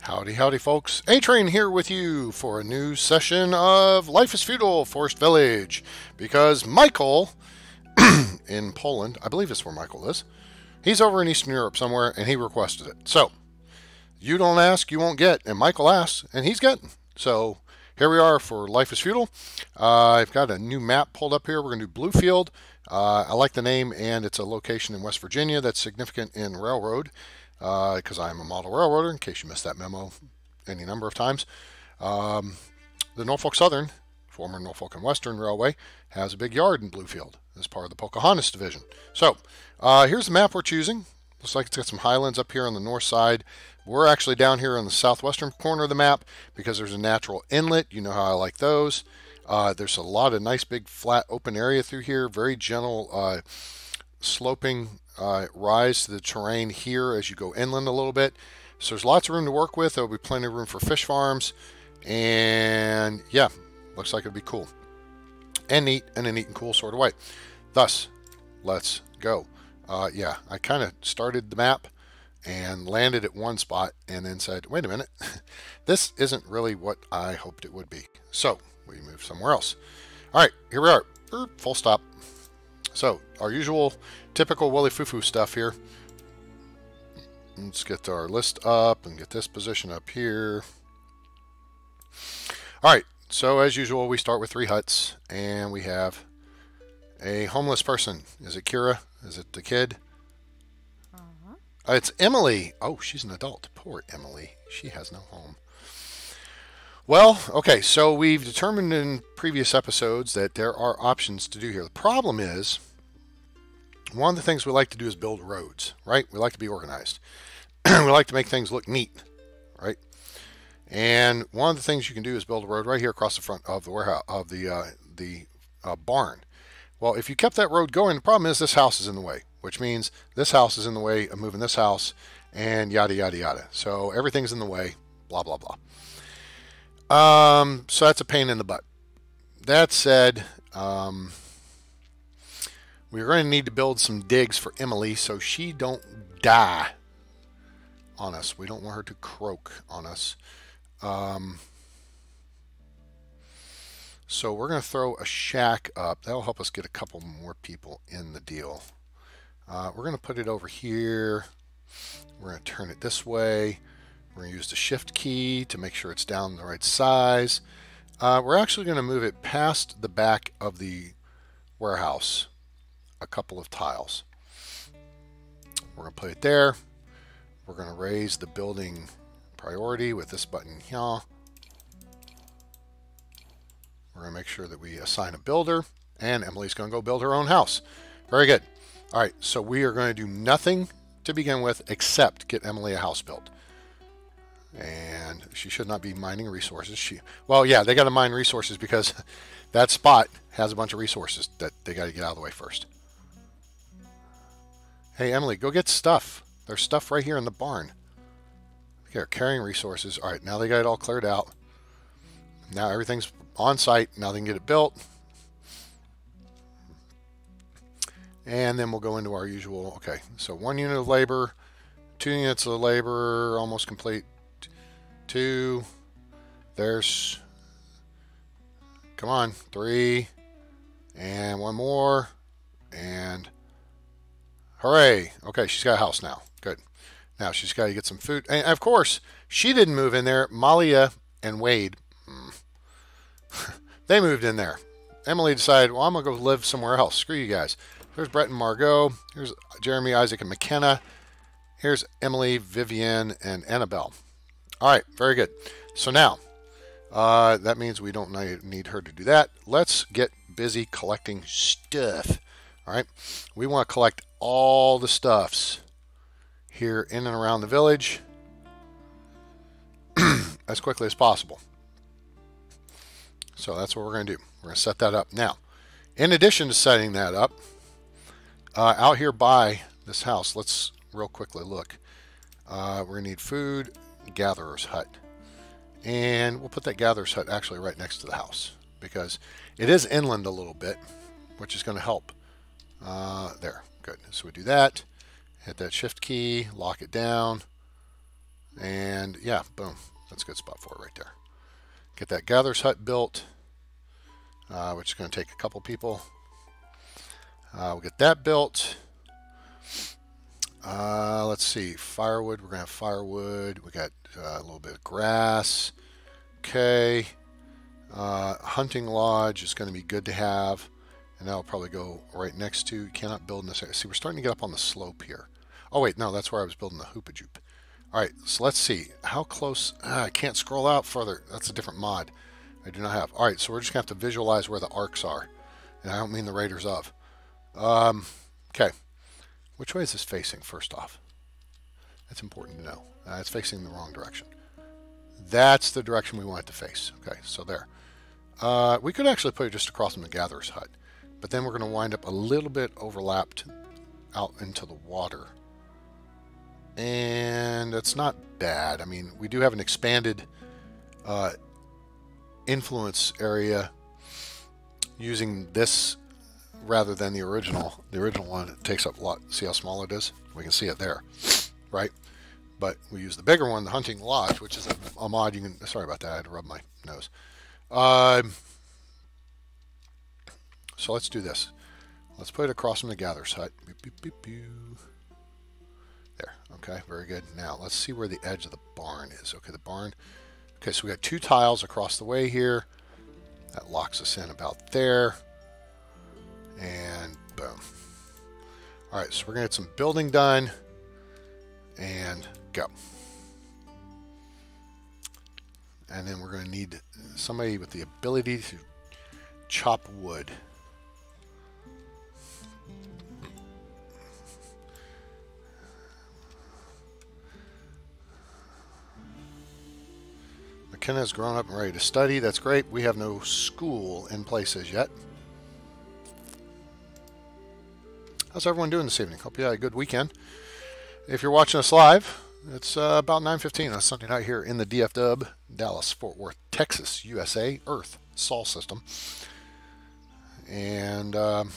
Howdy, howdy, folks. A-Train here with you for a new session of Life is Feudal, Forest Village. Because Michael, in Poland, I believe it's where Michael is, he's over in Eastern Europe somewhere, and he requested it. So, you don't ask, you won't get, and Michael asks, and he's getting. So, here we are for Life is Feudal. I've got a new map pulled up here. We're going to do Bluefield. I like the name, and it's a location in West Virginia that's significant in railroad. Because I'm a model railroader, in case you missed that memo any number of times. The Norfolk Southern, former Norfolk and Western Railway, has a big yard in Bluefield as part of the Pocahontas Division. So, here's the map we're choosing. Looks like it's got some highlands up here on the north side. We're actually down here on the southwestern corner of the map because there's a natural inlet. You know how I like those. There's a lot of nice big flat open area through here. Very gentle sloping rise to the terrain here as you go inland a little bit. So there's lots of room to work with. There'll be plenty of room for fish farms. And yeah, looks like it'd be cool. And neat in a neat and cool sort of way. Thus, let's go. Yeah, I kind of started the map and landed at one spot and then said, wait a minute, this isn't really what I hoped it would be. So we move somewhere else. All right, here we are. Full stop. So, our usual typical Willy Foo-Foo stuff here. Let's get our list up and get this position up here. Alright, so as usual, we start with 3 huts, and we have a homeless person. Is it Kira? Is it the kid? It's Emily. Oh, she's an adult. Poor Emily. She has no home. Well, okay, so we've determined in previous episodes that there are options to do here. The problem is, one of the things we like to do is build roads, right? We like to be organized. We like to make things look neat, right? And one of the things you can do is build a road right here across the front of the warehouse, of the barn. Well, if you kept that road going, the problem is this house is in the way, which means this house is in the way of moving this house, and yada, yada, yada. So everything's in the way, blah, blah, blah. So that's a pain in the butt. That said, we're going to need to build some digs for Emily so she don't die on us. We don't want her to croak on us. So we're going to throw a shack up. That'll help us get a couple more people in the deal. We're going to put it over here. We're going to turn it this way. We're going to use the shift key to make sure it's down the right size. We're actually going to move it past the back of the warehouse a couple of tiles. We're going to put it there. We're going to raise the building priority with this button here. We're going to make sure that we assign a builder, and Emily's going to go build her own house. Very good. All right, so we are going to do nothing to begin with except get Emily a house built. And she should not be mining resources. Well, yeah, they got to mine resources because that spot has a bunch of resources that they got to get out of the way first. Hey, Emily, go get stuff. There's stuff right here in the barn. They're carrying resources. All right, now they got it all cleared out. Now everything's on site. Now they can get it built. And then we'll go into our usual, okay, so 1 unit of labor, 2 units of labor, almost complete. 2, there's, come on, 3, and 1 more, and hooray. Okay, she's got a house now. Good. Now she's got to get some food. And of course, she didn't move in there. Malia and Wade, they moved in there. Emily decided, well, I'm going to go live somewhere else. Screw you guys. Here's Brett and Margot. Here's Jeremy, Isaac, and McKenna. Here's Emily, Vivian, and Annabelle. All right, very good. So now, that means we don't need her to do that. Let's get busy collecting stuff. All right, we want to collect all the stuffs here in and around the village as quickly as possible. So that's what we're going to do. We're going to set that up. Now, in addition to setting that up, out here by this house, let's real quickly look. We're going to need food, gatherer's hut. And we'll put that gatherer's hut actually right next to the house because it is inland a little bit, which is going to help. There, good. So we do that, hit that shift key, lock it down, And yeah, boom. That's a good spot for it right there. Get that gatherer's hut built, which is going to take a couple people. We'll get that built. Let's see. Firewood. We're going to have firewood. We got a little bit of grass. Okay. Hunting lodge is going to be good to have. And that'll probably go right next to. You cannot build in this area. See, we're starting to get up on the slope here. Oh, wait. No, that's where I was building the hoopajoop. All right, so let's see. How close? I can't scroll out further. That's a different mod I do not have. All right, so we're just going to have to visualize where the arcs are. And I don't mean the raiders of. Okay. Which way is this facing, first off? That's important to know. It's facing the wrong direction. That's the direction we want it to face. Okay, so there. We could actually put it just across from the gatherer's hut. But then we're going to wind up a little bit overlapped out into the water. And that's not bad. I mean, we do have an expanded influence area using this rather than the original. The original one, it takes up a lot. See how small it is? We can see it there, right? But we use the bigger one, the Hunting Lodge, which is a mod you can... Sorry about that. I had to rub my nose. So let's do this. Let's put it across from the gatherer's hut. Beep, beep, beep, beep. There. Okay, very good. Now, let's see where the edge of the barn is. Okay, the barn. Okay, so we got 2 tiles across the way here. That locks us in about there. And boom. All right, so we're going to get some building done. And go. And then we're going to need somebody with the ability to chop wood. McKenna has grown up and ready to study. That's great. We have no school in place as yet. How's everyone doing this evening? Hope you had a good weekend. If you're watching us live, it's about 9:15 on Sunday night here in the DFW, Dallas, Fort Worth, Texas, USA, Earth, Sol system. And, oh,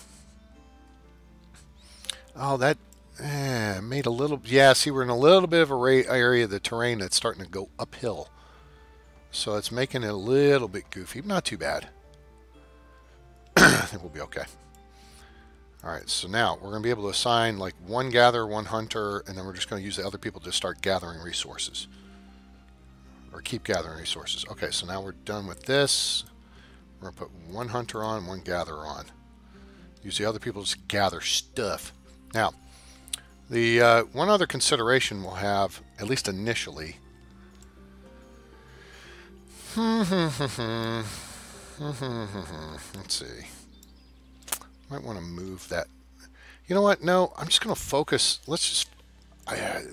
that made a little, yeah, see, we're in a little bit of a area of the terrain that's starting to go uphill. So it's making it a little bit goofy, but not too bad. I think we'll be okay. All right, so now we're going to be able to assign like 1 gatherer, 1 hunter, and then we're just going to use the other people to start gathering resources. Or keep gathering resources. Okay, so now we're done with this. We're going to put 1 hunter on, 1 gatherer on. Use the other people to just gather stuff. Now, the one other consideration we'll have, at least initially, let's see. Might want to move that. You know what? No, I'm just going to focus. Let's just,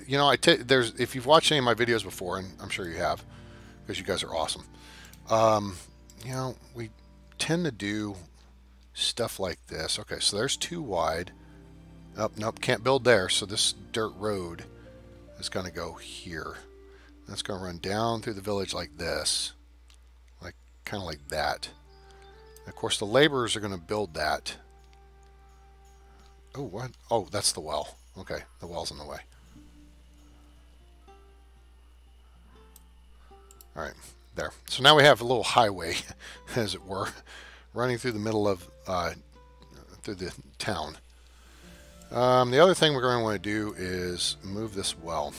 you know, there's, if you've watched any of my videos before, and I'm sure you have, because you guys are awesome. You know, we tend to do stuff like this. Okay, so there's 2 wide. Oh, nope, can't build there. So this dirt road is going to go here. That's going to run down through the village like this. Like, kind of like that. And of course, the laborers are going to build that. Oh, what? Oh, that's the well. Okay, the well's in the way. All right, there. So now we have a little highway, as it were, running through the middle of, through the town. The other thing we're going to want to do is move this well.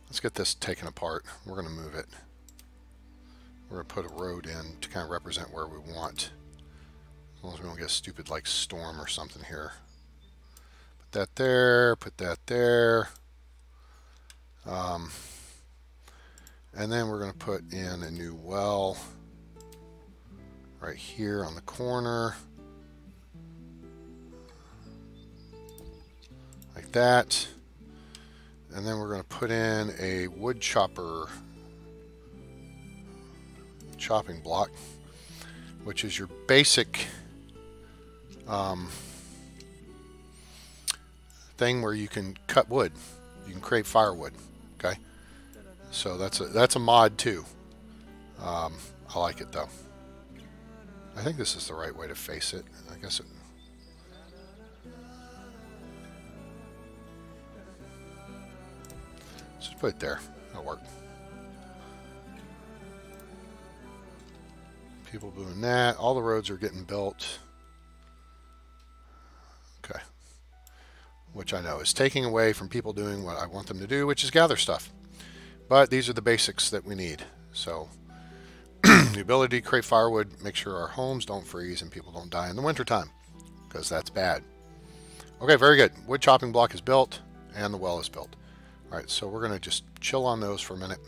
Let's get this taken apart. We're going to move it. We're going to put a road in to kind of represent where we want. As long as we don't get a stupid like storm or something here. Put that there, put that there. And then we're going to put in a new well right here on the corner. Like that. And then we're going to put in a wood chopper chopping block, which is your basic thing where you can cut wood. You can create firewood. Okay, so that's a mod too. I like it though. I think this is the right way to face it. I guess it. put it there. That'll work. People doing that. All the roads are getting built. Okay. Which I know is taking away from people doing what I want them to do, which is gather stuff. But these are the basics that we need. So the ability to create firewood, make sure our homes don't freeze and people don't die in the wintertime, because that's bad. Okay, very good. Wood chopping block is built and the well is built. All right, so we're going to just chill on those for a minute.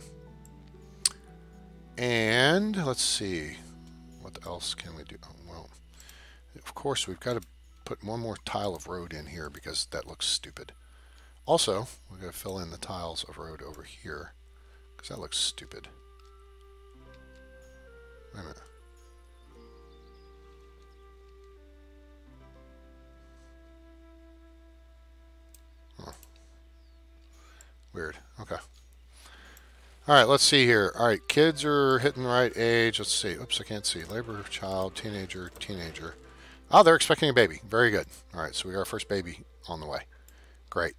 And let's see, what else can we do? Well, of course, we've got to put one more tile of road in here because that looks stupid. Also, we're going to fill in the tiles of road over here because that looks stupid. Wait a minute. Huh. Weird. Okay. All right, let's see here. All right, kids are hitting the right age. Let's see. Oops, I can't see. Labor, child, teenager, teenager. Oh, they're expecting a baby. Very good. All right, so we got our first baby on the way. Great.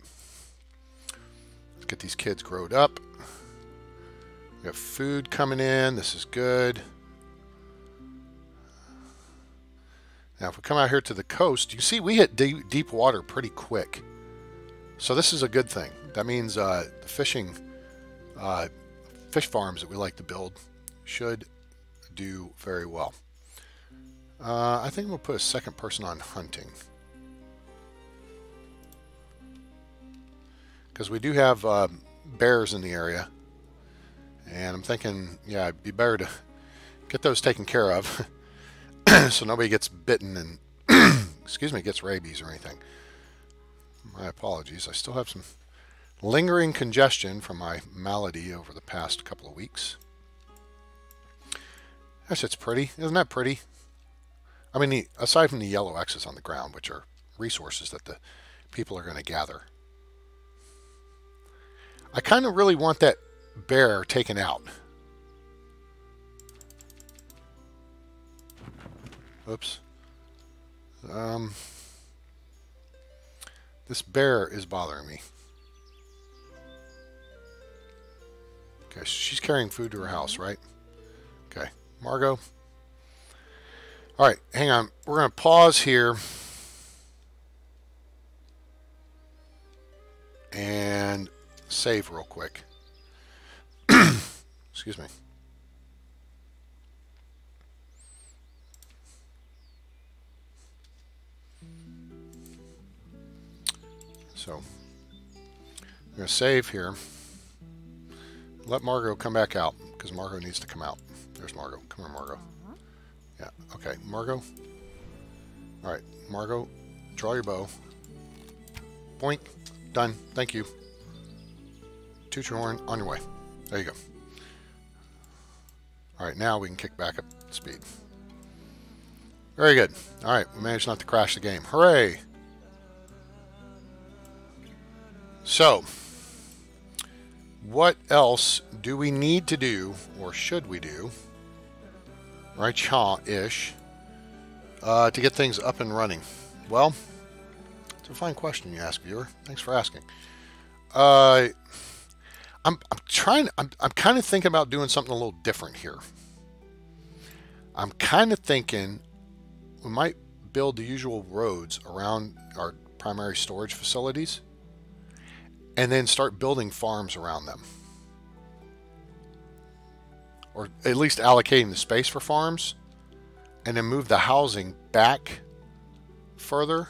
Let's get these kids growed up. We got food coming in. This is good. Now, if we come out here to the coast, you can see we hit deep water pretty quick. So this is a good thing. That means the fishing, fish farms that we like to build should do very well. I think we'll put a second person on hunting. Because we do have bears in the area. And I'm thinking, yeah, it'd be better to get those taken care of. So nobody gets bitten and, excuse me, gets rabies or anything. My apologies. I still have some lingering congestion from my malady over the past couple of weeks. Yes, it's pretty. Isn't that pretty? I mean, aside from the yellow X's on the ground, which are resources that the people are going to gather. I kind of really want that bear taken out. Oops. This bear is bothering me. Okay, she's carrying food to her house, right? Okay, Margot. All right, hang on. We're going to pause here. And save real quick. Excuse me. So, I'm going to save here. Let Margot come back out, because Margot needs to come out. There's Margot. Come here, Margot. Yeah, okay. Margot. All right, Margot, draw your bow. Boink. Done. Thank you. Toot your horn. On your way. There you go. All right, now we can kick back up speed. Very good. All right, we managed not to crash the game. Hooray! So, what else do we need to do, or should we do, right, ish, to get things up and running? Well, it's a fine question you ask, viewer. Thanks for asking. I'm kind of thinking about doing something a little different here. I'm kind of thinking we might build the usual roads around our primary storage facilities and then start building farms around them. Or at least allocating the space for farms and then move the housing back further.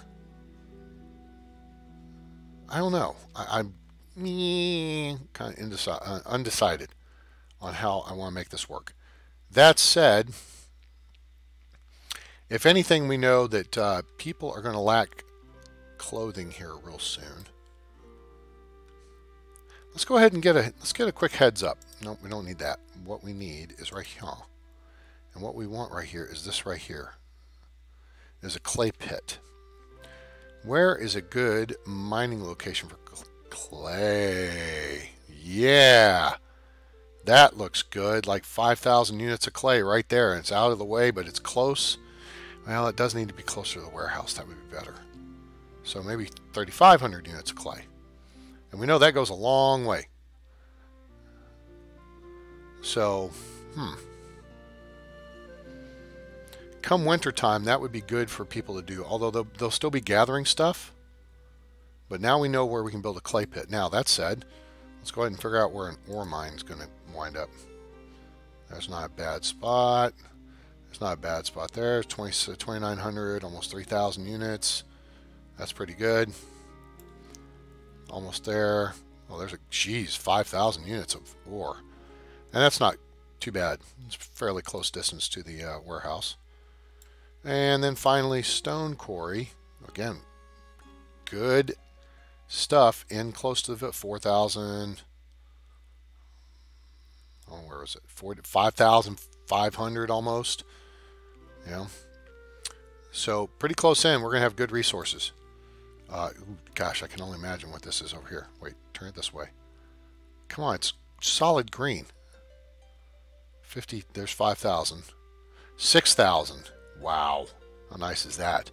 I don't know. I'm kind of undecided on how I want to make this work. That said, if anything, we know that people are going to lack clothing here real soon. Let's go ahead and get a quick heads up. No, we don't need that. What we need is right here. And what we want right here is this right here. Is a clay pit. Where is a good mining location for clay? Yeah. That looks good. Like 5,000 units of clay right there. And it's out of the way, but it's close. Well, it does need to be closer to the warehouse. That would be better. So maybe 3,500 units of clay. And we know that goes a long way. So, come wintertime, that would be good for people to do. Although they'll still be gathering stuff. But now we know where we can build a clay pit. Now, that said, let's go ahead and figure out where an ore mine is going to wind up. There's not a bad spot. There's not a bad spot there. 2,900, almost 3,000 units. That's pretty good. Almost there. Oh, there's 5,000 units of ore. And that's not too bad. It's fairly close distance to the warehouse. And then finally, stone quarry. Again, good stuff in close to the 4,000. Oh, where is it? 5,500 almost. Yeah. So pretty close in. We're going to have good resources. Gosh, I can only imagine what this is over here. Wait, turn it this way. Come on, it's solid green. 50, there's 5,000. 6,000. Wow. How nice is that?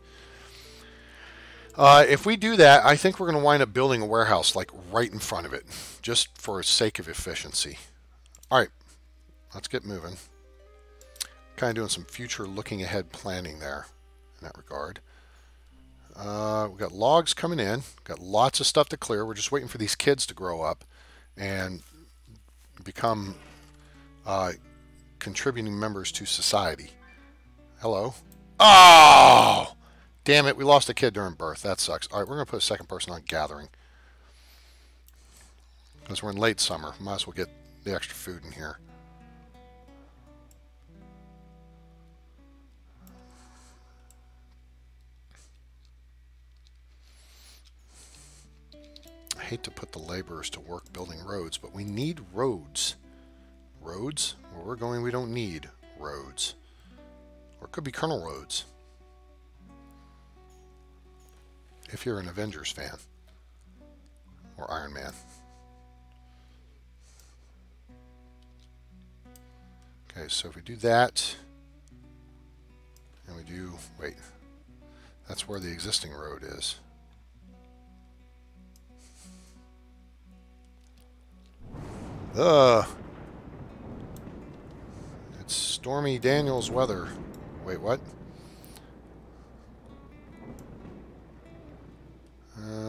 If we do that, I think we're going to wind up building a warehouse like right in front of it, just for the sake of efficiency. All right, let's get moving. Kind of doing some future looking ahead planning there in that regard. We've got logs coming in, got lots of stuff to clear. We're just waiting for these kids to grow up and become contributing members to society. Hello. Oh! Damn it, we lost a kid during birth. That sucks. All right, we're going to put a second person on gathering. Because we're in late summer. Might as well get the extra food in here. I hate to put the laborers to work building roads, but we need roads. Roads? Where we're going, we don't need roads. Or it could be Colonel Roads. If you're an Avengers fan. Or Iron Man. Okay, so if we do that, and we do, wait, that's where the existing road is. It's Stormy Daniels weather. Wait, what?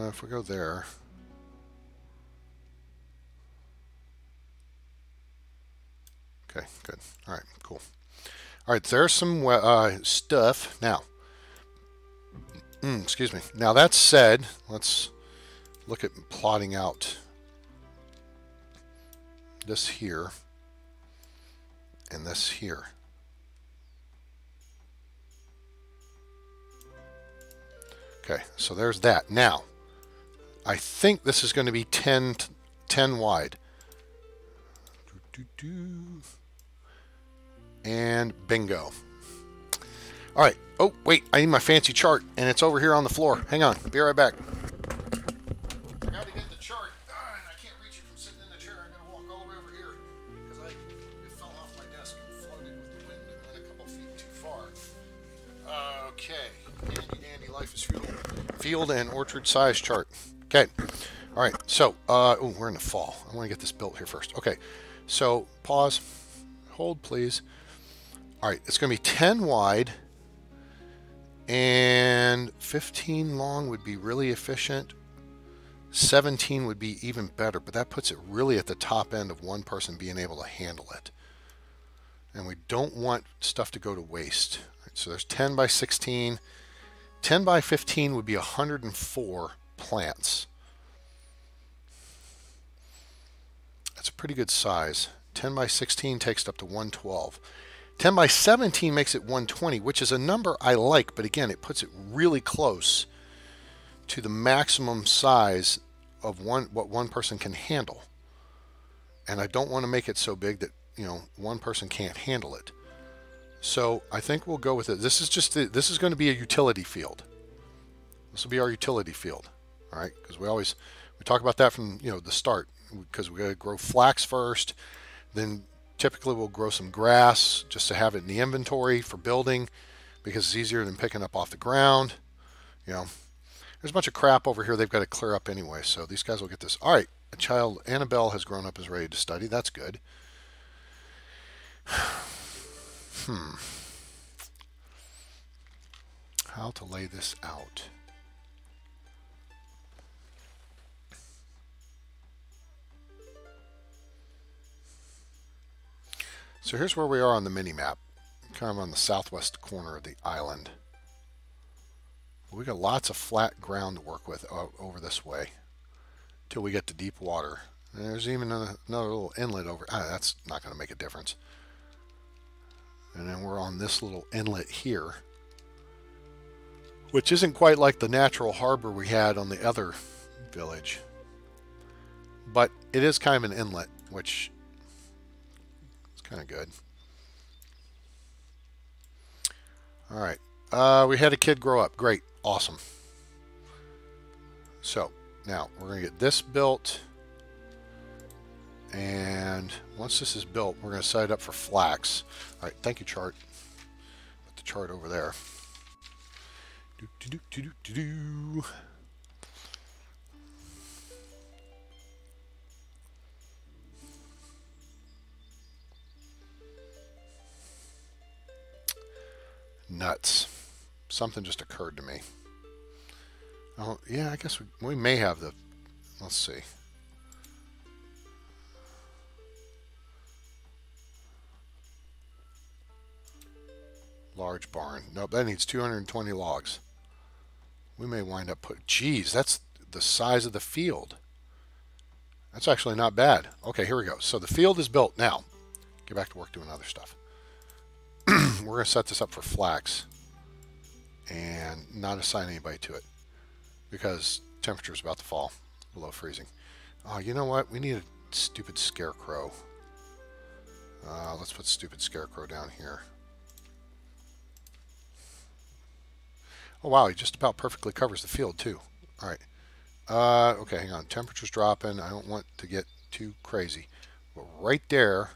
If we go there. Okay, good. All right, cool. All right, there's some stuff. Now, excuse me. Now, that said, let's look at plotting out this here and this here. Okay, so there's that. Now, I think this is going to be 10 wide. And bingo. All right. Oh, wait, I need my fancy chart, and it's over here on the floor. Hang on. Be right back. I got to get the chart, and I can't reach it from sitting in the chair. I got to walk all the way over here because it fell off my desk and floated with the wind and went a couple feet too far. Okay. Handy Life is Feudal. Field and orchard size chart. Okay. All right. So, oh, we're in the fall. I want to get this built here first. Okay. So, pause. Hold, please. All right. It's going to be 10 wide and 15 long would be really efficient. 17 would be even better, but that puts it really at the top end of one person being able to handle it. And we don't want stuff to go to waste. Right, so there's 10 by 16. 10 by 15 would be 104 plants. That's a pretty good size. 10 by 16 takes it up to 112. 10 by 17 makes it 120, which is a number I like, but again, it puts it really close to the maximum size of what one person can handle. And I don't want to make it so big that, you know, one person can't handle it. So I think we'll go with it. This is just this is going to be a utility field. This will be our utility field, all right? Because we talk about that from, you know, the start, because we got to grow flax first, then typically we'll grow some grass just to have it in the inventory for building because it's easier than picking up off the ground. You know, there's a bunch of crap over here they've got to clear up anyway, so these guys will get this. All right, a child, Annabelle, has grown up, is ready to study. That's good. Hmm. How to lay this out. So here's where we are on the mini map, kind of on the southwest corner of the island. We got lots of flat ground to work with over this way till we get to deep water. And there's even another little inlet over. That's not going to make a difference. And then we're on this little inlet here, which isn't quite like the natural harbor we had on the other village. But it is kind of an inlet, which is kind of good. All right. We had a kid grow up. Great. Awesome. So now we're going to get this built. And once this is built, we're going to set it up for flax. All right. Thank you, chart. Put the chart over there. Do. Nuts. Something just occurred to me. Oh, yeah, I guess we may have the... Let's see. Large barn. Nope, that needs 220 logs. We may wind up putting... Geez, that's the size of the field. That's actually not bad. Okay, here we go. So the field is built. Now, get back to work doing other stuff. We're going to set this up for flax and not assign anybody to it because temperature is about to fall below freezing. Oh, you know what? We need a stupid scarecrow. Let's put stupid scarecrow down here. Oh, wow. He just about perfectly covers the field, too. All right. Okay, hang on. Temperature's dropping. I don't want to get too crazy. But right there...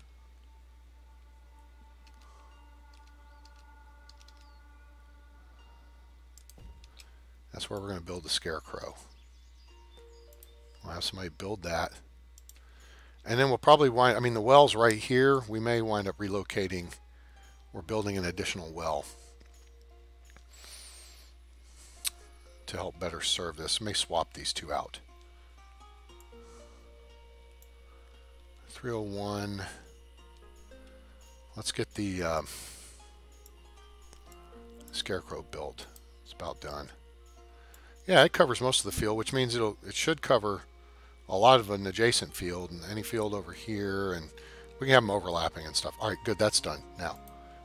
That's where we're going to build the scarecrow. We'll have somebody build that. And then we'll probably wind... I mean, the well's right here. We may wind up relocating. We're building an additional well to help better serve this. We may swap these two out. 301. Let's get the scarecrow built. It's about done. Yeah, it covers most of the field, which means it should cover a lot of an adjacent field and any field over here, and we can have them overlapping and stuff. All right, good, that's done now.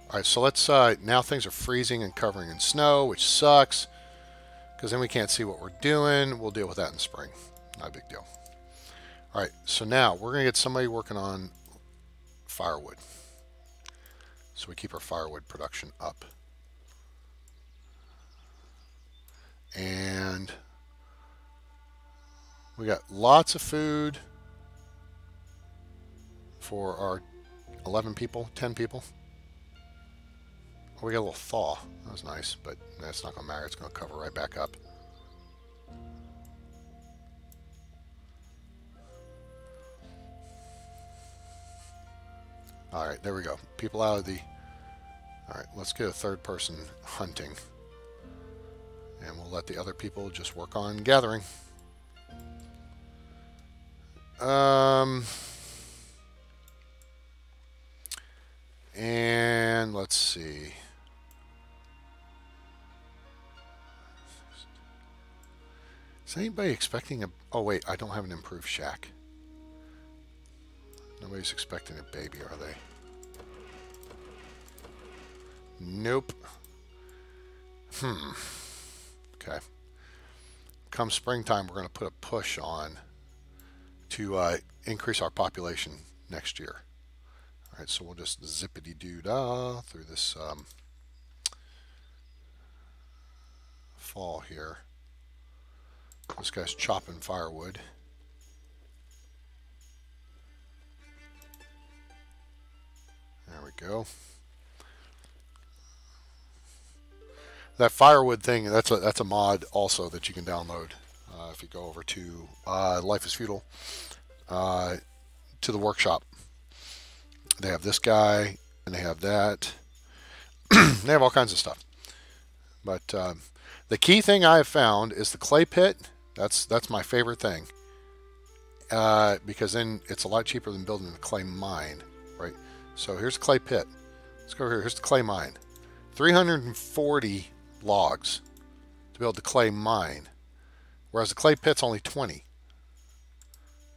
All right, so let's, now things are freezing and covering in snow, which sucks, because then we can't see what we're doing. We'll deal with that in spring. Not a big deal. All right, so now we're going to get somebody working on firewood, so we keep our firewood production up. And we got lots of food for our 11 people, 10 people. Oh, we got a little thaw. That was nice, but that's not going to matter. It's going to cover right back up. All right, there we go. People out of the... All right, let's get a third person hunting. And we'll let the other people just work on gathering. And let's see. Is anybody expecting a... Oh, wait, I don't have an improved shack. Nobody's expecting a baby, are they? Nope. Okay. Come springtime, we're going to put a push on to increase our population next year. All right, so we'll just zippity-doo-dah through this fall here. This guy's chopping firewood. There we go. That firewood thing, that's a mod also that you can download if you go over to Life is Feudal, to the workshop. They have this guy, and they have that. They have all kinds of stuff. But the key thing I have found is the clay pit. That's my favorite thing. Because then it's a lot cheaper than building the clay mine, right? So here's the clay pit. Let's go over here. Here's the clay mine. 340 logs to build the clay mine, whereas the clay pit's only 20.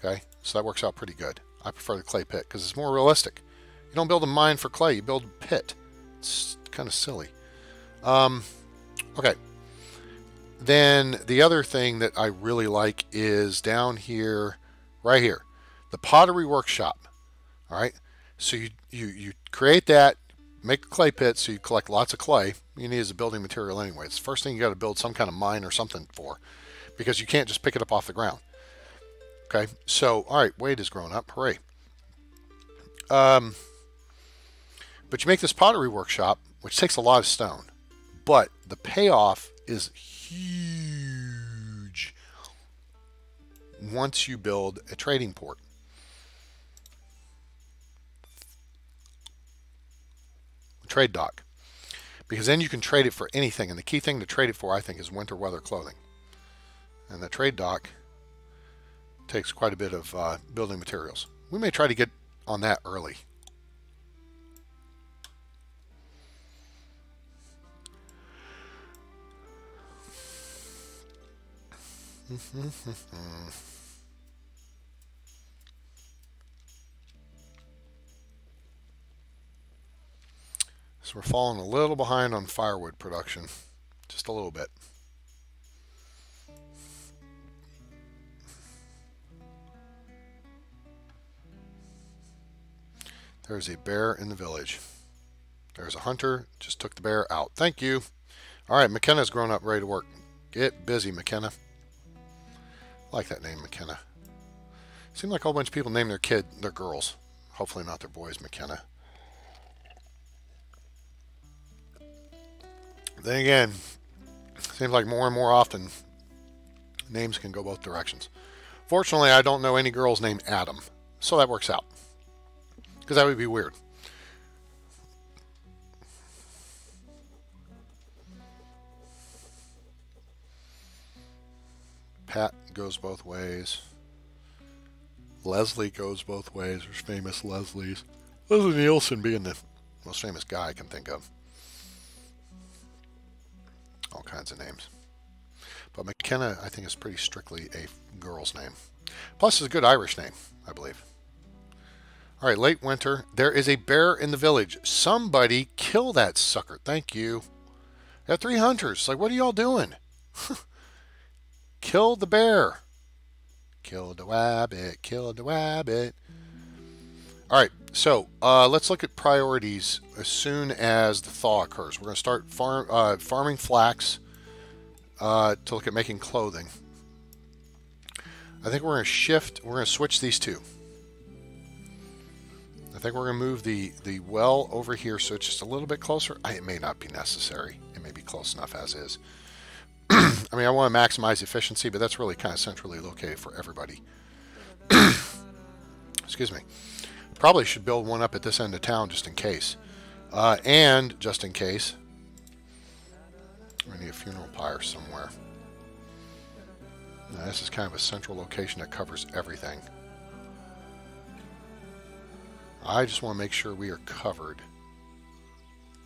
Okay, so that works out pretty good. I prefer the clay pit because it's more realistic. You don't build a mine for clay, you build a pit. It's kind of silly. Okay. Then the other thing that I really like is down here, right here, the pottery workshop. All right. So you create that, make a clay pit, so you collect lots of clay. You need as a building material anyway. It's the first thing you got to build some kind of mine or something for, because you can't just pick it up off the ground. Okay. So, all right, Wade has grown up. Hooray. But you make this pottery workshop, which takes a lot of stone, but the payoff is huge once you build a trading port. Trade dock, because then you can trade it for anything, and the key thing to trade it for, I think, is winter weather clothing. And the trade dock takes quite a bit of building materials. We may try to get on that early. So we're falling a little behind on firewood production, just a little bit. There's a bear in the village. There's a hunter, just took the bear out. Thank you. All right, McKenna's grown up, ready to work. Get busy, McKenna. I like that name, McKenna. Seems like a whole bunch of people name their kid, their girls. Hopefully not their boys, McKenna. Then again, seems like more and more often names can go both directions. Fortunately, I don't know any girls named Adam, so that works out, because that would be weird. Pat goes both ways. Leslie goes both ways. There's famous Leslies. Leslie Nielsen being the most famous guy I can think of. All kinds of names. But McKenna, I think, is pretty strictly a girl's name. Plus, it's a good Irish name, I believe. All right, late winter. There is a bear in the village. Somebody kill that sucker. Thank you. Got 3 hunters. Like, what are y'all doing? Kill the bear. Kill the wabbit. Kill the wabbit. All right, so let's look at priorities as soon as the thaw occurs. We're going to start farming flax to look at making clothing. I think we're going to switch these two. I think we're going to move the well over here so it's just a little bit closer. It may not be necessary. It may be close enough as is. I mean, I want to maximize efficiency, but that's really kind of centrally located for everybody. Excuse me. Probably should build one up at this end of town just in case. And just in case, we need a funeral pyre somewhere. Now, this is kind of a central location that covers everything. I just want to make sure we are covered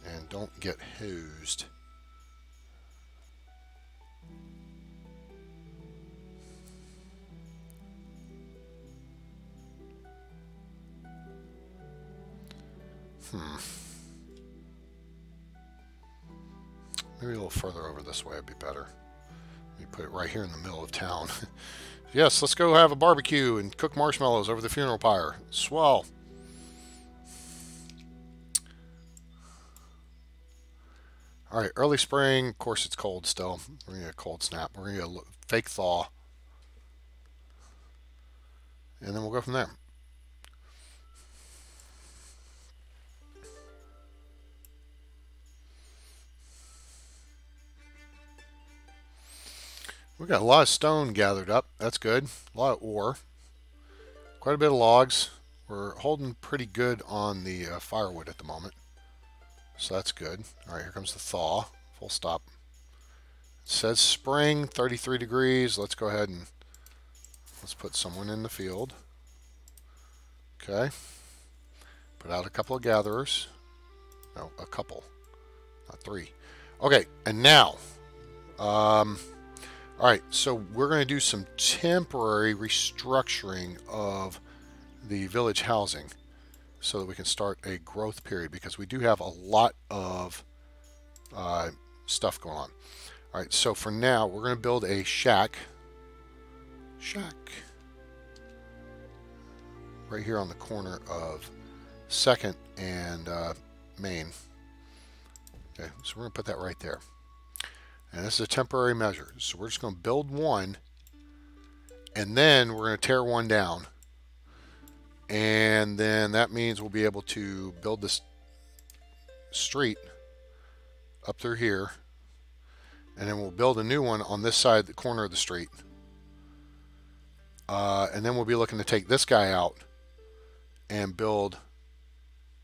and don't get hosed. Maybe a little further over this way would be better. You put it right here in the middle of town. Yes, let's go have a barbecue and cook marshmallows over the funeral pyre. Swell. All right, early spring. Of course, it's cold still. We're going to get a cold snap. We're going to get a fake thaw. And then we'll go from there. We've got a lot of stone gathered up. That's good. A lot of ore. Quite a bit of logs. We're holding pretty good on the firewood at the moment. So that's good. Alright, here comes the thaw. Full stop. It says spring, 33 degrees. Let's go ahead and let's put someone in the field. Okay. Put out a couple of gatherers. No, a couple. Not three. Okay, and now. Alright, so we're going to do some temporary restructuring of the village housing so that we can start a growth period, because we do have a lot of stuff going on. All right, so for now we're going to build a shack right here on the corner of 2nd and Main. Okay, so we're going to put that right there, and this is a temporary measure, so we're just going to build one, and then we're going to tear one down. And then that means we'll be able to build this street up through here. And then we'll build a new one on this side, the corner of the street. And then we'll be looking to take this guy out and build.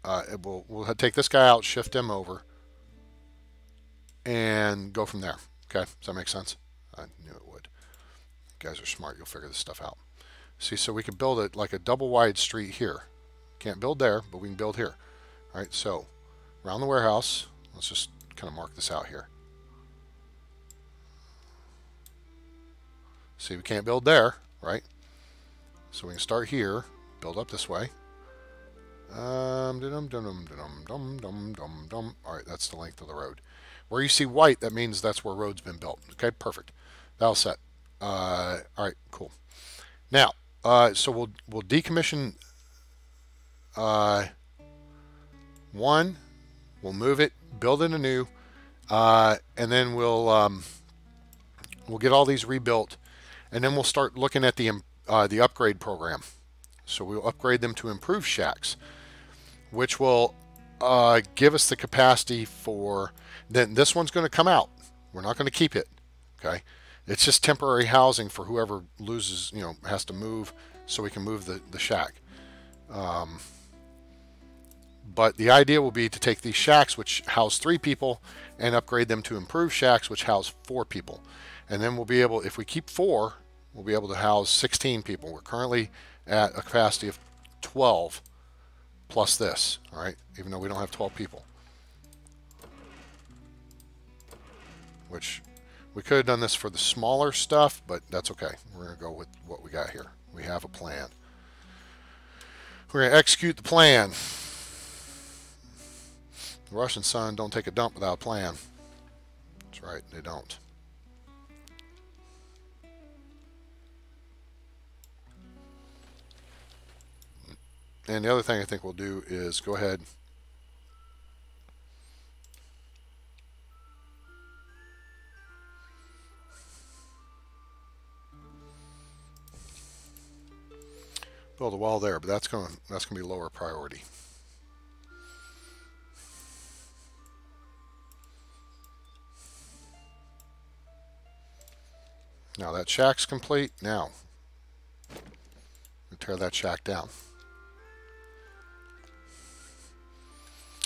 We'll take this guy out, shift him over, and go from there. Okay, does that make sense? I knew it would. You guys are smart. You'll figure this stuff out. See, so we can build it like a double wide street here. Can't build there, but we can build here. All right, so around the warehouse, let's just kind of mark this out here. See, we can't build there, right? So we can start here, build up this way. All right, that's the length of the road. Where you see white, that means that's where road's been built. Okay, perfect. That'll set. All right, cool. Now, so we'll decommission one, we'll move it, build it anew, and then we'll get all these rebuilt, and then we'll start looking at the upgrade program. So we'll upgrade them to improved shacks, which will give us the capacity for. Then this one's going to come out. We're not going to keep it. Okay. It's just temporary housing for whoever loses, has to move, so we can move the shack. But the idea will be to take these shacks, which house 3 people, and upgrade them to improved shacks, which house 4 people. And then we'll be able, if we keep 4, we'll be able to house 16 people. We're currently at a capacity of 12 plus this, all right, even though we don't have 12 people. Which we could have done this for the smaller stuff, but that's okay. We're going to go with what we got here. We have a plan. We're going to execute the plan. The Russian sun don't take a dump without a plan. That's right, they don't. And the other thing I think we'll do is go ahead. Build a wall there, but that's going to be lower priority. Now that shack's complete. Now we tear that shack down.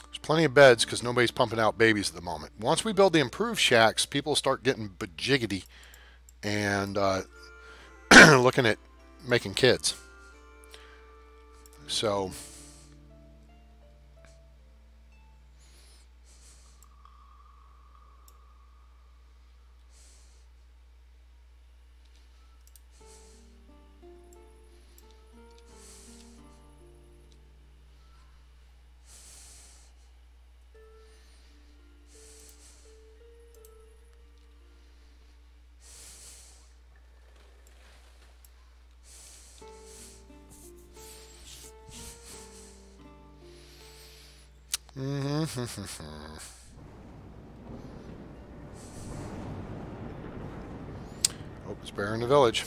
There's plenty of beds because nobody's pumping out babies at the moment. Once we build the improved shacks, people start getting bajiggity and looking at making kids. So hope it's bear in the village.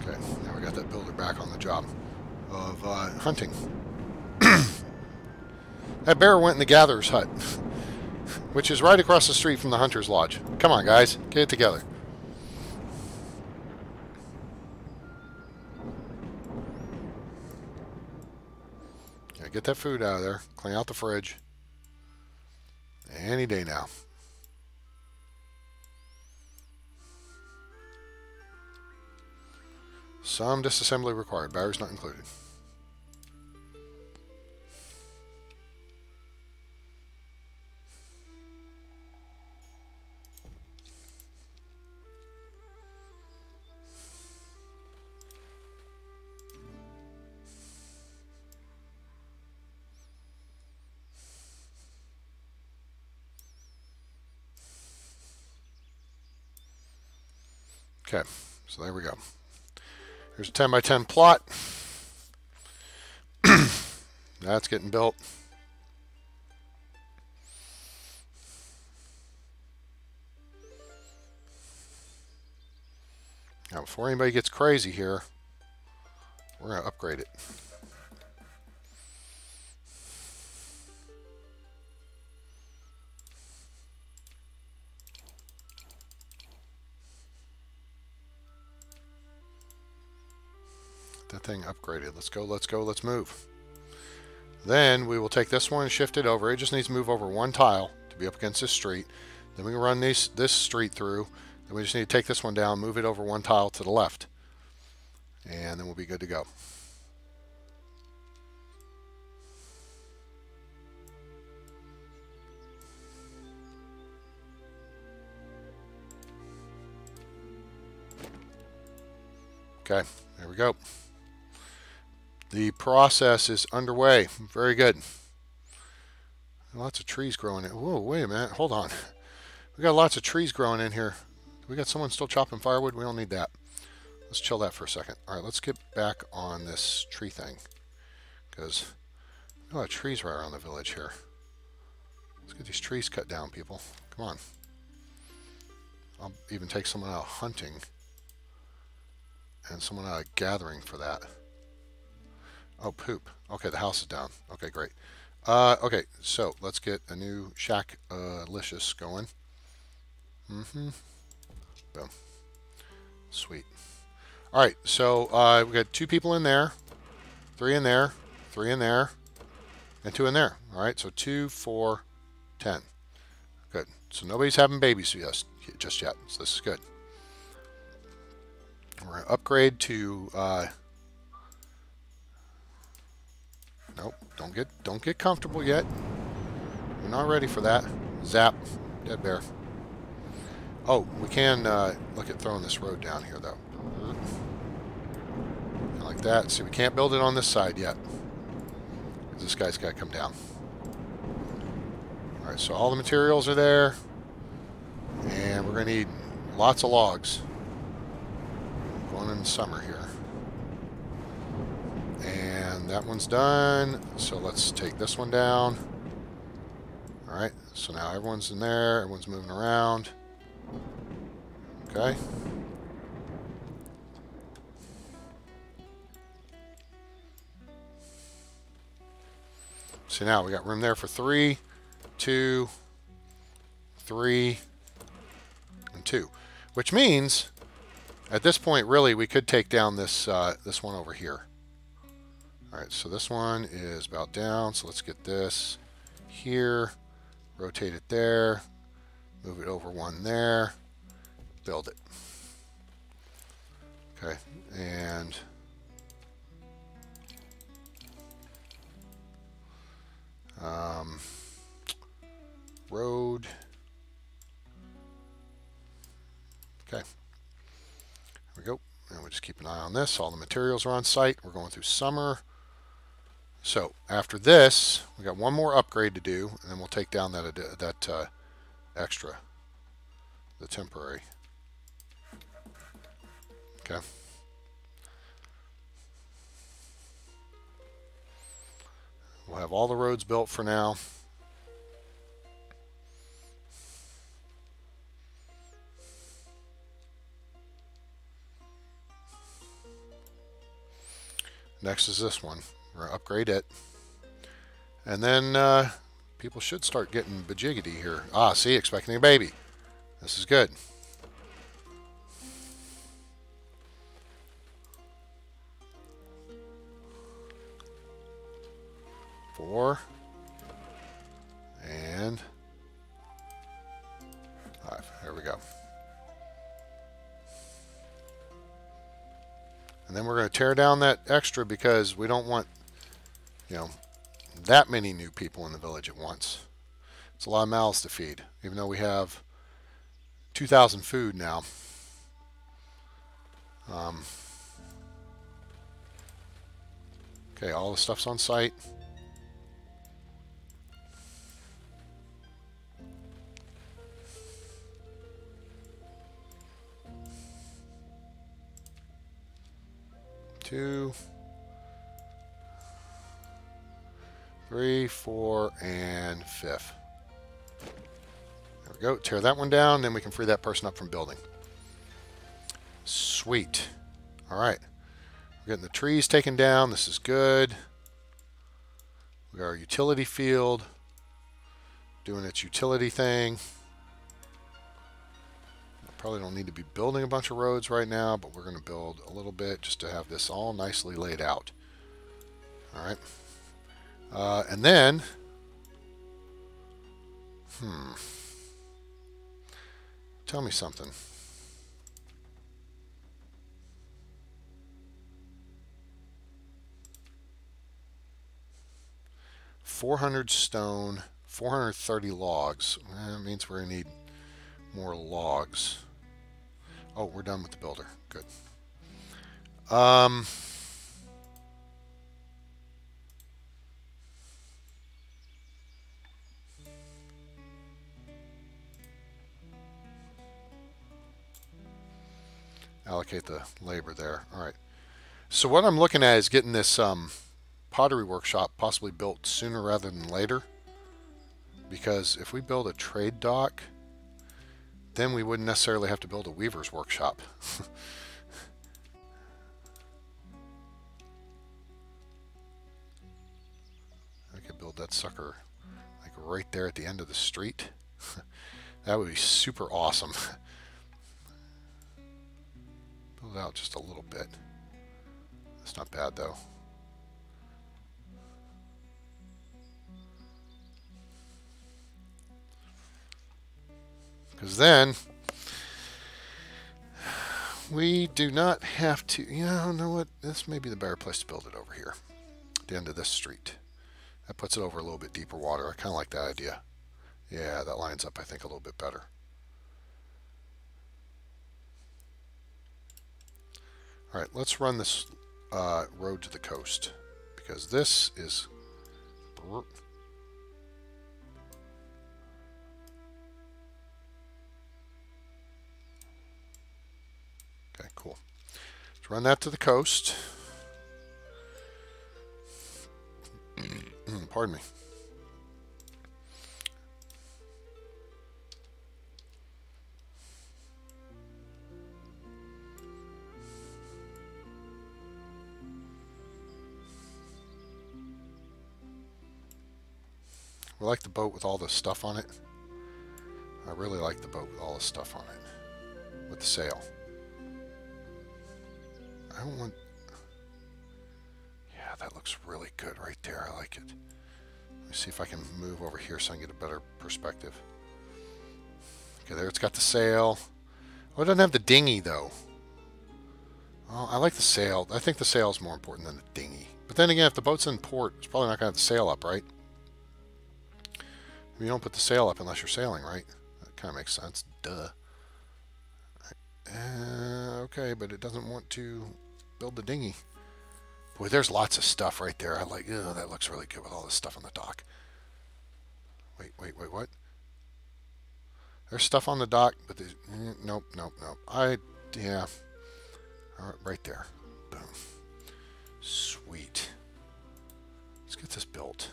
Okay, now we got that builder back on the job of hunting. That bear went in the gatherer's hut, which is right across the street from the hunter's lodge. Come on, guys, get it together. Get that food out of there. Clean out the fridge. Any day now. Some disassembly required. Batteries not included. Okay, so there we go. Here's a 10 by 10 plot. That's getting built. Now, before anybody gets crazy here, we're going to upgrade it. That thing upgraded. Let's go, let's go, let's move. Then we will take this one and shift it over. It just needs to move over one tile to be up against this street. Then we can run this street through. Then we just need to take this one down, move it over one tile to the left. And then we'll be good to go. Okay, there we go. The process is underway. Very good. Lots of trees growing in. Whoa, wait a minute. Hold on. We got lots of trees growing in here. We got someone still chopping firewood. We don't need that. Let's chill that for a second. All right, let's get back on this tree thing. Because there's a lot of trees right around the village here. Let's get these trees cut down, people. Come on. I'll even take someone out hunting. And someone out gathering for that. Oh, poop. Okay, the house is down. Okay, great. Okay, so let's get a new shack-licious going. Boom. Sweet. All right, so we got 2 people in there, 3 in there, 3 in there, and 2 in there. All right, so 2, 4, 10. Good. So nobody's having babies just yet, so this is good. We're going to upgrade to... Nope, don't get comfortable yet. We're not ready for that. Zap. Dead bear. Oh, we can look at throwing this road down here, though. Like that. See, we can't build it on this side yet. This guy's got to come down. Alright, so all the materials are there. And we're going to need lots of logs. Going in the summer here. And that one's done. So let's take this one down. Alright, so now everyone's in there. Everyone's moving around. Okay. So now we got room there for 3, 2, 3, and 2. Which means, at this point, really, we could take down this this one over here. All right, so this one is about down. So let's get this here, rotate it there, move it over one there, build it. Okay, and road. Okay, here we go. And we just keep an eye on this. All the materials are on site. We're going through summer. So after this, we got one more upgrade to do, and then we'll take down that extra, the temporary. Okay. We'll have all the roads built for now. Next is this one. We're going to upgrade it. And then people should start getting bajiggity here. Ah, see, expecting a baby. This is good. 4 and 5. There we go. And then we're going to tear down that extra because we don't want, you know, that many new people in the village at once. It's a lot of mouths to feed, even though we have 2,000 food now. Okay, all the stuff's on site. Two, 3, 4, and 5th. There we go. Tear that one down, then we can free that person up from building. Sweet. All right. We're getting the trees taken down. This is good. We got our utility field doing its utility thing. Probably don't need to be building a bunch of roads right now, but we're going to build a little bit just to have this all nicely laid out. All right. And then, tell me something. $400 stone, 430 logs. That means we're going to need more logs. Oh, we're done with the builder. Good. Allocate the labor there. All right. So what I'm looking at is getting this pottery workshop possibly built sooner rather than later. Because if we build a trade dock, then we wouldn't necessarily have to build a weaver's workshop. I could build that sucker like right there at the end of the street. That would be super awesome. Build it out just a little bit. That's not bad though. Because then we do not have to, you know what, this may be the better place to build it over here, at the end of this street. That puts it over a little bit deeper water. I kind of like that idea. Yeah, that lines up, I think, a little bit better. All right, let's run this road to the coast, because this is... Okay, cool. Let's run that to the coast. Pardon me. We like the boat with all the stuff on it. I really like the boat with all the stuff on it. With the sail. I don't want... Yeah, that looks really good right there. I like it. Let me see if I can move over here so I can get a better perspective. Okay, there it's got the sail. Oh, it doesn't have the dinghy, though. Oh, I like the sail. I think the sail is more important than the dinghy. But then again, if the boat's in port, it's probably not going to have the sail up, right? You don't put the sail up unless you're sailing, right? That kind of makes sense. Duh. Okay, but it doesn't want to build the dinghy. Boy, there's lots of stuff right there. I like, oh, that looks really good with all this stuff on the dock. Wait, what? There's stuff on the dock, but there's... Nope. Yeah. All right, right there. Boom. Sweet. Let's get this built.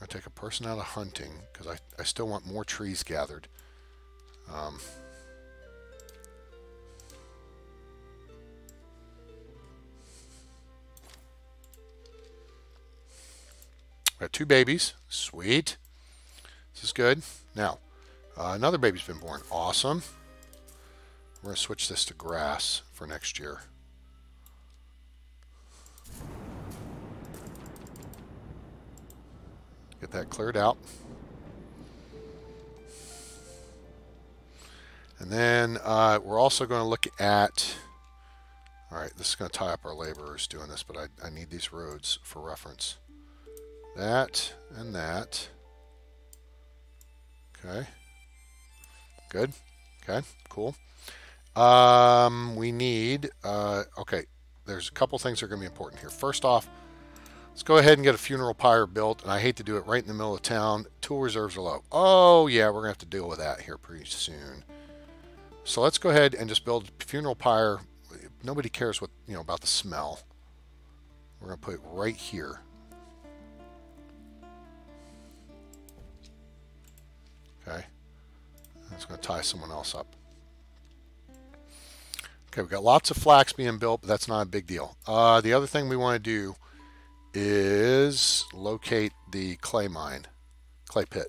I'm going to take a person out of hunting, because I still want more trees gathered. Got 2 babies. Sweet. This is good. Now, another baby's been born. Awesome. We're going to switch this to grass for next year. Get that cleared out. And then we're also going to look at, all right, this is going to tie up our laborers doing this, but I need these roads for reference. That and that. Okay. Good. Okay, cool. We need, okay, there's a couple things that are going to be important here. First off, let's go ahead and get a funeral pyre built, and I hate to do it right in the middle of town. Tool reserves are low. Oh, yeah, we're going to have to deal with that here pretty soon. So let's go ahead and just build a funeral pyre. Nobody cares what, you know, about the smell. We're going to put it right here. Okay. That's going to tie someone else up. Okay, we've got lots of flax being built, but that's not a big deal. The other thing we want to do is locate the clay mine, clay pit.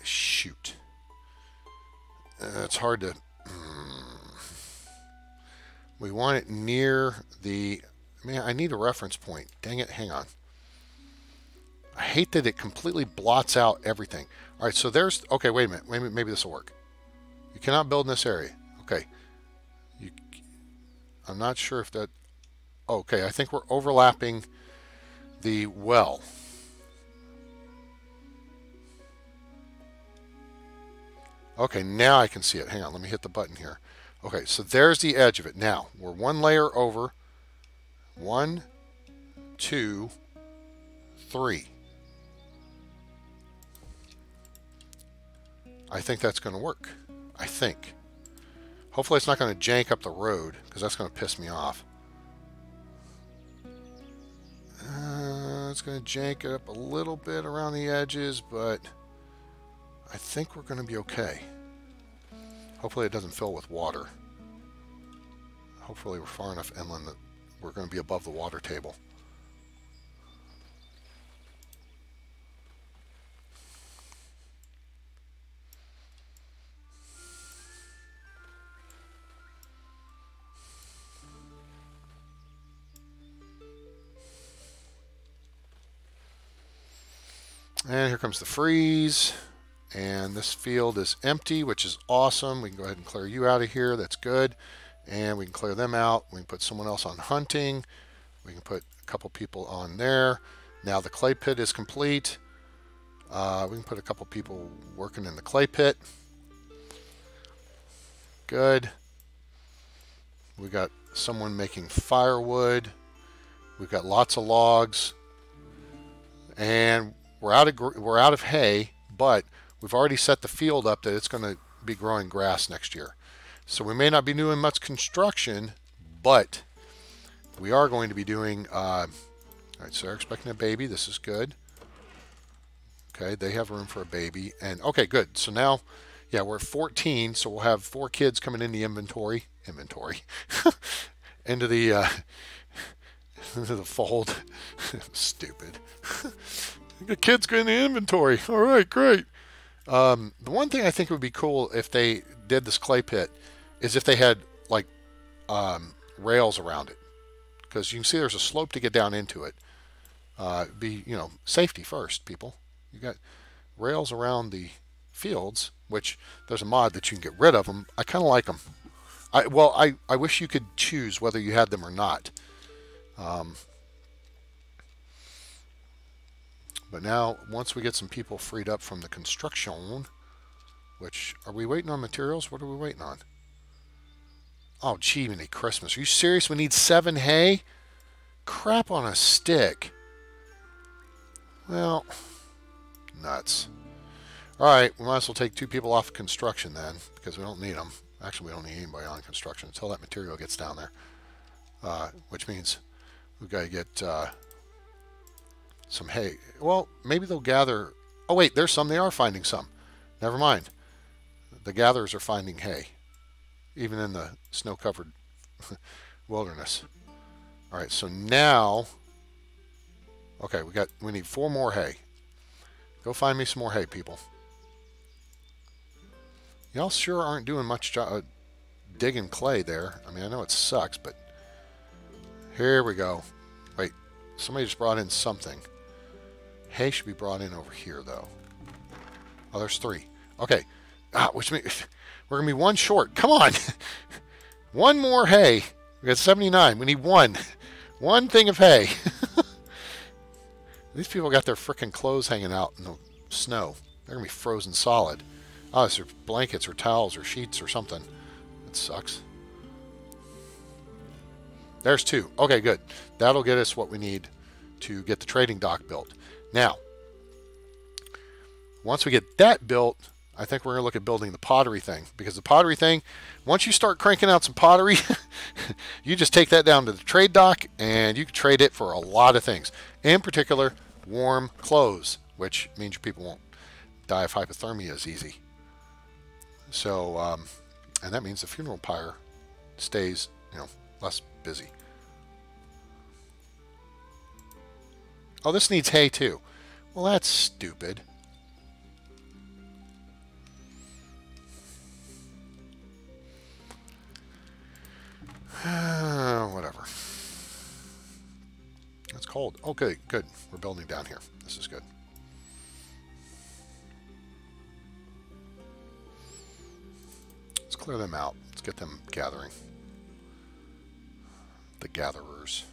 Shoot. It's hard to... We want it near the... Man, I need a reference point. Dang it, hang on. I hate that it completely blots out everything. All right, so there's... Okay, wait a minute. Maybe this will work. You cannot build in this area. Okay. I'm not sure if that... Okay, I think we're overlapping the well. Okay, now I can see it. Hang on, let me hit the button here. Okay, so there's the edge of it. Now, we're one layer over. 1, 2, 3. I think that's going to work. I think. Hopefully it's not going to jank up the road, because that's going to piss me off. It's going to jank it up a little bit around the edges, but I think we're going to be okay. Hopefully it doesn't fill with water. Hopefully we're far enough inland that we're going to be above the water table. And here comes the freeze. And this field is empty, which is awesome. We can go ahead and clear you out of here. That's good. And we can clear them out. We can put someone else on hunting. We can put a couple people on there. Now the clay pit is complete. We can put a couple people working in the clay pit. Good. We got someone making firewood. We've got lots of logs. And we're out of hay, but we've already set the field up that it's going to be growing grass next year. So we may not be doing much construction, but we are going to be doing... all right, so they're expecting a baby. This is good. Okay, they have room for a baby. And okay, good. So now, yeah, we're at 14, so we'll have 4 kids coming in the inventory. Into the, into the fold. Stupid. The kids go in the inventory. All right, great. The one thing I think would be cool if they did this clay pit is if they had like rails around it, because you can see there's a slope to get down into it. Be, you know, safety first, people. You got rails around the fields, which there's a mod that you can get rid of them. I kind of like them. I wish you could choose whether you had them or not. But now, once we get some people freed up from the construction, which, are we waiting on materials? What are we waiting on? Oh, gee, we need Christmas. Are you serious? We need 7 hay? Crap on a stick. Well, nuts. All right, we might as well take 2 people off of construction then, because we don't need them. Actually, we don't need anybody on construction until that material gets down there. Which means we've got to get some hay. Well, maybe they'll gather... Oh, wait, there's some. They are finding some. Never mind. The gatherers are finding hay, even in the snow-covered wilderness. All right, so now... Okay, we need 4 more hay. Go find me some more hay, people. Y'all sure aren't doing much digging clay there. I mean, I know it sucks, but... Here we go. Wait, somebody just brought in something. Hay should be brought in over here, though. Oh, there's 3. Okay. Which means we're going to be 1 short. Come on. 1 more hay. We got 79. We need 1. 1 thing of hay. These people got their frickin' clothes hanging out in the snow. They're going to be frozen solid. Oh, it's their blankets or towels or sheets or something. That sucks. There's 2. Okay, good. That'll get us what we need to get the trading dock built. Now, once we get that built, I think we're going to look at building the pottery thing. Because the pottery thing, once you start cranking out some pottery, you just take that down to the trade dock and you can trade it for a lot of things. In particular, warm clothes, which means your people won't die of hypothermia as easy. So, and that means the funeral pyre stays, less busy. Oh, this needs hay too. Well, that's stupid. Whatever. It's cold. Okay, good. We're building down here. This is good. Let's clear them out. Let's get them gathering. The gatherers.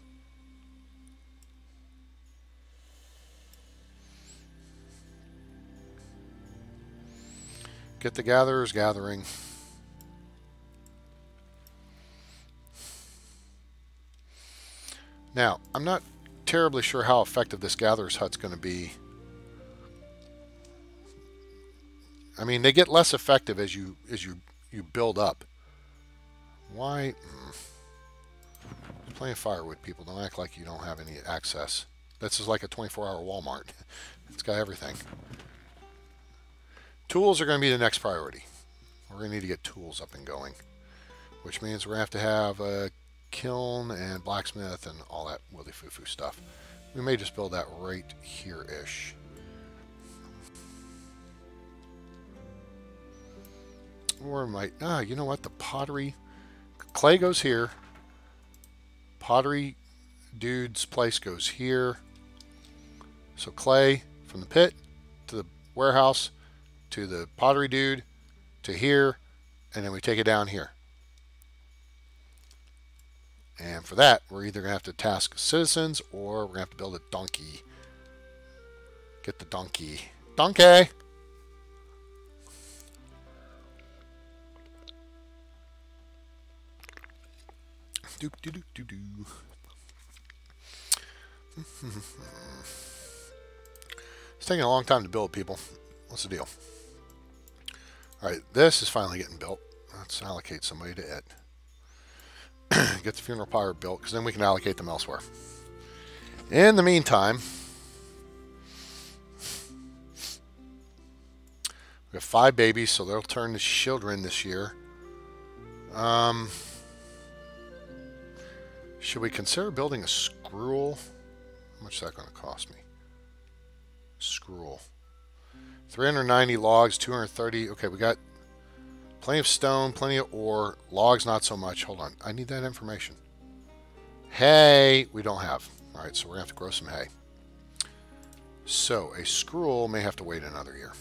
Get the gatherers gathering. Now, I'm not terribly sure how effective this gatherer's hut's going to be. I mean, they get less effective as you build up. Why? There's plenty of firewood, people. Don't act like you don't have any access. This is like a 24-hour Walmart. It's got everything. Tools are going to be the next priority. We're going to need to get tools up and going, which means we're going to have a kiln and blacksmith and all that willy foo-foo stuff. We may just build that right here-ish. Or might, you know what? The pottery, clay goes here. Pottery dude's place goes here. So clay from the pit to the warehouse to the pottery dude to here, and then we take it down here. And for that, we're either going to have to task citizens or we're going to have to build a donkey. Get the donkey. Donkey! Doop doo doo doo doo. It's taking a long time to build, people. What's the deal? Alright, this is finally getting built. Let's allocate somebody to it. Get the funeral pyre built, because then we can allocate them elsewhere. In the meantime, we have 5 babies, so they'll turn to children this year. Should we consider building a scroll? How much is that going to cost me? Scroll. 390 logs, 230. Okay, we got plenty of stone, plenty of ore. Logs, not so much. Hold on. I need that information. Hay, we don't have. All right, so we're going to have to grow some hay. So a scroll may have to wait another year.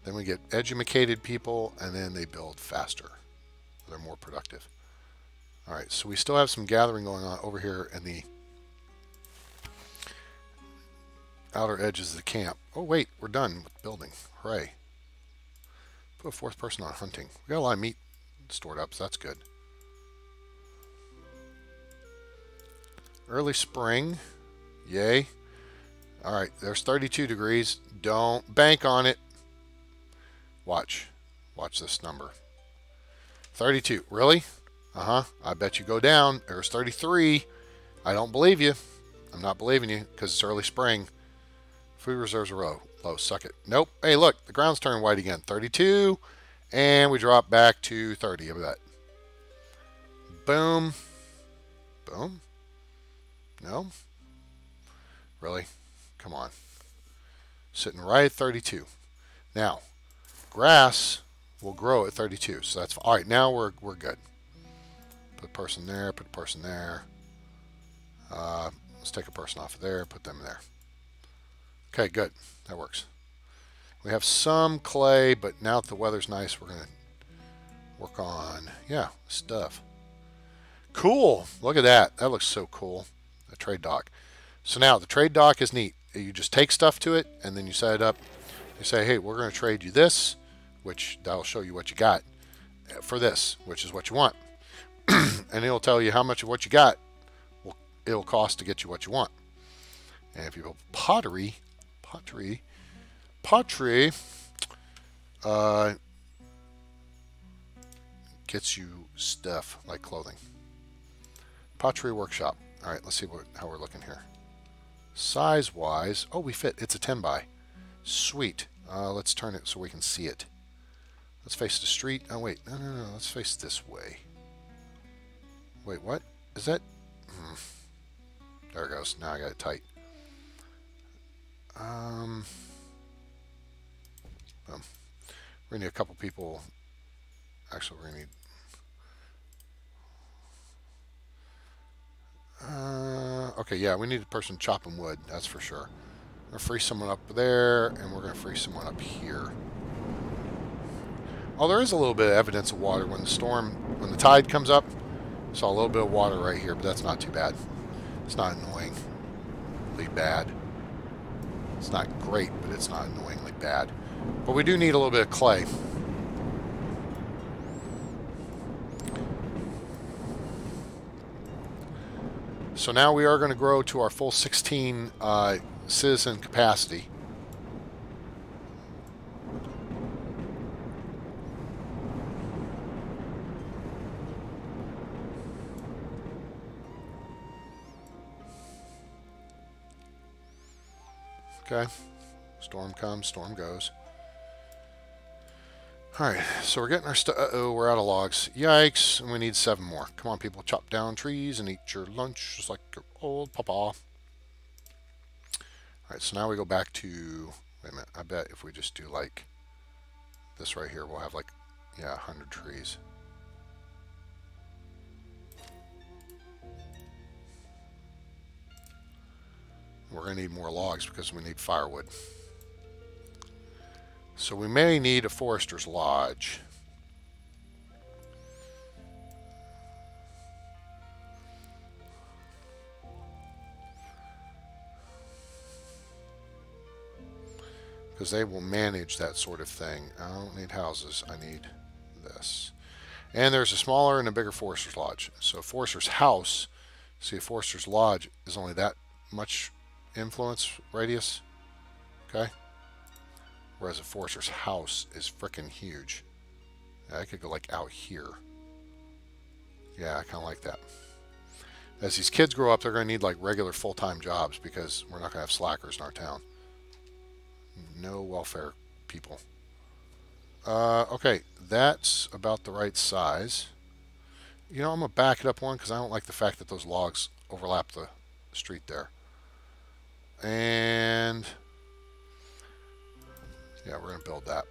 Then we get educated people, and then they build faster. They're more productive. All right, so we still have some gathering going on over here in the outer edges of the camp. Oh, wait, we're done with building. Hooray. Put a 4th person on hunting. We got a lot of meat stored up, so that's good. Early spring. Yay. All right, there's 32 degrees. Don't bank on it. Watch. Watch this number. 32. Really? Uh-huh. I bet you go down. There's 33. I don't believe you. I'm not believing you because it's early spring. Food reserves are low. Suck it. Nope. Hey, look. The ground's turning white again. 32. And we drop back to 30. How about that? Boom. Boom. No? Really? Come on. Sitting right at 32. Now, grass will grow at 32. So that's all right. Now we're good. Put a person there. Put a person there. Let's take a person off of there. Put them there. Okay, good. That works. We have some clay, but now that the weather's nice, we're going to work on, yeah, stuff. Cool. Look at that. That looks so cool. A trade dock. So now the trade dock is neat. You just take stuff to it, and then you set it up. You say, hey, we're going to trade you this, which that'll show you what you got, for this, which is what you want. And it'll tell you how much of what you got it'll cost to get you what you want. And if you go pottery, gets you stuff like clothing. Pottery workshop. All right, let's see how we're looking here. Size wise, oh, we fit. It's a 10 by. Sweet. Let's turn it so we can see it. Let's face the street. Oh wait, no. Let's face this way. Wait, what is that? There it goes. Now I got it tight. Boom. We're gonna need a couple people. Actually, we're gonna need. Okay, yeah, we need a person chopping wood. That's for sure. We're gonna free someone up there, and we're gonna free someone up here. Oh, there is a little bit of evidence of water when the tide comes up. Saw a little bit of water right here, but that's not too bad. It's not annoyingly bad. It's not great, but it's not annoyingly bad. But we do need a little bit of clay. So now we are going to grow to our full 16 citizen capacity. Okay, storm comes, storm goes. Alright, so we're getting our stuff. Uh-oh, we're out of logs. Yikes, and we need 7 more. Come on, people, chop down trees and eat your lunch just like your old papa. Alright, so now we go back to, wait a minute, I bet if we just do like this right here, we'll have like, yeah, 100 trees. We're going to need more logs because we need firewood. So we may need a forester's lodge. Because they will manage that sort of thing. I don't need houses. I need this. And there's a smaller and a bigger forester's lodge. So forester's house, see, a forester's lodge is only that much influence radius, okay, whereas a forester's house is frickin' huge. I could go like out here. Yeah, I kind of like that. As these kids grow up, they're going to need like regular full-time jobs because we're not going to have slackers in our town. No welfare people. Okay, that's about the right size. You know, I'm going to back it up one because I don't like the fact that those logs overlap the street there. And yeah, we're going to build that.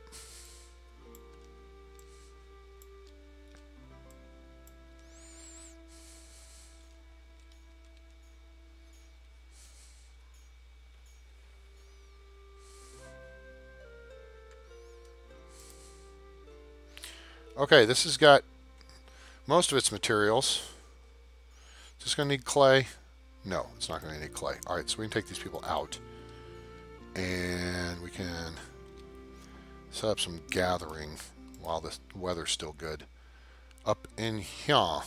Okay, this has got most of its materials. Is this going to need clay? No, it's not going to need clay. Alright, so we can take these people out. And we can set up some gathering while the weather's still good. Up in here.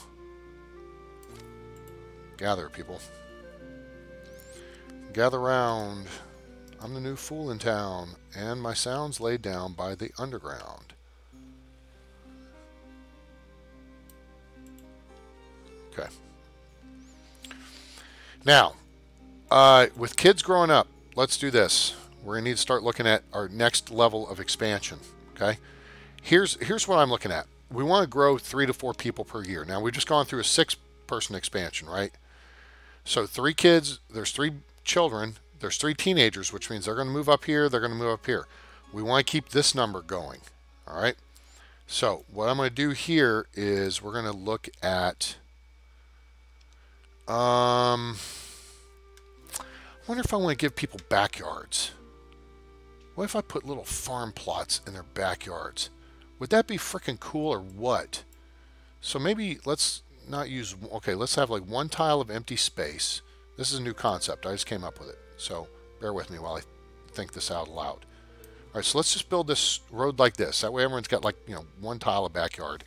Gather, people. Gather round. I'm the new fool in town, and my sound's laid down by the underground. Okay. Now, with kids growing up, let's do this. We're going to need to start looking at our next level of expansion. Okay. Here's what I'm looking at. We want to grow 3 to 4 people per year. Now, we've just gone through a 6-person expansion, right? So 3 kids, there's 3 children, there's 3 teenagers, which means they're going to move up here, they're going to move up here. We want to keep this number going. All right. So what I'm going to do here is we're going to look at I wonder if I want to give people backyards. What if I put little farm plots in their backyards? Would that be freaking cool or what? So maybe let's not use, okay, let's have like one tile of empty space. This is a new concept. I just came up with it. So bear with me while I think this out loud. All right, so let's just build this road like this. That way everyone's got like, one tile of backyard.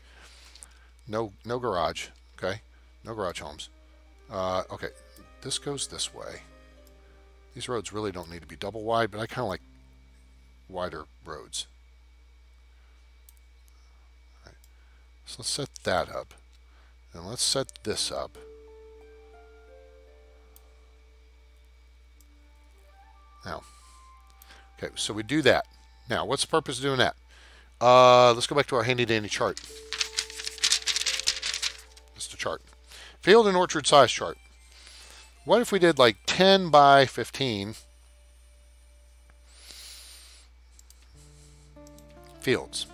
No garage, okay? No garage homes. Okay, this goes this way. These roads really don't need to be double wide, but I kind of like wider roads. All right, so let's set that up. And let's set this up. Now, okay, so we do that. Now, what's the purpose of doing that? Let's go back to our handy dandy chart. Just a chart. Field and orchard size chart. What if we did like 10 by 15 fields?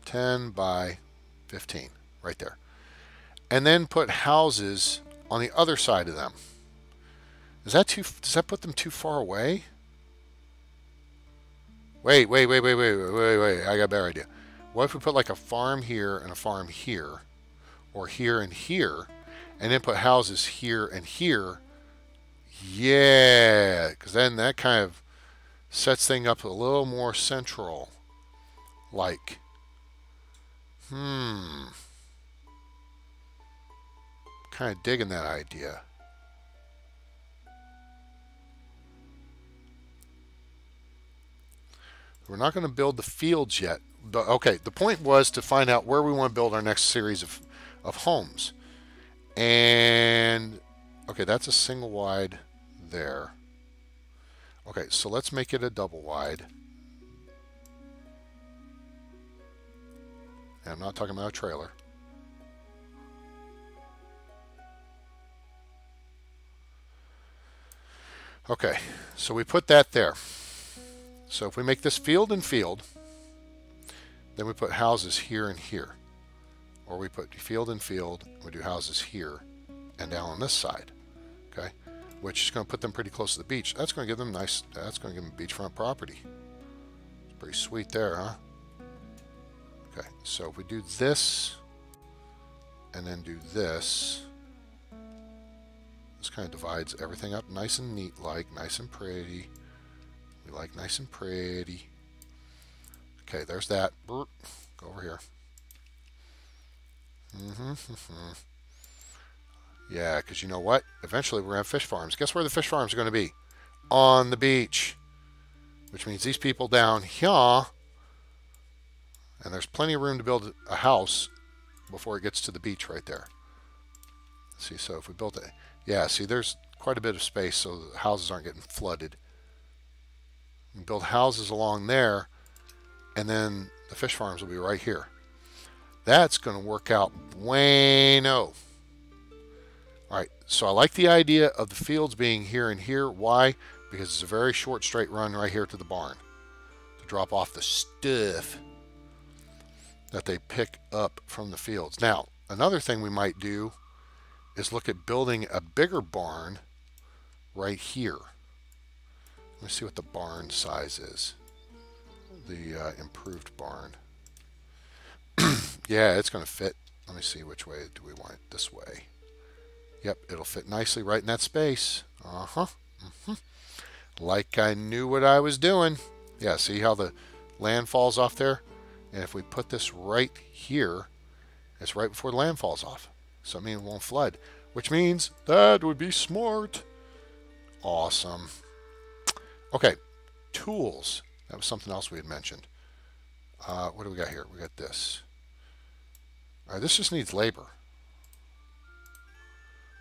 10 by 15, right there. And then put houses on the other side of them. Does that put them too far away? Wait. I got a better idea. What if we put like a farm here and a farm here, or here and here, and then put houses here and here? Yeah, because then that kind of sets things up a little more central. Like, kind of digging that idea. We're not going to build the fields yet. But, okay, the point was to find out where we want to build our next series of homes. And, okay, that's a single wide there. Okay, so let's make it a double wide. And I'm not talking about a trailer. Okay, so we put that there. So if we make this field and field, then we put houses here and here. Or we put field and field, we do houses here and down on this side. Okay, which is going to put them pretty close to the beach. That's going to give them that's going to give them beachfront property. It's pretty sweet there, huh? Okay, so if we do this and then do this, this kind of divides everything up nice and neat, like nice and pretty. We like nice and pretty. Okay, there's that. Go over here. Yeah, because you know what? Eventually we're going to have fish farms. Guess where the fish farms are going to be? On the beach. Which means these people down here, and there's plenty of room to build a house before it gets to the beach right there. See, so if we built it, yeah, see, there's quite a bit of space so the houses aren't getting flooded. We build houses along there, and then the fish farms will be right here. That's going to work out bueno. All right, so I like the idea of the fields being here and here. Why? Because it's a very short straight run right here to the barn to drop off the stuff that they pick up from the fields. Now, another thing we might do is look at building a bigger barn right here. Let me see what the barn size is. The improved barn. Yeah, it's going to fit. Let me see, which way do we want it? This way. Yep, it'll fit nicely right in that space. Like I knew what I was doing. Yeah, see how the land falls off there? And if we put this right here, it's right before the land falls off. So I mean it won't flood. Which means that would be smart. Awesome. Okay, tools. That was something else we had mentioned. What do we got here? We got this. All right, this just needs labor.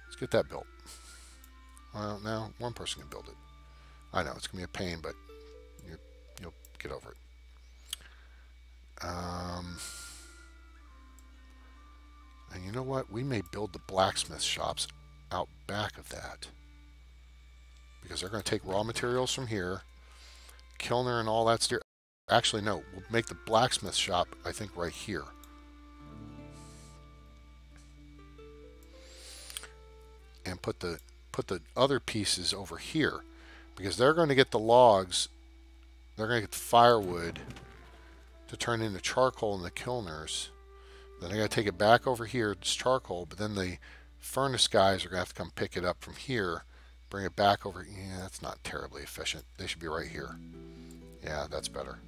Let's get that built. Well, now one person can build it. I know it's gonna be a pain, but you'll get over it. And you know what? We may build the blacksmith shops out back of that, because they're going to take raw materials from here, kilner and all that stuff. Actually, no, we'll make the blacksmith shop, I think, right here. And put the other pieces over here, because they're going to get the logs, they're going to get the firewood to turn into charcoal in the kilners. Then I got to take it back over here, it's charcoal, but then the furnace guys are going to have to come pick it up from here, bring it back over. Yeah, that's not terribly efficient. They should be right here. Yeah, that's better.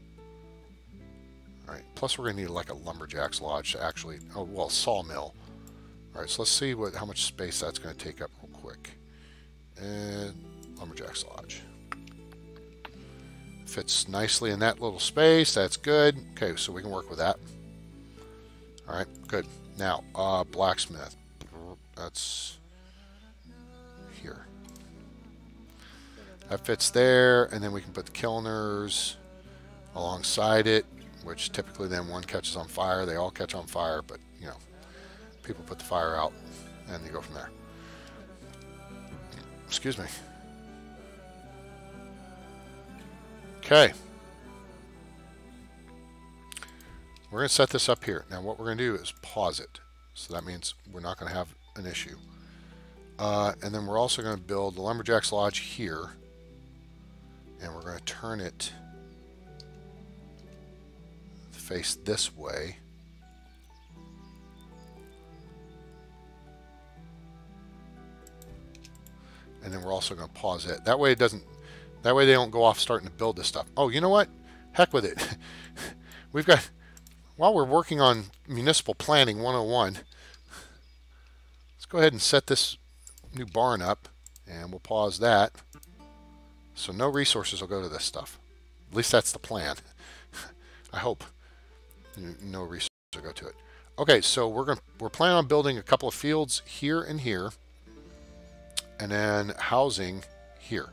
All right, plus we're going to need like a lumberjack's lodge to actually, oh, well, sawmill. All right, so let's see how much space that's going to take up real quick. And lumberjack's lodge. Fits nicely in that little space. That's good. Okay, so we can work with that. All right, good. Now, blacksmith. That's here. That fits there, and then we can put the kilners alongside it, which typically then one catches on fire. They all catch on fire, but, you know, people put the fire out, and you go from there. Excuse me. Okay. We're going to set this up here. Now what we're going to do is pause it. So that means we're not going to have an issue. And then we're also going to build the lumberjack's lodge here. And we're going to turn it to face this way. And then we're also going to pause it. That way it doesn't, that way they don't go off starting to build this stuff. Oh, you know what? Heck with it. We've got, while we're working on municipal planning 101, let's go ahead and set this new barn up, and we'll pause that. So no resources will go to this stuff. At least that's the plan. I hope no resources will go to it. Okay, so we're planning on building a couple of fields here and here, and then housing here.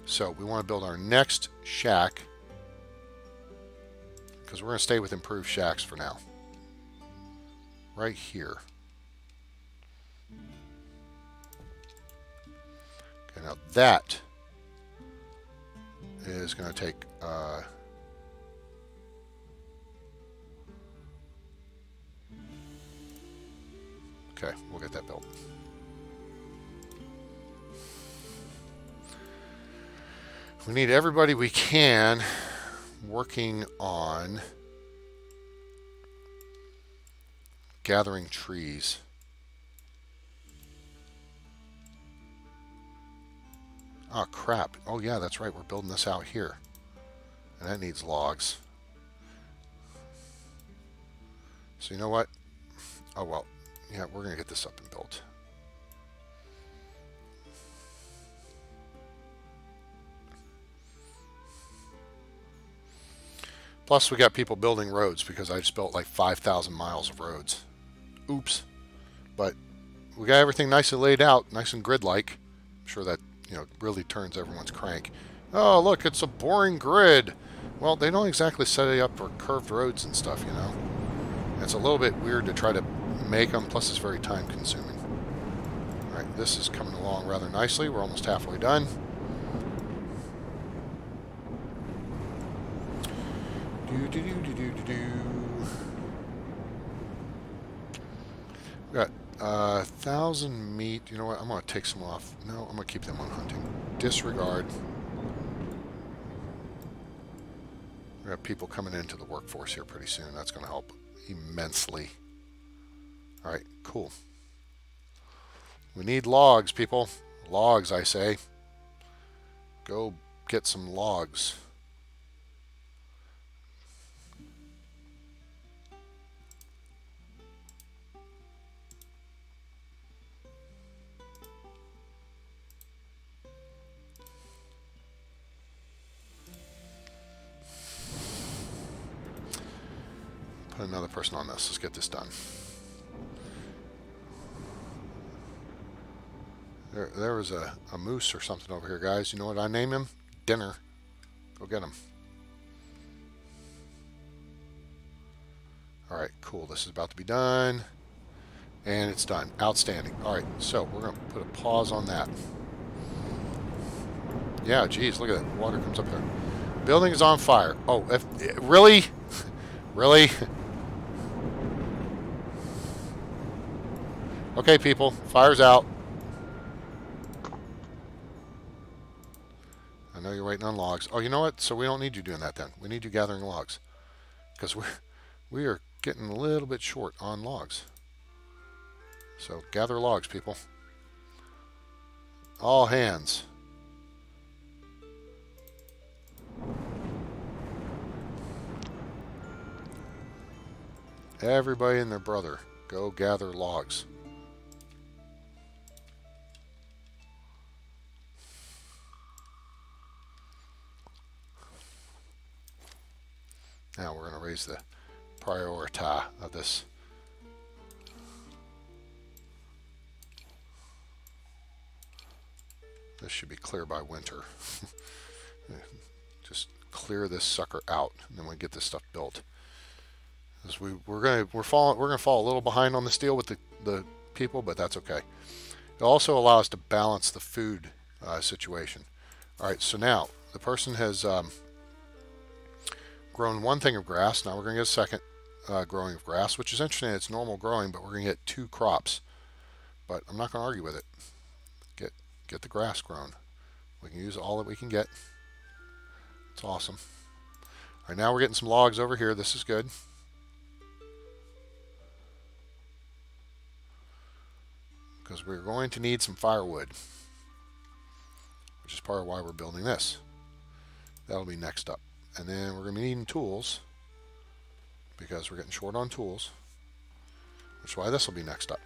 So we want to build our next shack, because we're going to stay with improved shacks for now. Right here. Okay, now that is going to take okay, we'll get that built. We need everybody we can working on gathering trees. Oh, crap. Oh, yeah, that's right. We're building this out here. And that needs logs. So you know what? Oh, well. Yeah, we're going to get this up and built. Plus, we got people building roads because I just built like 5,000 miles of roads. Oops. But we got everything nicely laid out, nice and grid-like. I'm sure that, you know, really turns everyone's crank. Oh, look, it's a boring grid. Well, they don't exactly set it up for curved roads and stuff, you know. It's a little bit weird to try to make them, plus it's very time-consuming. All right, this is coming along rather nicely. We're almost halfway done. We got 1,000 meat. You know what? I'm going to take some off. No, I'm going to keep them on hunting. Disregard. We got people coming into the workforce here pretty soon. That's going to help immensely. All right, cool. We need logs, people. Logs, I say. Go get some logs. Put another person on this. Let's get this done. There was a moose or something over here, guys. You know what I name him? Dinner. Go get him. All right, cool. This is about to be done. And it's done. Outstanding. All right, so we're going to put a pause on that. Yeah, geez, look at that. Water comes up there. Building is on fire. Oh, really? Really? Okay, people. Fire's out. I know you're waiting on logs. Oh, you know what? So we don't need you doing that then. We need you gathering logs. Because we are getting a little bit short on logs. So gather logs, people. All hands. Everybody and their brother, go gather logs. Now we're going to raise the priority of this. This should be clear by winter. Just clear this sucker out, and then we get this stuff built. As we're gonna fall a little behind on the steel with the people, but that's okay. It also allows us to balance the food situation. All right, so now the person has grown one thing of grass. Now we're going to get a second growing of grass, which is interesting. It's normal growing, but we're going to get 2 crops. But I'm not going to argue with it. Get the grass grown. We can use all that we can get. It's awesome. All right, now we're getting some logs over here. This is good. Because we're going to need some firewood, which is part of why we're building this. That'll be next up. And then we're going to be needing tools, because we're getting short on tools, which is why this will be next up.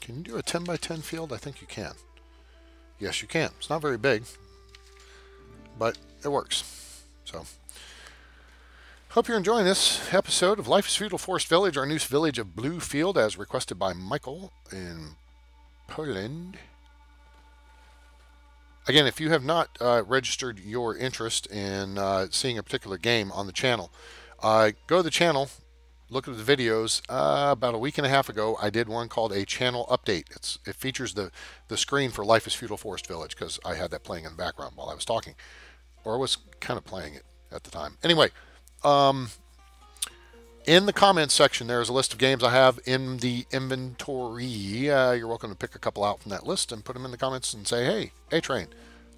Can you do a 10 by 10 field? I think you can. Yes, you can. It's not very big, but it works. So, hope you're enjoying this episode of Life is Feudal Forest Village, our new village of Bluefield, as requested by Michael in Poland. Again, if you have not registered your interest in seeing a particular game on the channel, go to the channel. Look at the videos. About a week and a half ago, I did one called a channel update. It features the screen for Life is Feudal Forest Village, because I had that playing in the background while I was talking, or I was kind of playing it at the time. Anyway, in the comments section, there's a list of games I have in the inventory. You're welcome to pick a couple out from that list and put them in the comments and say, "Hey, A-Train,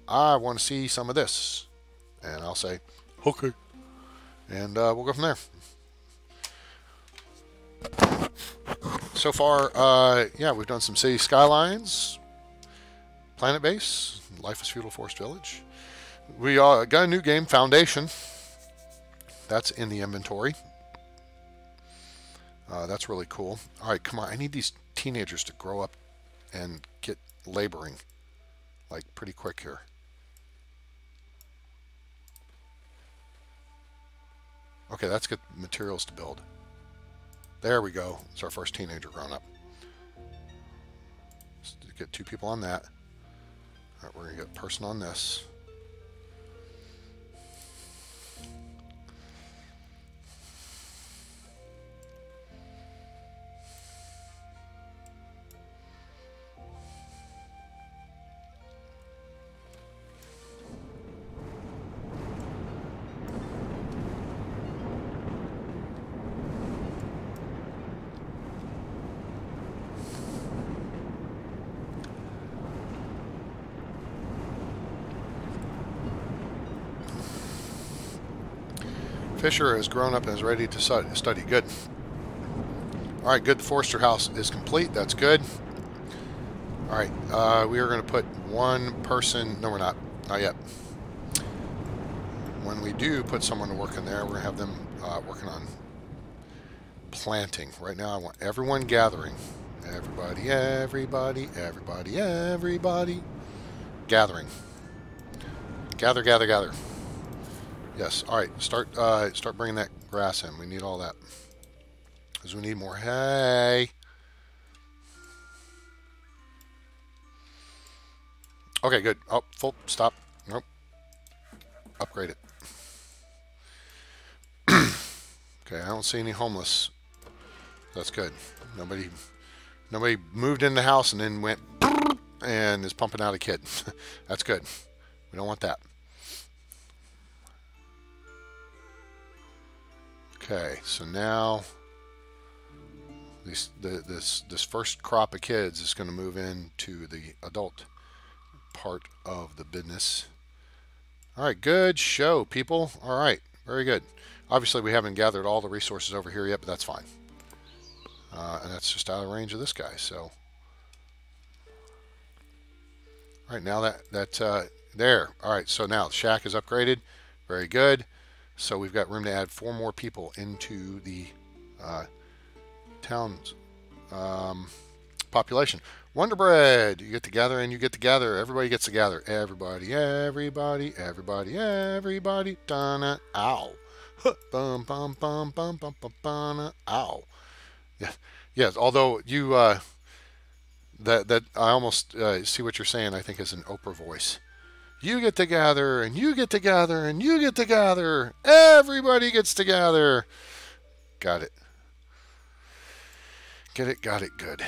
I want to see some of this," and I'll say, "Okay," and we'll go from there. So far, yeah, we've done some city skylines, planet base, Life is Feudal Forest Village. We got a new game, Foundation. That's in the inventory. That's really cool. All right, come on. I need these teenagers to grow up and get laboring, like, pretty quick here. Okay, that's good materials to build. There we go. It's our first teenager grown up. Let's get 2 people on that. All right, we're going to get a person on this. Fisher has grown up and is ready to study. Good. All right, good. The Forester house is complete. That's good. All right, we are going to put 1 person. No, we're not. Not yet. When we do put someone to work in there, we're going to have them working on planting. Right now, I want everyone gathering. Everybody, everybody, everybody, everybody. Gathering. Gather, gather, gather. Yes. All right. Start bringing that grass in. We need all that, because we need more hay. Okay. Good. Oh, full. Stop. Nope. Upgrade it. Okay. I don't see any homeless. That's good. Nobody moved in the house and then went and is pumping out a kid. That's good. We don't want that. Okay, so now this first crop of kids is going to move into the adult part of the business. All right, good show, people. All right, very good. Obviously, we haven't gathered all the resources over here yet, but that's fine. And that's just out of range of this guy. So, all right, now there. All right, so now the shack is upgraded. Very good. So we've got room to add 4 more people into the town's population. Wonder Bread, you get to gather and you get to gather. Everybody gets to gather. Everybody, everybody, everybody, everybody. Donna, ow. Bum bum bum bum bum bum bum. Ow. Yeah, yes. Although you that I almost see what you're saying. I think is an Oprah voice. You get to gather and you get to gather and you get to gather. Everybody gets to gather. Got it. Get it. Got it. Good.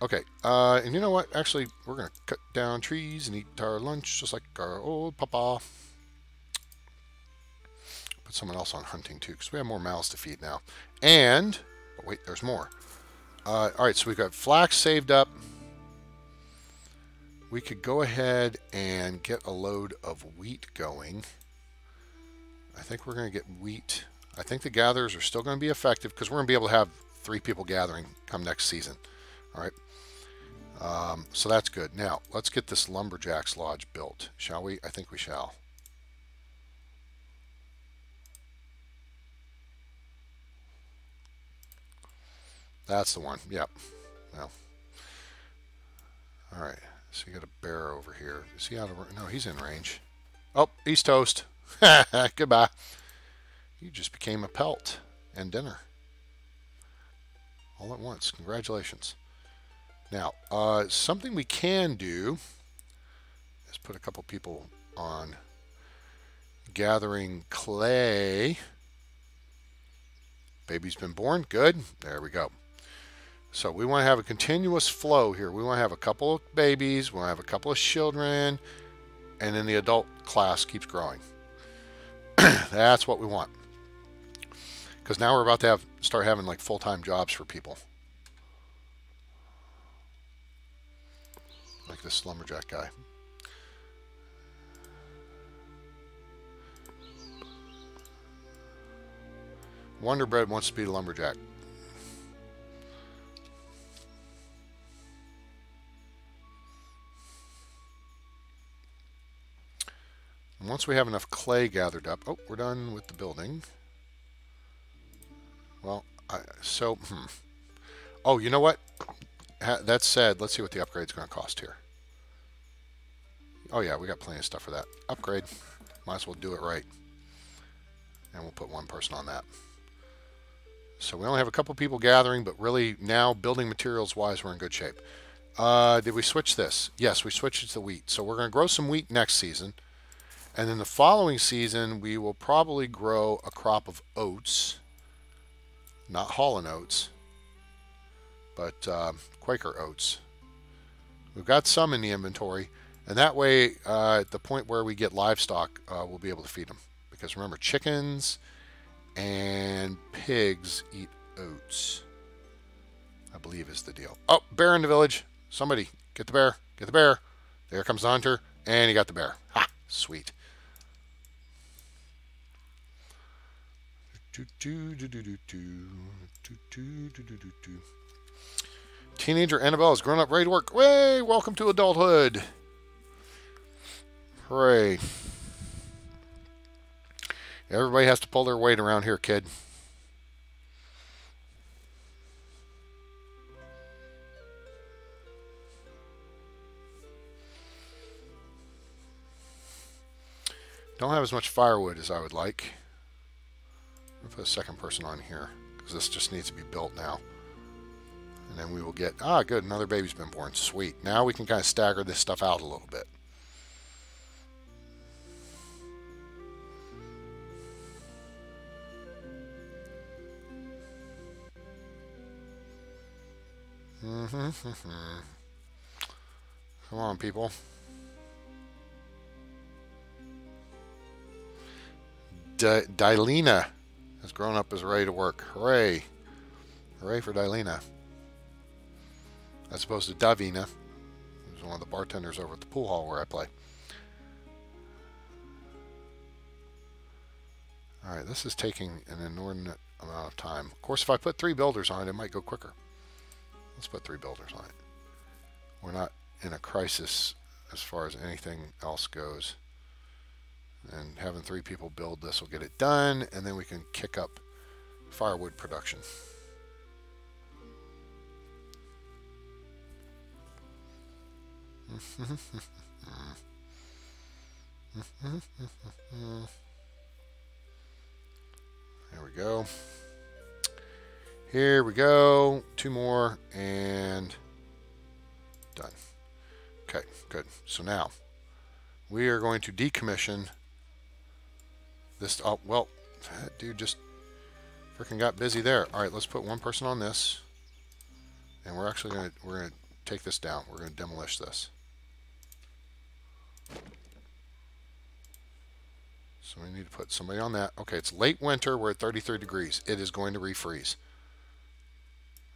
Okay. And you know what? Actually, we're gonna cut down trees and eat our lunch just like our old papa. Put someone else on hunting too, because we have more mouths to feed now. And but wait, there's more. All right, so we've got flax saved up. We could go ahead and get a load of wheat going. I think we're going to get wheat. I think the gatherers are still going to be effective because we're going to be able to have 3 people gathering come next season. All right. So that's good. Now, let's get this Lumberjack's Lodge built, shall we? I think we shall. That's the one. Yep. Well. All right. So you got a bear over here. Is he out of range? No, he's in range. Oh, he's toast. Goodbye. You just became a pelt and dinner. All at once. Congratulations. Now, something we can do is put a couple people on gathering clay. Baby's been born. Good. There we go. So we want to have a continuous flow here. We want to have a couple of babies. We want to have a couple of children. And then the adult class keeps growing. That's what we want. Because now we're about to start having like full-time jobs for people. Like this lumberjack guy. Wonder Bread wants to be a lumberjack. And once we have enough clay gathered up, oh, we're done with the building. Well, oh, you know what? That said, let's see what the upgrade's going to cost here. Oh yeah, we got plenty of stuff for that. Upgrade. Might as well do it right. And we'll put 1 person on that. So we only have a couple people gathering, but really now building materials wise, we're in good shape. Did we switch this? Yes, we switched it to wheat. So we're going to grow some wheat next season. And then the following season, we will probably grow a crop of oats. Not Holland oats, but Quaker oats. We've got some in the inventory. And that way, at the point where we get livestock, we'll be able to feed them. Because remember, chickens and pigs eat oats, I believe is the deal. Oh, bear in the village. Somebody, get the bear. Get the bear. There comes the hunter. And he got the bear. Ha! Sweet. Teenager Annabelle has grown up, ready to work. Way, welcome to adulthood. Hooray. Everybody has to pull their weight around here, kid. Don't have as much firewood as I would like. I'll put a second person on here because this just needs to be built now. And then we will get, good, another baby's been born. Sweet. Now we can kind of stagger this stuff out a little bit. Come on, people. Dilena has grown up is ready to work. Hooray. Hooray for Dilena. As opposed to Davina, who's one of the bartenders over at the pool hall where I play. Alright, this is taking an inordinate amount of time. Of course, if I put 3 builders on it, it might go quicker. Let's put 3 builders on it. We're not in a crisis as far as anything else goes. And having 3 people build this will get it done, and then we can kick up firewood production. There we go. Here we go. 2 more and done. Okay, good. So now we are going to decommission this. Oh, well, that dude just freaking got busy there. All right, let's put 1 person on this, and we're gonna take this down. We're gonna demolish this. So we need to put somebody on that. Okay, it's late winter. We're at 33 degrees. It is going to refreeze.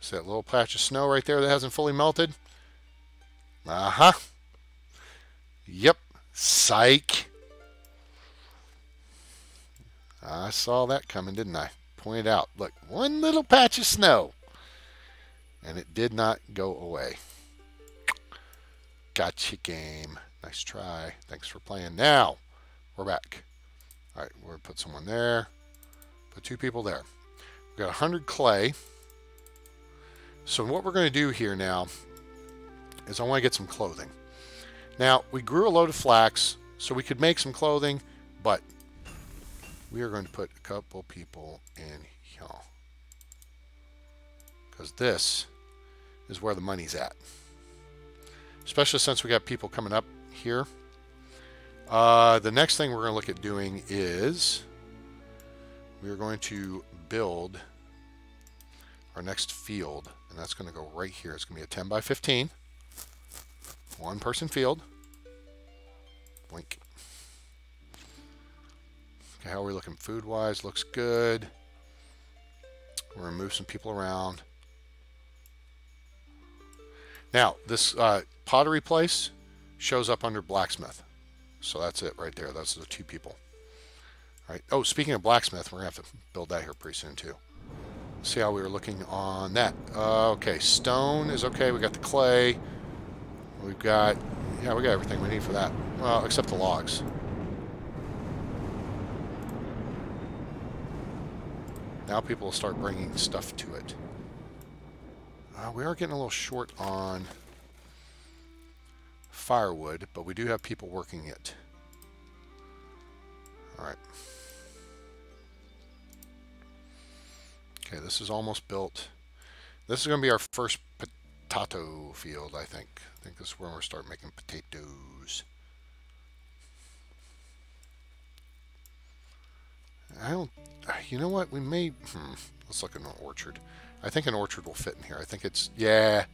See that little patch of snow right there that hasn't fully melted? Uh-huh. Yep. Psych. I saw that coming, didn't I? Pointed out. Look, 1 little patch of snow. And it did not go away. Gotcha, game. Nice try. Thanks for playing. Now, we're back. All right, we're going to put someone there. Put 2 people there. We've got 100 clay. So what we're going to do here now is I want to get some clothing. Now, we grew a load of flax, so we could make some clothing, but we are going to put a couple people in here. Because this is where the money's at. Especially since we got people coming up here. The next thing we're going to look at doing is we're going to build our next field, and that's going to go right here. It's going to be a 10 by 15, 1 person field. Blink. Okay, how are we looking food wise? Looks good. We're going to move some people around. Now, this pottery place shows up under blacksmith. So that's it right there. That's the 2 people. All right. Oh, speaking of blacksmith, we're going to have to build that here pretty soon too. See how we were looking on that. Okay, stone is okay. We got the clay. We've got, yeah, we got everything we need for that. Well, except the logs. Now people will start bringing stuff to it. We are getting a little short on firewood, but we do have people working it. All right. Okay, this is almost built. This is going to be our first potato field, I think. I think this is where we're going to start making potatoes. I don't, you know what, we may, let's look at an orchard. I think an orchard will fit in here. I think it's, yeah,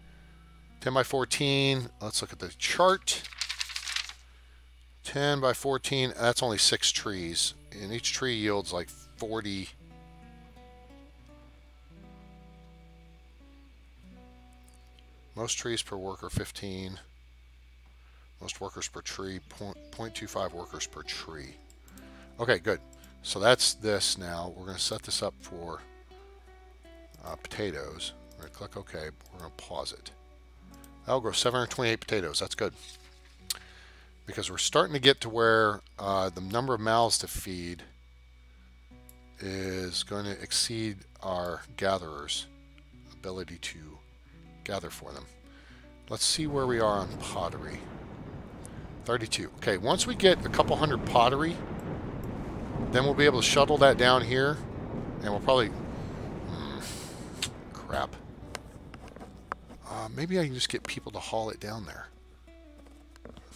10 by 14. Let's look at the chart. 10 by 14, that's only 6 trees. And each tree yields like 40. Most trees per worker, 15. Most workers per tree, 0.25 workers per tree. Okay, good. So that's this now. We're going to set this up for potatoes. We're going to click OK. We're going to pause it. That'll grow 728 potatoes. That's good. Because we're starting to get to where the number of mouths to feed is going to exceed our gatherers' ability to gather for them. Let's see where we are on pottery. 32. Okay, once we get a couple hundred pottery, then we'll be able to shuttle that down here, and we'll probably... crap. Maybe I can just get people to haul it down there.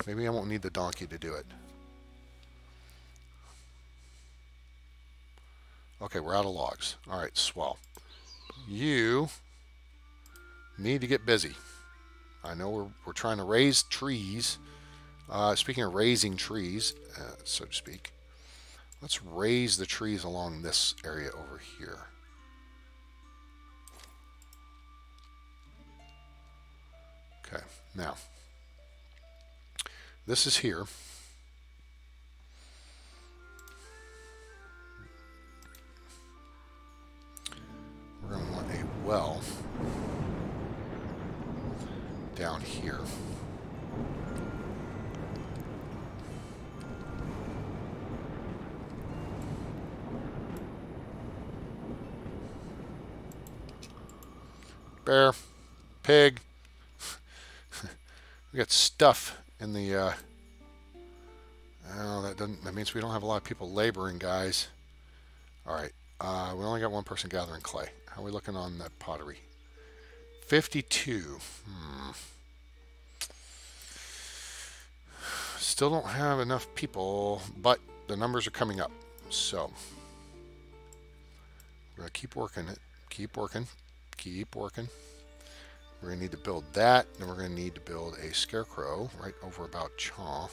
Maybe I won't need the donkey to do it. Okay, we're out of logs. All right, swell. You need to get busy. I know we're trying to raise trees. Speaking of raising trees, so to speak, Let's raise the trees along this area over here. Okay, now, this is here. We're going to want a well down here. Bear, pig. We got stuff in the. Oh, that means we don't have a lot of people laboring, guys. All right, we only got one person gathering clay. How are we looking on that pottery? 52. Still don't have enough people, but the numbers are coming up. So we're gonna keep working it. Keep working. Keep working. We're going to need to build that. Then we're going to need to build a scarecrow right over about Chaw.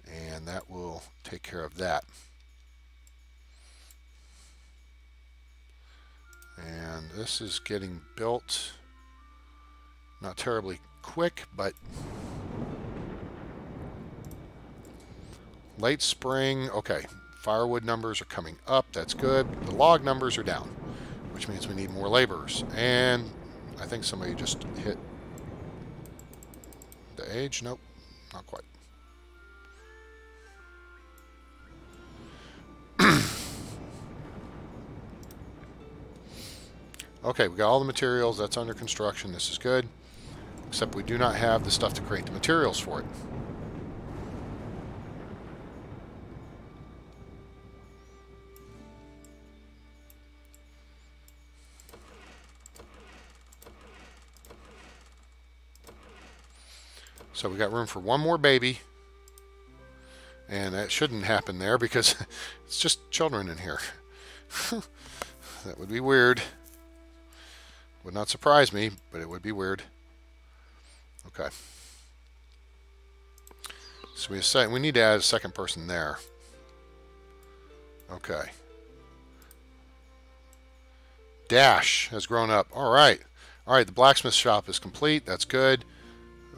And that will take care of that. And this is getting built. Not terribly quick, but late spring. Okay, firewood numbers are coming up. That's good. The log numbers are down, which means we need more laborers. And I think somebody just hit the age. Nope, not quite. Okay, we got all the materials. That's under construction. This is good. Except we do not have the stuff to create the materials for it. So we got room for one more baby. And that shouldn't happen there because it's just children in here. That would be weird. Would not surprise me, but it would be weird. Okay. So we need to add a second person there. Okay. Dash has grown up. All right. All right, the blacksmith shop is complete. That's good.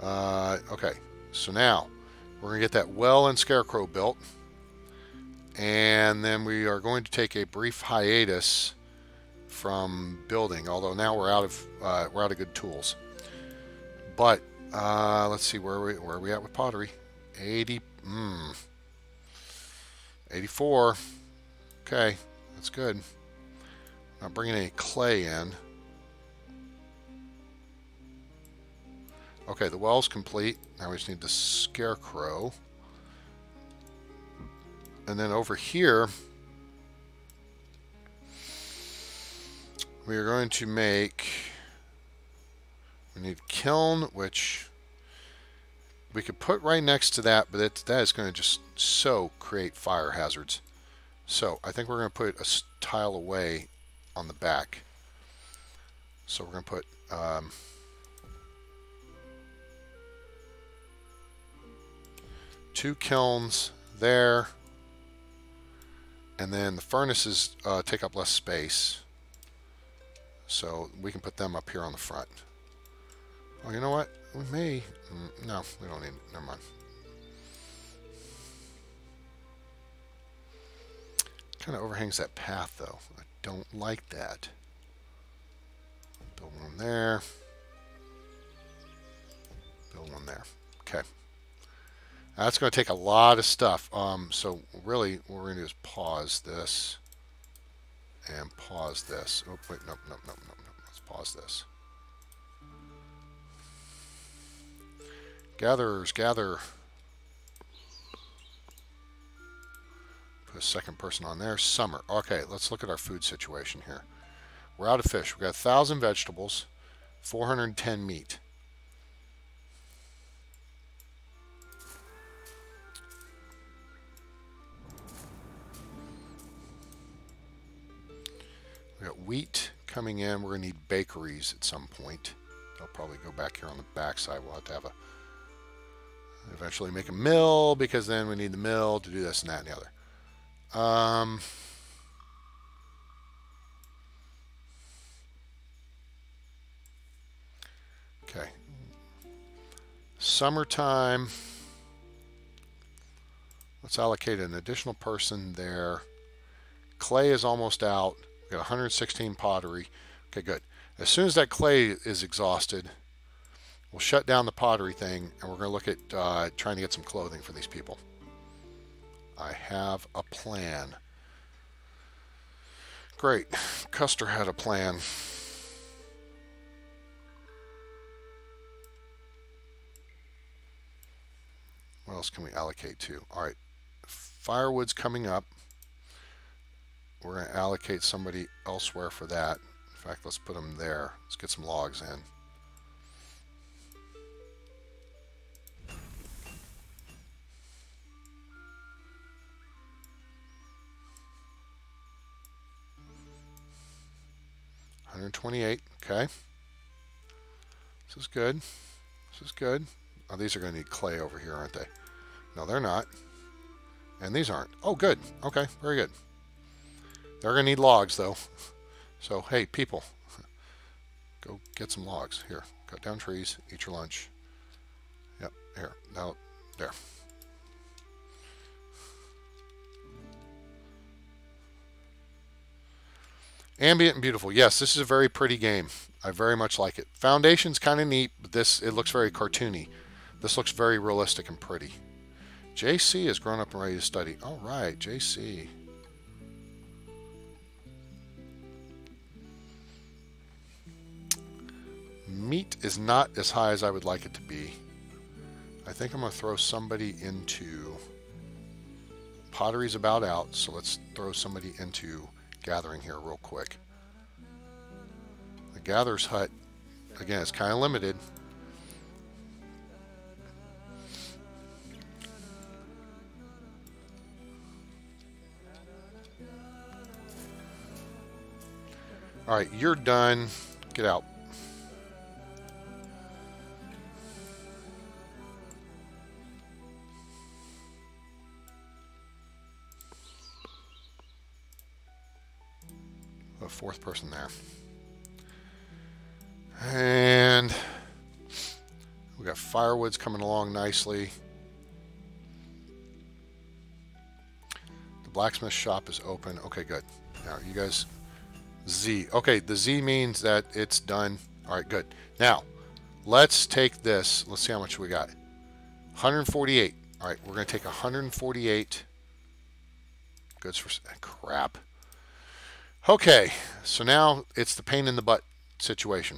Okay, so now we're going to get that well and scarecrow built. And then we are going to take a brief hiatus from building, although now we're out of good tools. But let's see, where are we at with pottery? 84. Okay, that's good. Not bringing any clay in. Okay, the well's complete. Now we just need the scarecrow. And then over here, we are going to make, we need kiln, which we could put right next to that, but that is going to just so create fire hazards. So I think we're going to put a tile away on the back. So we're going to put two kilns there, and then the furnaces take up less space, so we can put them up here on the front. Oh, you know what? We may... no, we don't need it. Never mind. Kind of overhangs that path, though. I don't like that. Build one there. Build one there. Okay. That's going to take a lot of stuff. So really, what we're going to do is pause this and pause this. Oh, wait, nope. Let's pause this. Gatherers, gather. Put a second person on there. Summer. Okay, let's look at our food situation here. We're out of fish. We've got 1,000 vegetables, 410 meat. We got wheat coming in. We're going to need bakeries at some point. They'll probably go back here on the back side. We'll have to have a... Eventually make a mill, because then we need the mill to do this and that and the other. Okay. Summertime. Let's allocate an additional person there. Clay is almost out. We've got 116 pottery. Okay, good. As soon as that clay is exhausted, we'll shut down the pottery thing, and we're going to look at trying to get some clothing for these people. I have a plan. Great. Custer had a plan. What else can we allocate to? All right. Firewood's coming up. We're going to allocate somebody elsewhere for that. In fact, let's put them there. Let's get some logs in. $128. Okay. This is good. This is good. Oh, these are going to need clay over here, aren't they? No, they're not. And these aren't. Oh, good. Okay, very good. They're going to need logs, though. So, hey, people, go get some logs. Here, cut down trees, eat your lunch. Yep, here. Now, there. Ambient and beautiful. Yes, this is a very pretty game. I very much like it. Foundation's kind of neat, but it looks very cartoony. This looks very realistic and pretty. JC is grown up and ready to study. All right, JC. Meat is not as high as I would like it to be. I think I'm going to throw somebody into... Pottery's about out, so let's throw somebody into gathering here real quick. The gatherer's hut, again, is kind of limited. All right, you're done. Get out. A fourth person there. And we got firewoods coming along nicely. The blacksmith shop is open. Okay, good. Now, you guys... Z. Okay, the Z means that it's done. All right, good. Now, let's take this. Let's see how much we got. 148. All right, we're going to take 148 goods for... Crap. Okay, so now it's the pain in the butt situation.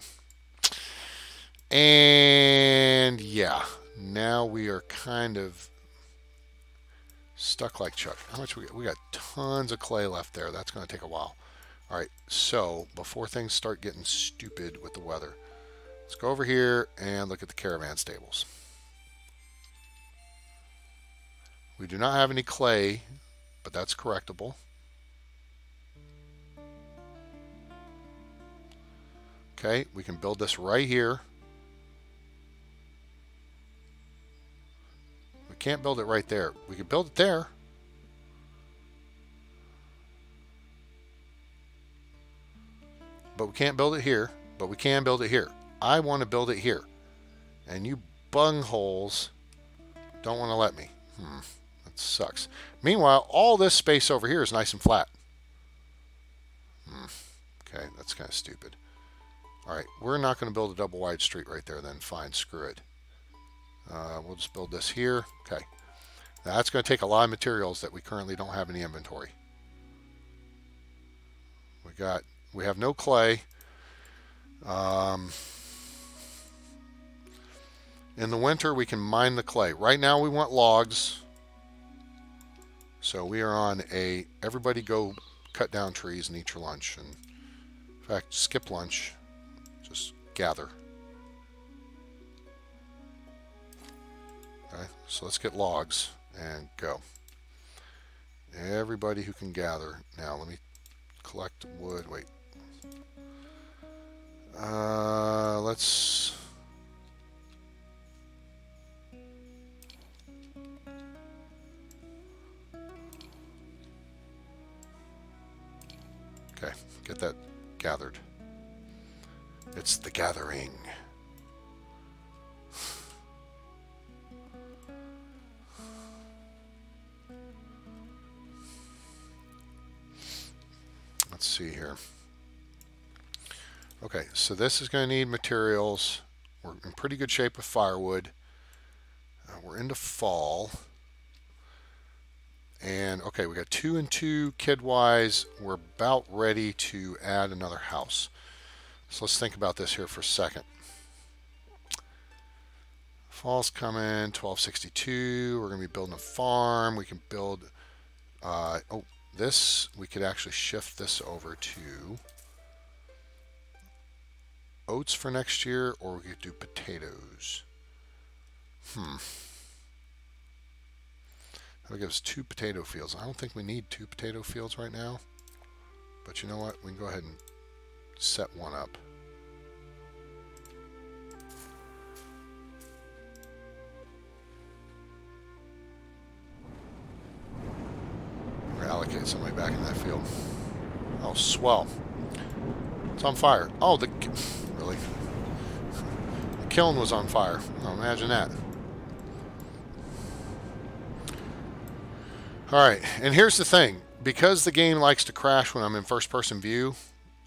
And yeah, now we are kind of stuck like Chuck. How much we got? We got tons of clay left there. That's going to take a while. All right, so before things start getting stupid with the weather, let's go over here and look at the caravan stables. We do not have any clay, but that's correctable. Okay, we can build this right here. We can't build it right there. We can build it there. But we can't build it here. But we can build it here. I want to build it here. And you bungholes don't want to let me. That sucks. Meanwhile, all this space over here is nice and flat. Okay, that's kind of stupid. All right, we're not going to build a double wide street right there then. Fine, screw it. We'll just build this here. Okay. That's going to take a lot of materials that we currently don't have in the inventory. We have no clay. In the winter, we can mine the clay. Right now, we want logs. So we are on a everybody go cut down trees and eat your lunch. And in fact, skip lunch. Just gather. Okay, so let's get logs and go. Everybody who can gather. Now, let me collect wood. Wait. Okay, get that gathered. It's the gathering. Let's see here. Okay, so this is going to need materials. We're in pretty good shape with firewood. We're into fall. And okay, we got 2 and 2 kid-wise. We're about ready to add another house. So let's think about this here for a second. Fall's coming, 1262. We're going to be building a farm. We can build, this, we could actually shift this over to oats for next year, or we could do potatoes. That'll give us 2 potato fields. I don't think we need 2 potato fields right now. But you know what? We can go ahead and set one up. We're going to allocate somebody back in that field. Oh, swell. It's on fire. Oh, really? The kiln was on fire. Oh, imagine that. Alright, and here's the thing. Because the game likes to crash when I'm in first-person view,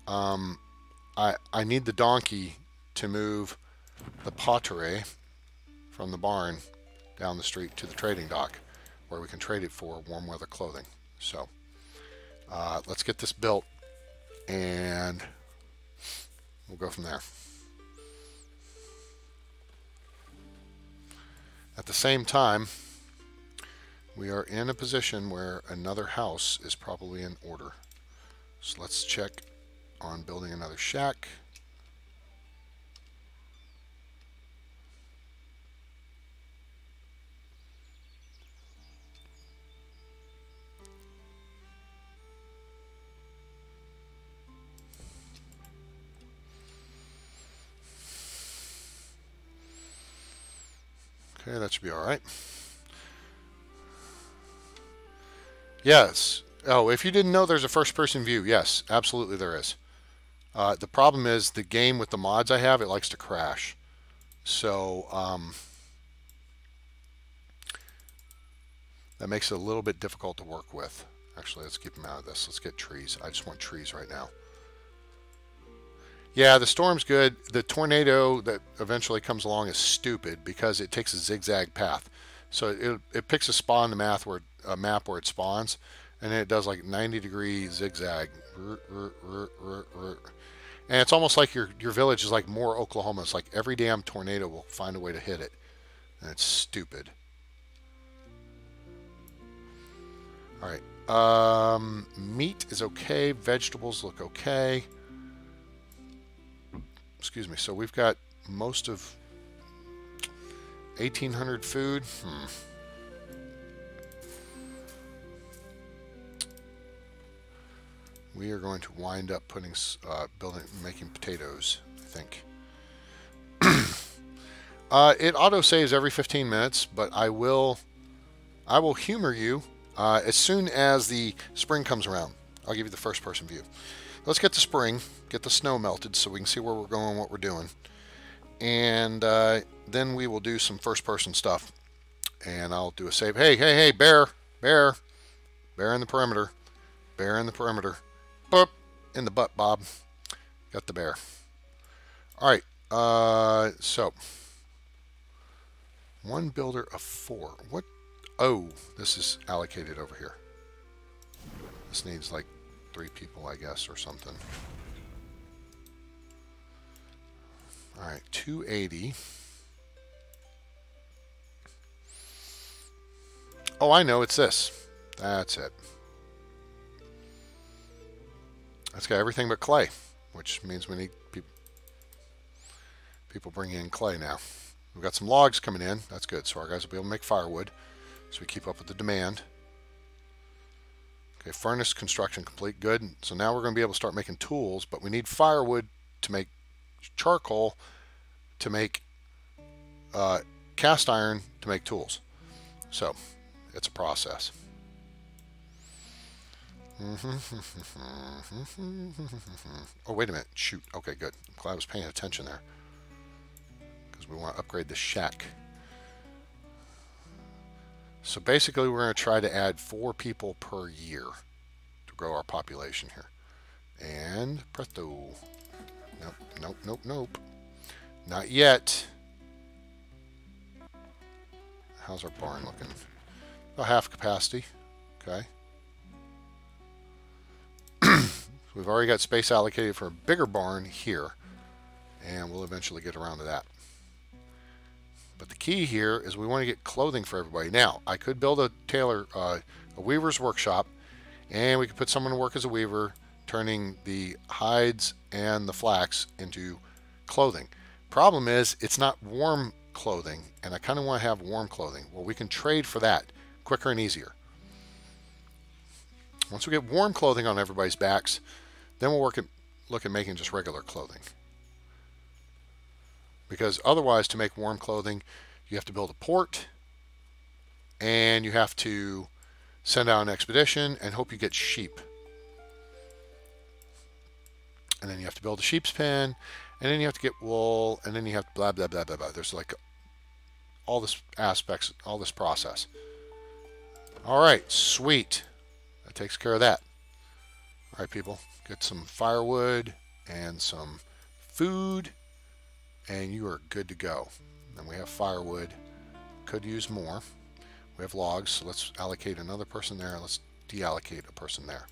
I need the donkey to move the pottery from the barn down the street to the trading dock, where we can trade it for warm weather clothing. So, let's get this built, and we'll go from there. At the same time, we are in a position where another house is probably in order. So let's check on building another shack. Okay, that should be all right. Yes. Oh, if you didn't know there's a first-person view, yes, absolutely there is. The problem is the game with the mods I have, it likes to crash. So, that makes it a little bit difficult to work with. Actually, let's keep them out of this. Let's get trees. I just want trees right now. Yeah, the storm's good. The tornado that eventually comes along is stupid because it takes a zigzag path. So it picks a spot on the map where it spawns, and then it does like 90-degree zigzag. And it's almost like your village is like more Oklahoma. It's like every damn tornado will find a way to hit it. And it's stupid. Alright. Meat is okay. Vegetables look okay. Excuse me. So we've got most of 1,800 food. We are going to wind up putting, making potatoes, I think. It auto saves every 15 minutes, but I will humor you as soon as the spring comes around. I'll give you the first person view. Let's get to spring, get the snow melted so we can see where we're going, what we're doing. And then we will do some first person stuff. And I'll do a save. Hey, bear in the perimeter. Bear in the perimeter. Boop, in the butt, Bob. Got the bear. Alright, so. 1 builder of 4. What? Oh, this is allocated over here. This needs like 3 people, I guess, or something. Alright, 280. Oh, I know, it's this. That's it. That's got everything but clay, which means we need people bringing in clay now. We've got some logs coming in. That's good. So our guys will be able to make firewood, so we keep up with the demand. Okay, furnace construction complete. Good. So now we're going to be able to start making tools, but we need firewood to make charcoal, to make cast iron, to make tools. So it's a process. Oh, wait a minute. Shoot. Okay, good. I'm glad I was paying attention there. Because we want to upgrade the shack. So basically, we're going to try to add 4 people per year to grow our population here. And presto. Nope, nope, nope, nope. Not yet. How's our barn looking? About half capacity. Okay. We've already got space allocated for a bigger barn here, and we'll eventually get around to that. But the key here is we want to get clothing for everybody. Now, I could build a tailor, a weaver's workshop, and we could put someone to work as a weaver, turning the hides and the flax into clothing. Problem is, it's not warm clothing, and I kind of want to have warm clothing. Well, we can trade for that quicker and easier. Once we get warm clothing on everybody's backs, then we'll look at making just regular clothing. Because otherwise, to make warm clothing, you have to build a port, and you have to send out an expedition and hope you get sheep. And then you have to build a sheep's pen, and then you have to get wool, and then you have to blah, blah, blah, blah, blah. There's like all this aspects, all this process. All right, sweet. That takes care of that. All right, people, get some firewood and some food, and you are good to go. Then we have firewood. Could use more. We have logs, so let's allocate another person there. Let's deallocate a person there.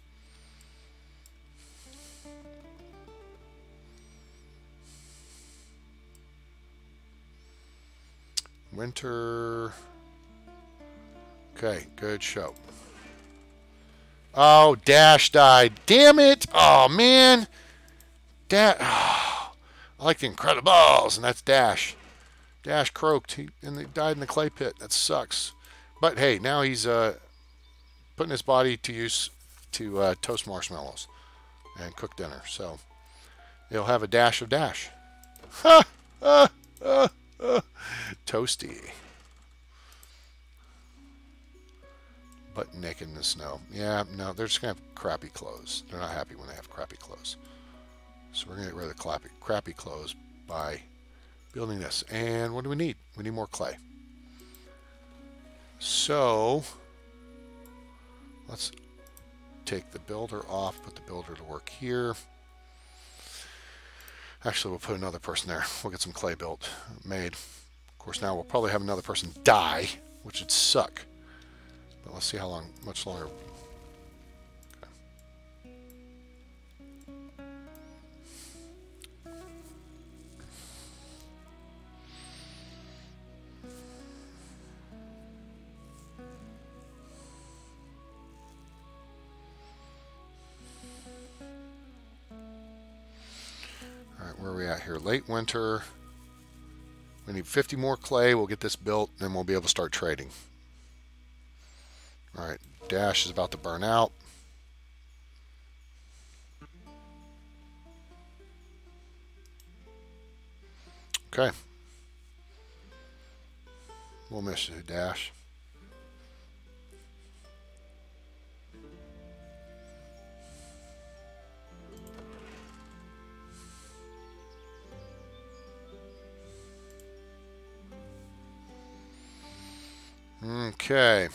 Winter. Okay, good show. Oh, Dash died. Damn it. Oh, man. Oh, I like the Incredibles, and that's Dash. Dash croaked, and he died in the clay pit. That sucks. But, hey, now he's putting his body to use to toast marshmallows and cook dinner. So, he'll have a dash of Dash. Ha! Toasty. Butt naked in the snow. Yeah, no, they're just going to have crappy clothes. They're not happy when they have crappy clothes. So we're going to get rid of the crappy clothes by building this. And what do we need? We need more clay. So let's take the builder off, put the builder to work here. Actually, we'll put another person there. We'll get some clay made. Of course, now we'll probably have another person die, which would suck. But let's see how much longer. Okay. All right, where are we at here? Late winter. We need 50 more clay. We'll get this built, and then we'll be able to start trading. All right, Dash is about to burn out. Okay. We'll miss you, Dash. Okay.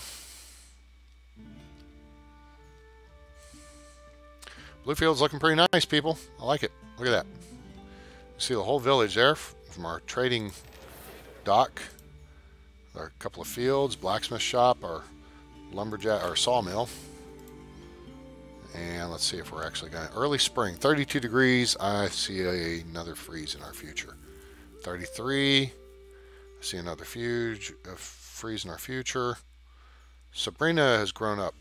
Bluefield's looking pretty nice, people. I like it. Look at that. You see the whole village there from our trading dock. Our couple of fields, blacksmith shop, our lumberjack, our sawmill. And let's see if we're actually going to... Early spring, 32 degrees. I see another freeze in our future. 33. I see another freeze in our future. Sabrina has grown up.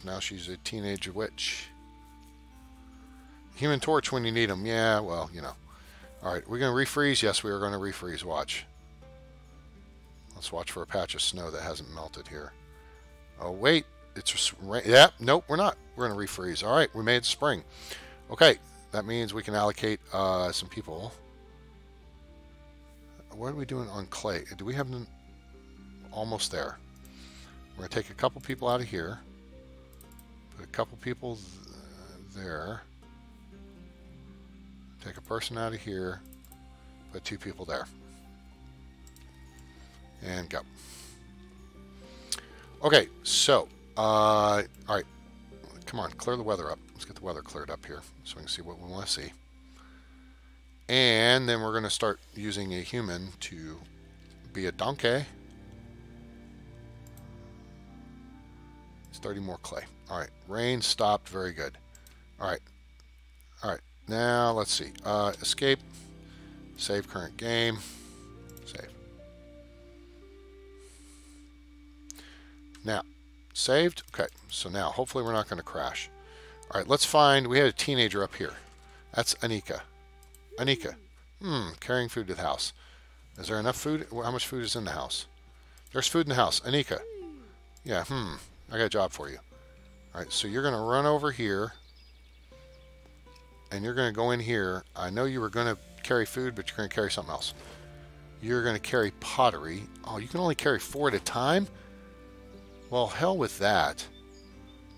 Now she's a teenage witch. Human Torch when you need them. Yeah, well, you know. All right, we're going to refreeze. Yes, we are going to refreeze. Watch. Let's watch for a patch of snow that hasn't melted here. Oh, wait. It's just rain. Yeah, nope, we're not. We're going to refreeze. All right, we made spring. Okay, that means we can allocate some people. What are we doing on clay? Do we have them almost there? We're going to take a couple people out of here. Put a couple people there. Take a person out of here. Put 2 people there. And go. Okay, so, all right. Come on, clear the weather up. Let's get the weather cleared up here so we can see what we want to see. And then we're going to start using a human to be a donkey. It's 30 more clay. All right, rain stopped. Very good. All right. All right, now let's see. Escape. Save current game. Save. Now, saved. Okay, so now hopefully we're not going to crash. All right, let's find, we had a teenager up here. That's Anika. Anika. Carrying food to the house. Is there enough food? How much food is in the house? There's food in the house. Anika. Yeah, I got a job for you. All right, so you're going to run over here. And you're going to go in here. I know you were going to carry food, but you're going to carry something else. You're going to carry pottery. Oh, you can only carry 4 at a time? Well, hell with that.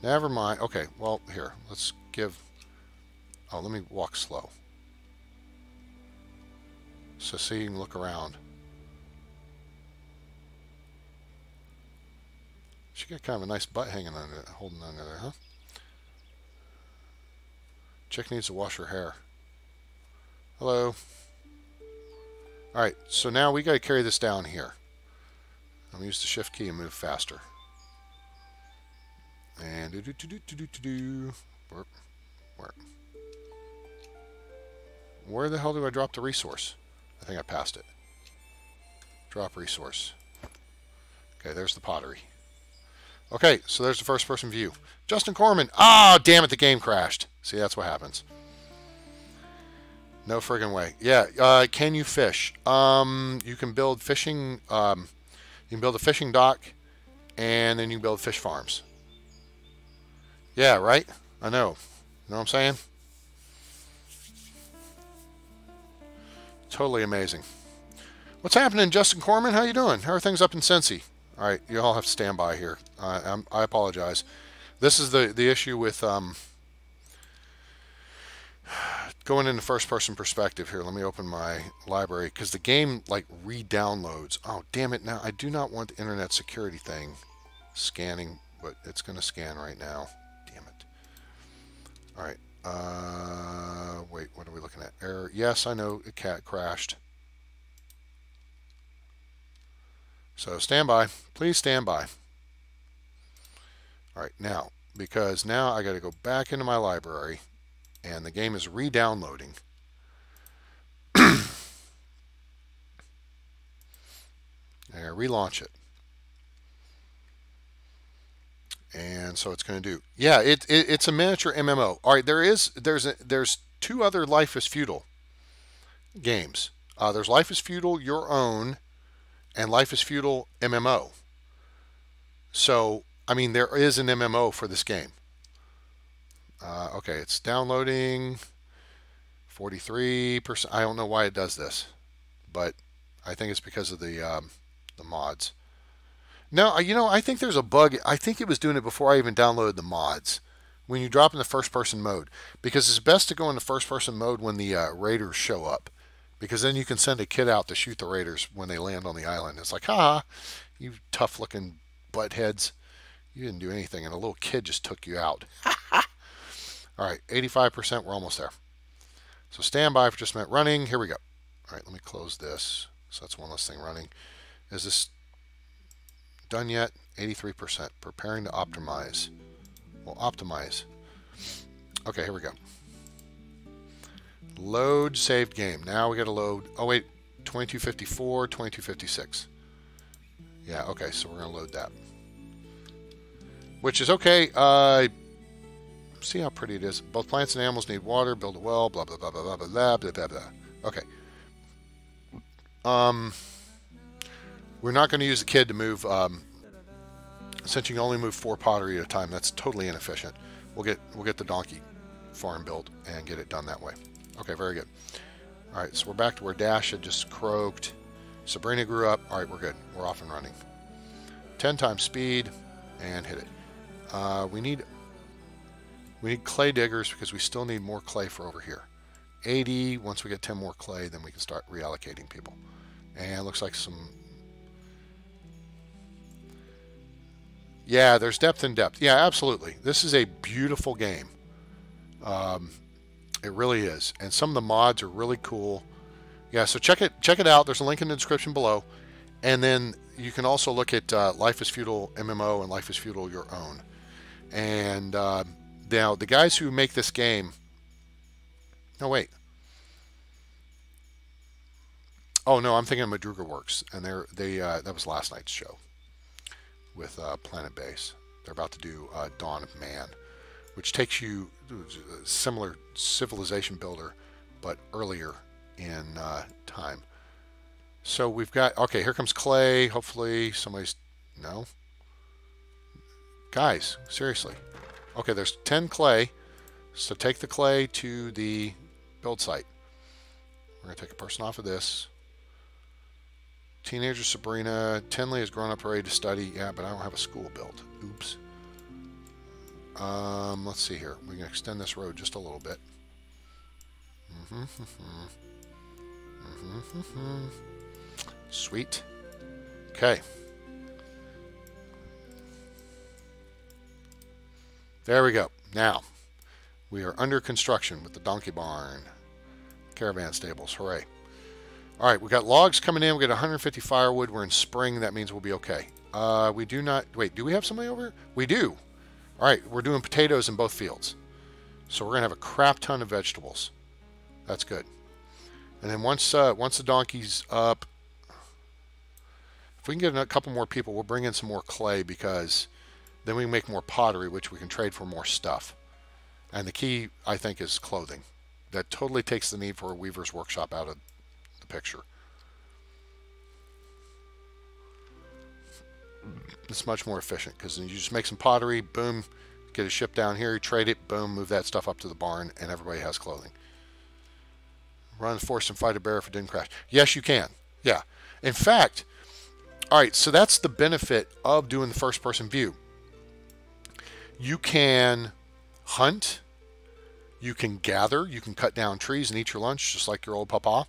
Never mind. Okay, well, here. Let's give... Oh, let me walk slow. So you can look around. She got kind of a nice butt hanging under, holding under there, huh? Chick needs to wash her hair. Hello. Alright, so now we got to carry this down here. I'm going to use the shift key and move faster. And where the hell do I drop the resource? I think I passed it. Drop resource. Okay, there's the pottery. Okay, so there's the first person view. Justin Corman. Ah, damn it, the game crashed. See, that's what happens. No friggin' way. Yeah, can you fish? You can build fishing, you can build a fishing dock, and then you can build fish farms. Yeah, right? I know. You know what I'm saying? Totally amazing. What's happening, Justin Corman? How you doing? How are things up in Cincy? All right, you all have to stand by here. I apologize. This is the issue with going into first-person perspective here. Let me open my library because the game like re-downloads. Oh, damn it! Now I do not want the internet security thing scanning, but it's going to scan right now. Damn it! All right. Wait, what are we looking at? Error. Yes, I know a cat crashed. So stand by. Please stand by. All right, now, because now I got to go back into my library and the game is re-downloading. And I relaunch it. And so it's going to do. Yeah, it's a miniature MMO. All right, there's 2 other Life is Feudal games. There's Life is Feudal Your Own and Life is Feudal MMO. So, I mean, there is an MMO for this game. Okay, it's downloading 43%. I don't know why it does this, but I think it's because of the mods. No, you know, I think there's a bug. I think it was doing it before I even downloaded the mods. When you drop in the first-person mode, because it's best to go into first-person mode when the raiders show up, because then you can send a kid out to shoot the raiders when they land on the island. It's like, ha, you tough-looking buttheads. You didn't do anything, and a little kid just took you out. All right, 85%. We're almost there. So stand by for just a minute. Running. Here we go. All right, let me close this. So that's one less thing running. Is this done yet? 83%. Preparing to optimize. Well, optimize. Okay, here we go. Load saved game. Now we got to load. Oh, wait. 2254, 2256. Yeah, okay, so we're going to load that. Which is okay. See how pretty it is. Both plants and animals need water. Build a well. Blah, blah, blah, blah, blah, blah, blah, blah, blah. Okay. We're not going to use the kid to move, since you can only move 4 pottery at a time. That's totally inefficient. We'll get the donkey farm built and get it done that way. Okay, very good. All right, so we're back to where Dash had just croaked. Sabrina grew up. All right, we're good. We're off and running. 10 times speed and hit it. We need We need clay diggers because we still need more clay for over here. 80. Once we get 10 more clay, then we can start reallocating people. And it looks like some... Yeah, there's depth and depth. Yeah, absolutely. This is a beautiful game. It really is. And some of the mods are really cool. Yeah, so check it out. There's a link in the description below. And then you can also look at Life is Feudal MMO and Life is Feudal Your Own. And now the guys who make this game... No, wait. Oh, no, I'm thinking of Madruga Works. And that was last night's show with Planet Base. They're about to do Dawn of Man, which takes you a similar civilization builder, but earlier in time. So we've got, okay, here comes clay. Hopefully somebody's, no? Guys, seriously. Okay, there's 10 clay. So take the clay to the build site. We're going to take a person off of this. Teenager Sabrina. Tinley has grown up ready to study. Yeah, but I don't have a school built. Oops. Let's see here. We can extend this road just a little bit. Sweet. Okay. There we go. Now, we are under construction with the donkey barn. Caravan stables. Hooray. All right, we got logs coming in. We got 150 firewood. We're in spring. That means we'll be okay. We do not... Wait, do we have somebody over here? We do. All right, we're doing potatoes in both fields. So we're going to have a crap ton of vegetables. That's good. And then once the donkey's up, if we can get a couple more people, we'll bring in some more clay because then we can make more pottery, which we can trade for more stuff. And the key, I think, is clothing. That totally takes the need for a weaver's workshop out of the picture. It's much more efficient because you just make some pottery, boom, get a ship down here, you trade it, boom, move that stuff up to the barn, and everybody has clothing. Run, force, and fight a bear if it didn't crash. Yes, you can. Yeah. In fact, all right, so that's the benefit of doing the first-person view. You can hunt, you can gather, you can cut down trees and eat your lunch just like your old papa.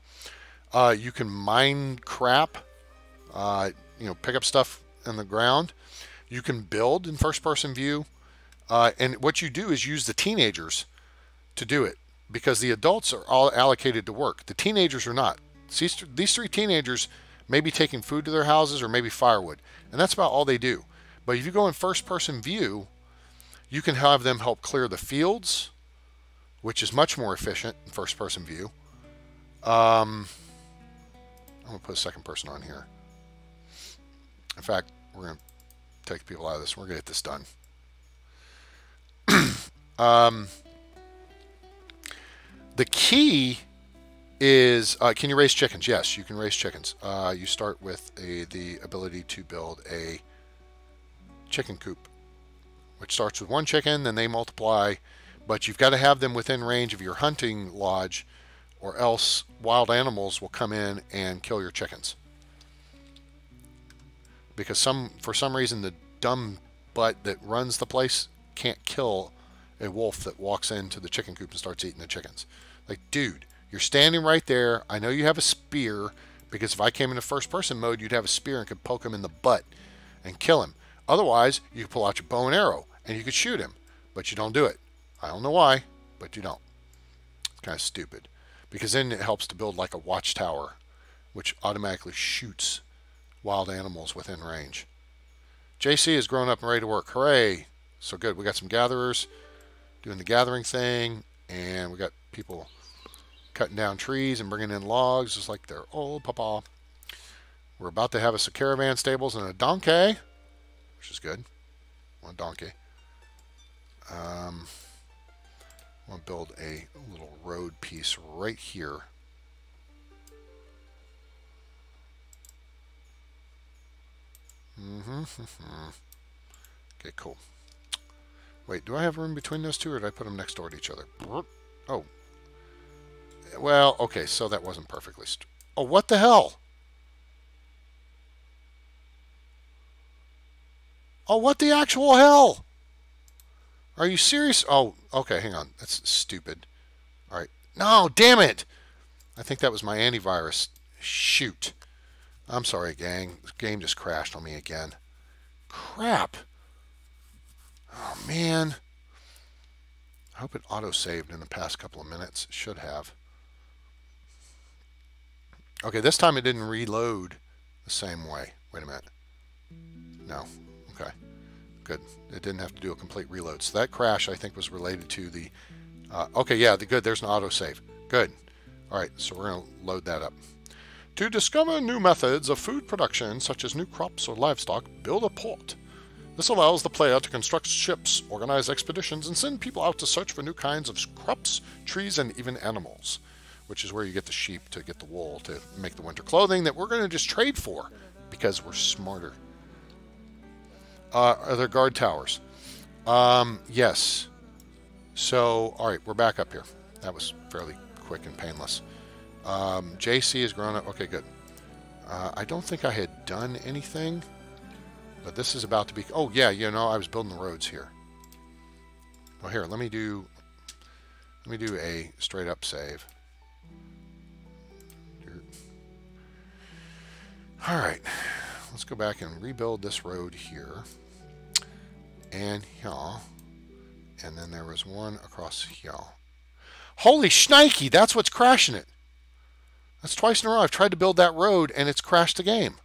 You can mine crap, pick up stuff in the ground. You can build in first-person view. And what you do is use the teenagers to do it because the adults are all allocated to work. The teenagers are not. These three teenagers may be taking food to their houses or maybe firewood. And that's about all they do. But if you go in first-person view, you can have them help clear the fields, which is much more efficient in first-person view. I'm going to put a second person on here. In fact, we're going to take people out of this. We're going to get this done. The key is, can you raise chickens? Yes, you can raise chickens. You start with the ability to build a chicken coop, which starts with one chicken, then they multiply, but you've got to have them within range of your hunting lodge, or else wild animals will come in and kill your chickens. Because for some reason, the dumb butt that runs the place can't kill a wolf that walks into the chicken coop and starts eating the chickens. Like, dude, you're standing right there. I know you have a spear, because if I came into first-person mode, you'd have a spear and could poke him in the butt and kill him. Otherwise, you could pull out your bow and arrow, and you could shoot him, but you don't do it. I don't know why, but you don't. It's kind of stupid, because then it helps to build like a watchtower, which automatically shoots wild animals within range. JC is grown up and ready to work. Hooray! So good. We got some gatherers doing the gathering thing, and we got people cutting down trees and bringing in logs just like their old papa. We're about to have us a caravan stables and a donkey, which is good. One donkey. I want to build a little road piece right here. Okay, cool. Wait, do I have room between those two, or did I put them next door to each other? Oh. Well, okay, so that wasn't perfectly... Oh, what the hell? Oh, what the actual hell? Are you serious? Oh, Okay, hang on. That's stupid. All right. No, damn it! I think that was my antivirus. Shoot. I'm sorry, gang. This game just crashed on me again. Crap. Oh, man. I hope it auto-saved in the past couple of minutes. It should have. Okay, this time it didn't reload the same way. Wait a minute. No. Okay. Good. It didn't have to do a complete reload. So that crash, I think, was related to the... okay, yeah, good. There's an autosave. Good. All right, so we're going to load that up. To discover new methods of food production, such as new crops or livestock, build a port. This allows the player to construct ships, organize expeditions, and send people out to search for new kinds of crops, trees, and even animals, which is where you get the sheep to get the wool to make the winter clothing that we're going to just trade for because we're smarter. Are there guard towers? Yes. So, all right, we're back up here. That was fairly quick and painless. JC has grown up. Okay, good. I don't think I had done anything, but this is about to be... Oh, yeah, you know, I was building the roads here. Well, here, let me do a straight up save. All right, let's go back and rebuild this road here and here, and then there was one across here. Holy shnikey, that's what's crashing it. That's twice in a row I've tried to build that road and it's crashed the game.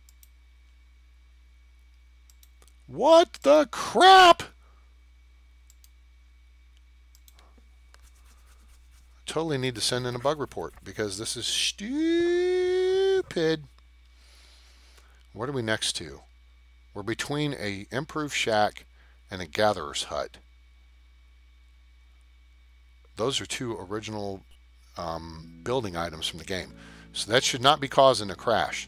What the crap? Totally need to send in a bug report because this is stupid. What are we next to? We're between a improved shack and a gatherer's hut. Those are two original building items from the game. So that should not be causing a crash.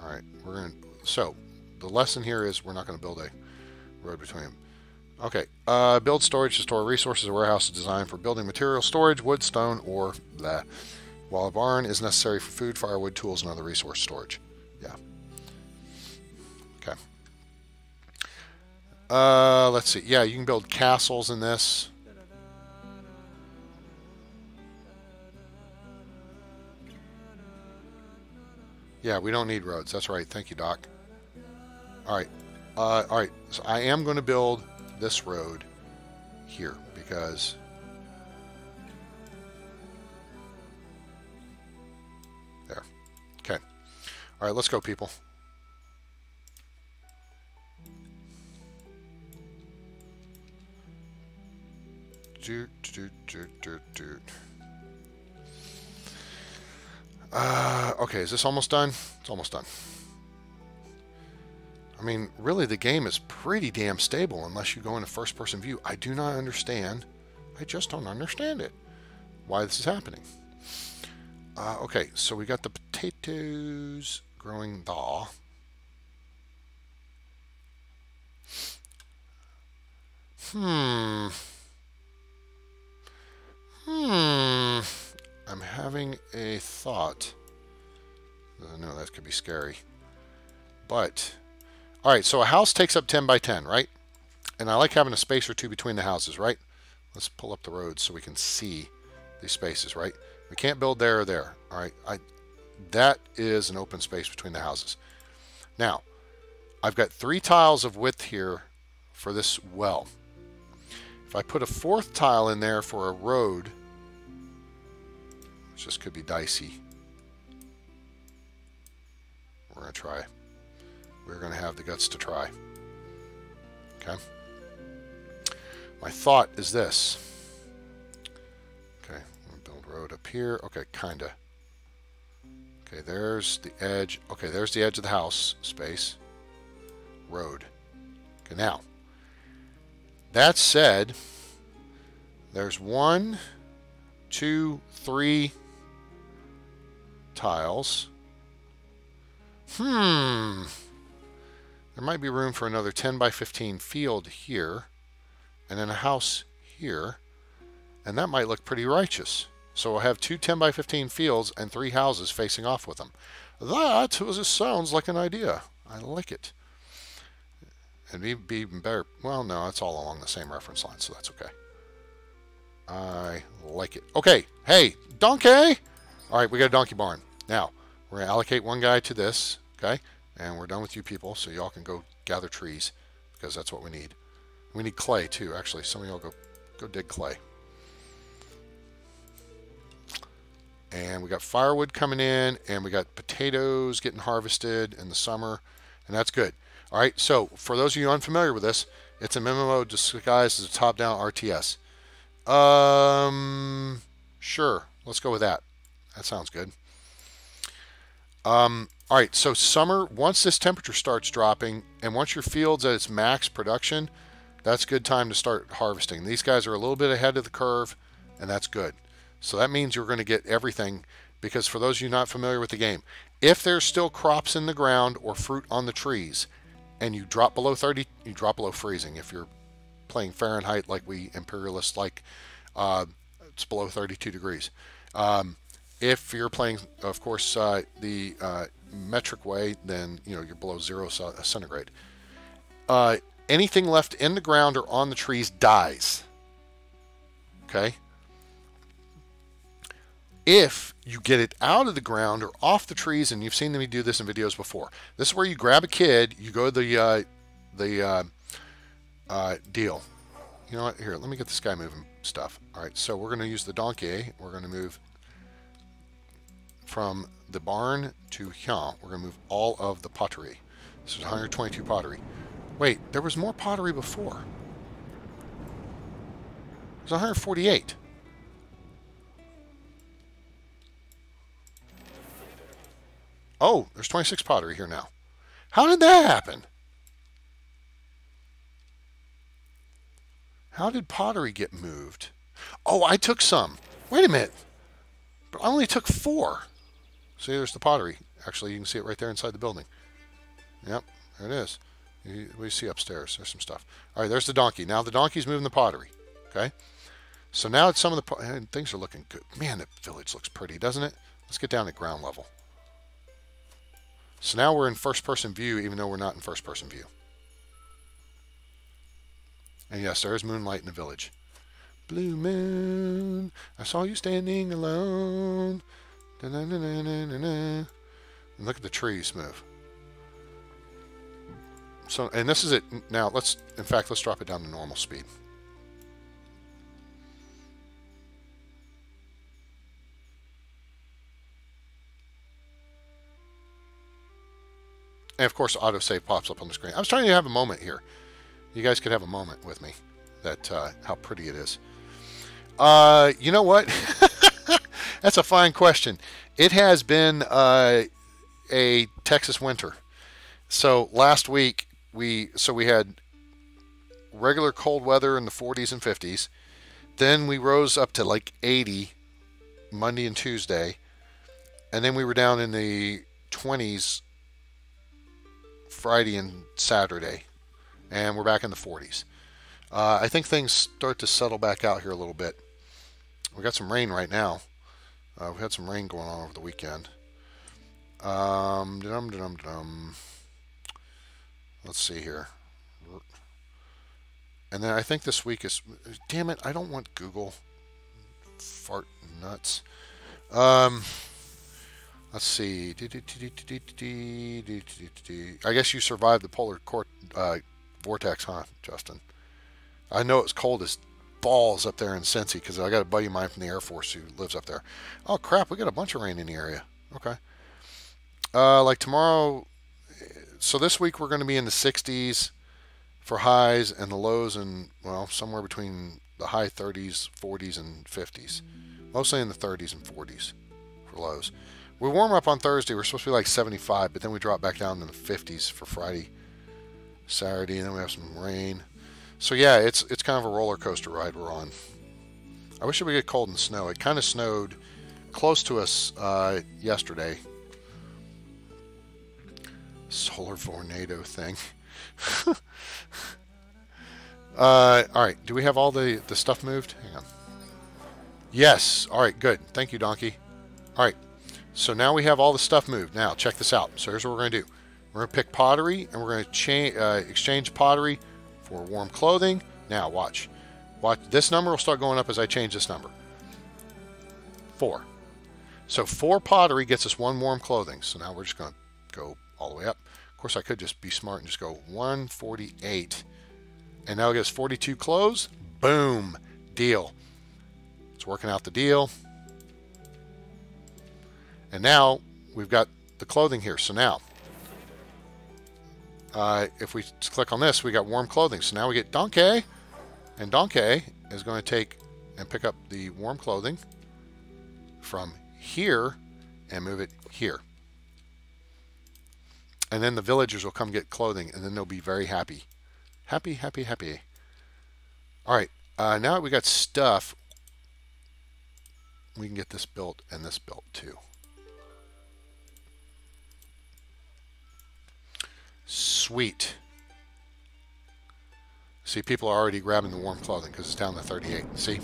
All right, so the lesson here is we're not going to build a road between them. Okay, build storage to store resources. A warehouse is designed for building material storage, wood, stone, or that. While a barn is necessary for food, firewood, tools, and other resource storage. Yeah. Okay. Let's see. Yeah, you can build castles in this. Yeah, we don't need roads. That's right. Thank you, Doc. All right. All right. So I am going to build this road here because... There. Okay. All right, let's go, people. Okay, is this almost done? It's almost done. I mean, really, the game is pretty damn stable unless you go into first-person view. I do not understand. I just don't understand it. Why this is happening. Okay, so we got the potatoes growing there. I'm having a thought. No, that could be scary. But, all right, so a house takes up 10 by 10, right? And I like having a space or two between the houses, right? Let's pull up the road so we can see these spaces, right? We can't build there or there. All right, that is an open space between the houses. Now, I've got 3 tiles of width here for this well. If I put a 4th tile in there for a road, which just could be dicey. We're going to try. We're going to have the guts to try. Okay. My thought is this. Okay, I'm going to build road up here. Okay, kind of. Okay, there's the edge. Okay, there's the edge of the house space. Road. Okay, now, that said, there's 1, 2, 3 tiles. There might be room for another 10 by 15 field here, and then a house here, and that might look pretty righteous. So we'll have 2 10 by 15 fields and 3 houses facing off with them. That sounds like an idea. I like it. And be even better. Well, no, it's all along the same reference line, so that's okay. I like it. Okay, hey, donkey! All right, we got a donkey barn. Now, we're going to allocate one guy to this, okay? And we're done with you people, so y'all can go gather trees, because that's what we need. We need clay, too, actually. Some of y'all go dig clay. And we got firewood coming in, and we got potatoes getting harvested in the summer, and that's good. All right, so for those of you unfamiliar with this, it's a MMO disguised as a top-down RTS. Sure, let's go with that. That sounds good. All right, so summer, once this temperature starts dropping, and once your field's at its max production, that's a good time to start harvesting. These guys are a little bit ahead of the curve, and that's good. So that means you're going to get everything, because for those of you not familiar with the game, if there's still crops in the ground or fruit on the trees, and you drop below 30, you drop below freezing. If you're playing Fahrenheit like we imperialists like, it's below 32 degrees. If you're playing, of course, the metric way, then you're below 0 centigrade. Anything left in the ground or on the trees dies. Okay? If you get it out of the ground or off the trees, and you've seen me do this in videos before, this is where you grab a kid, you go to the deal. You know what? Here, let me get this guy moving stuff. All right, so we're going to use the donkey. We're going to move from the barn to here. We're going to move all of the pottery. This is 122 pottery. Wait, there was more pottery before. It was 148. Oh, there's 26 pottery here now. How did that happen? How did pottery get moved? Oh, I took some. Wait a minute. But I only took 4. See, there's the pottery. Actually, you can see it right there inside the building. Yep, there it is. We see upstairs. There's some stuff. All right, there's the donkey. Now the donkey's moving the pottery. Okay? So now it's some of the... things are looking good. Man, the village looks pretty, doesn't it? Let's get down at ground level. So now we're in first-person view, even though we're not in first-person view. And yes, there is moonlight in the village. Blue moon, I saw you standing alone. Da -na -na -na -na -na -na. And look at the trees move. So, and this is it. Now, let's drop it down to normal speed. And of course, autosave pops up on the screen. I was trying to have a moment here. You guys could have a moment with me. That how pretty it is. You know what? That's a fine question. It has been a Texas winter. So last week we had regular cold weather in the 40s and 50s. Then we rose up to like 80 Monday and Tuesday, and then we were down in the 20s Friday and Saturday, and we're back in the 40s. I think things start to settle back out here a little bit. We got some rain right now. We had some rain going on over the weekend. Let's see here. And then I think this week is... Damn it, I don't want Google. Fart nuts. Let's see. I guess you survived the polar vortex, huh, Justin? I know it's cold as balls up there in Cincy because I got a buddy of mine from the Air Force who lives up there. Oh, crap. We got a bunch of rain in the area. Okay. Like tomorrow... So this week we're going to be in the 60s for highs and the lows in, well, somewhere between the high 30s, 40s, and 50s. Mostly in the 30s and 40s for lows. We warm up on Thursday. We're supposed to be like 75, but then we drop back down to the 50s for Friday, Saturday, and then we have some rain. So yeah, it's kind of a roller coaster ride we're on. I wish it would get cold and snow. It kind of snowed close to us yesterday. Solar tornado thing. All right, do we have all the stuff moved? Hang on. Yes. All right, good. Thank you, Donkey. All right. So now we have all the stuff moved. Now, check this out. So here's what we're going to do. We're going to pick pottery, and we're going to exchange pottery for warm clothing. Now, watch. Watch. This number will start going up as I change this number. 4. So 4 pottery gets us 1 warm clothing. So now we're just going to go all the way up. Of course, I could just be smart and just go 148. And now it gives 42 clothes. Boom. Deal. It's working out the deal. And now we've got the clothing here. So now, if we click on this, we got warm clothing. So now we get Donkey. And Donkey is going to take and pick up the warm clothing from here and move it here. And then the villagers will come get clothing, and then they'll be very happy. Happy, happy, happy. All right, now that we got stuff, we can get this built and this built too. Sweet. See, people are already grabbing the warm clothing because it's down to 38. See?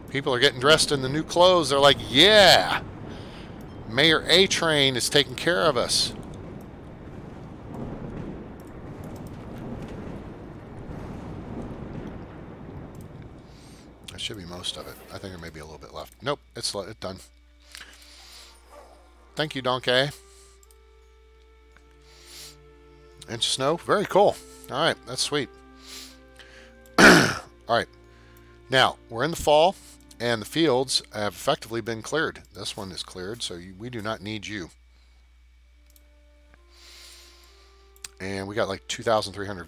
People are getting dressed in the new clothes. They're like, yeah, Mayor A-Train is taking care of us. That should be most of it. I think there may be a little bit left. Nope, it's done. Thank you, Donkey. Inch of snow. Very cool. All right, that's sweet. All right. Now, we're in the fall, and the fields have effectively been cleared. This one is cleared, so we do not need you. And we got like 2,300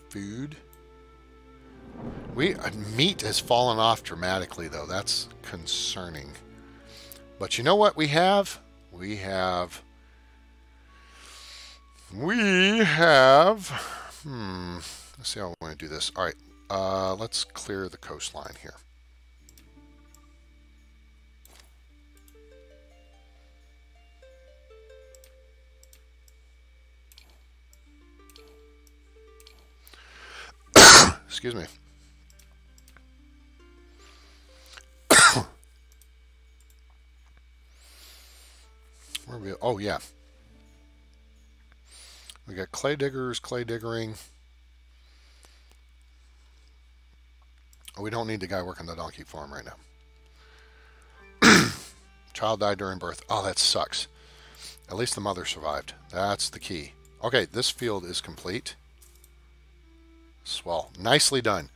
food. Meat has fallen off dramatically, though. That's concerning. But you know what we have? We have... Let's see how I want to do this. All right, let's clear the coastline here. Excuse me. Where are we? Oh, yeah. We got clay diggers, clay diggering. Oh, we don't need the guy working the donkey farm right now. Child died during birth. Oh, that sucks. At least the mother survived. That's the key. Okay, this field is complete. Swell. Nicely done.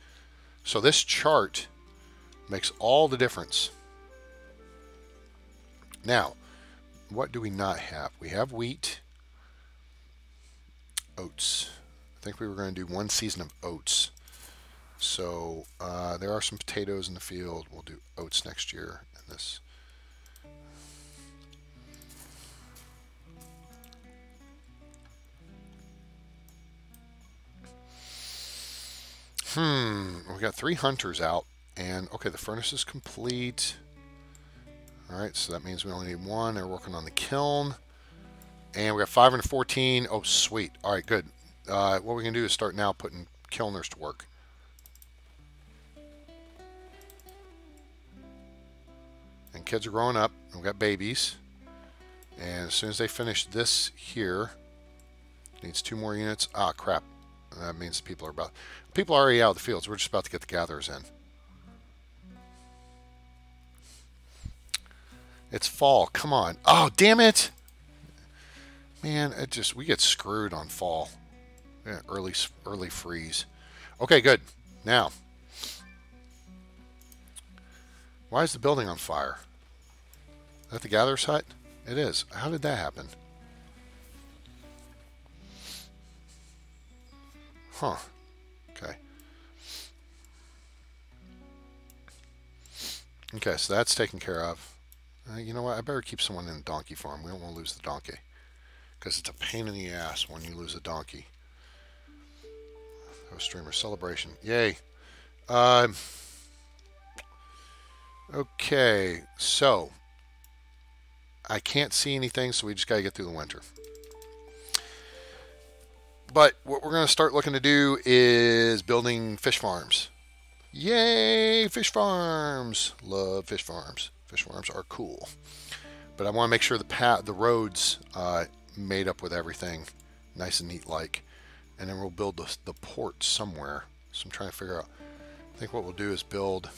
So this chart makes all the difference. Now, what do we not have? We have wheat. Oats. I think we were going to do 1 season of oats. So there are some potatoes in the field. We'll do oats next year. And this. We got 3 hunters out. And okay, the furnace is complete. All right, so that means we only need 1. They're working on the kiln. And we got 514. Oh, sweet. All right, good. What we can do is start now putting kilners to work. And kids are growing up. We've got babies. And as soon as they finish this here, needs 2 more units. Ah, crap. That means people are already out of the fields. We're just about to get the gatherers in. It's fall. Come on. Oh, damn it. Man, we get screwed on fall. Yeah, early freeze. Okay, good. Now, why is the building on fire? Is that the gatherer's hut? It is. How did that happen? Huh. Okay. Okay, so that's taken care of. You know what? I better keep someone in the donkey farm. We don't want to lose the donkey. Because it's a pain in the ass when you lose a donkey. Oh, streamer celebration. Yay. Okay, so I can't see anything, so we just got to get through the winter. But what we're going to start looking to do is building fish farms. Yay, fish farms. Love fish farms. Fish farms are cool. But I want to make sure the roads made up with everything, nice and neat like. And then we'll build the port somewhere. So I'm trying to figure out. I think what we'll do is build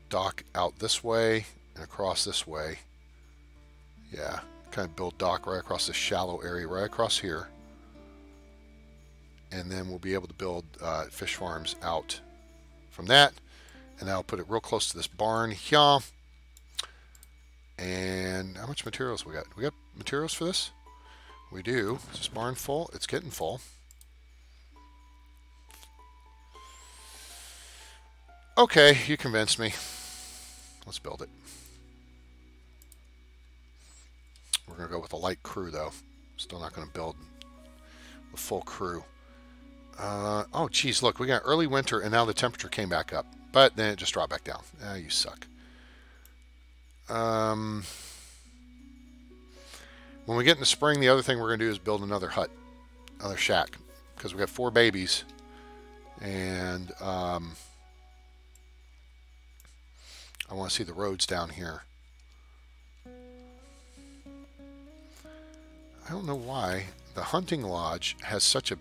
dock out this way and across this way. Yeah, kind of build dock right across this shallow area right across here. And then we'll be able to build fish farms out from that. And I'll put it real close to this barn here. And how much materials we got? We got materials for this? We do. Is this barn full? It's getting full. Okay, you convinced me. Let's build it. We're going to go with a light crew, though. Still not going to build the full crew. Oh, geez, look, we got early winter, and now the temperature came back up. But then it just dropped back down. Ah, you suck. When we get into spring, the other thing we're going to do is build another hut, another shack, because we got 4 babies, and I want to see the roads down here. I don't know why the hunting lodge has such a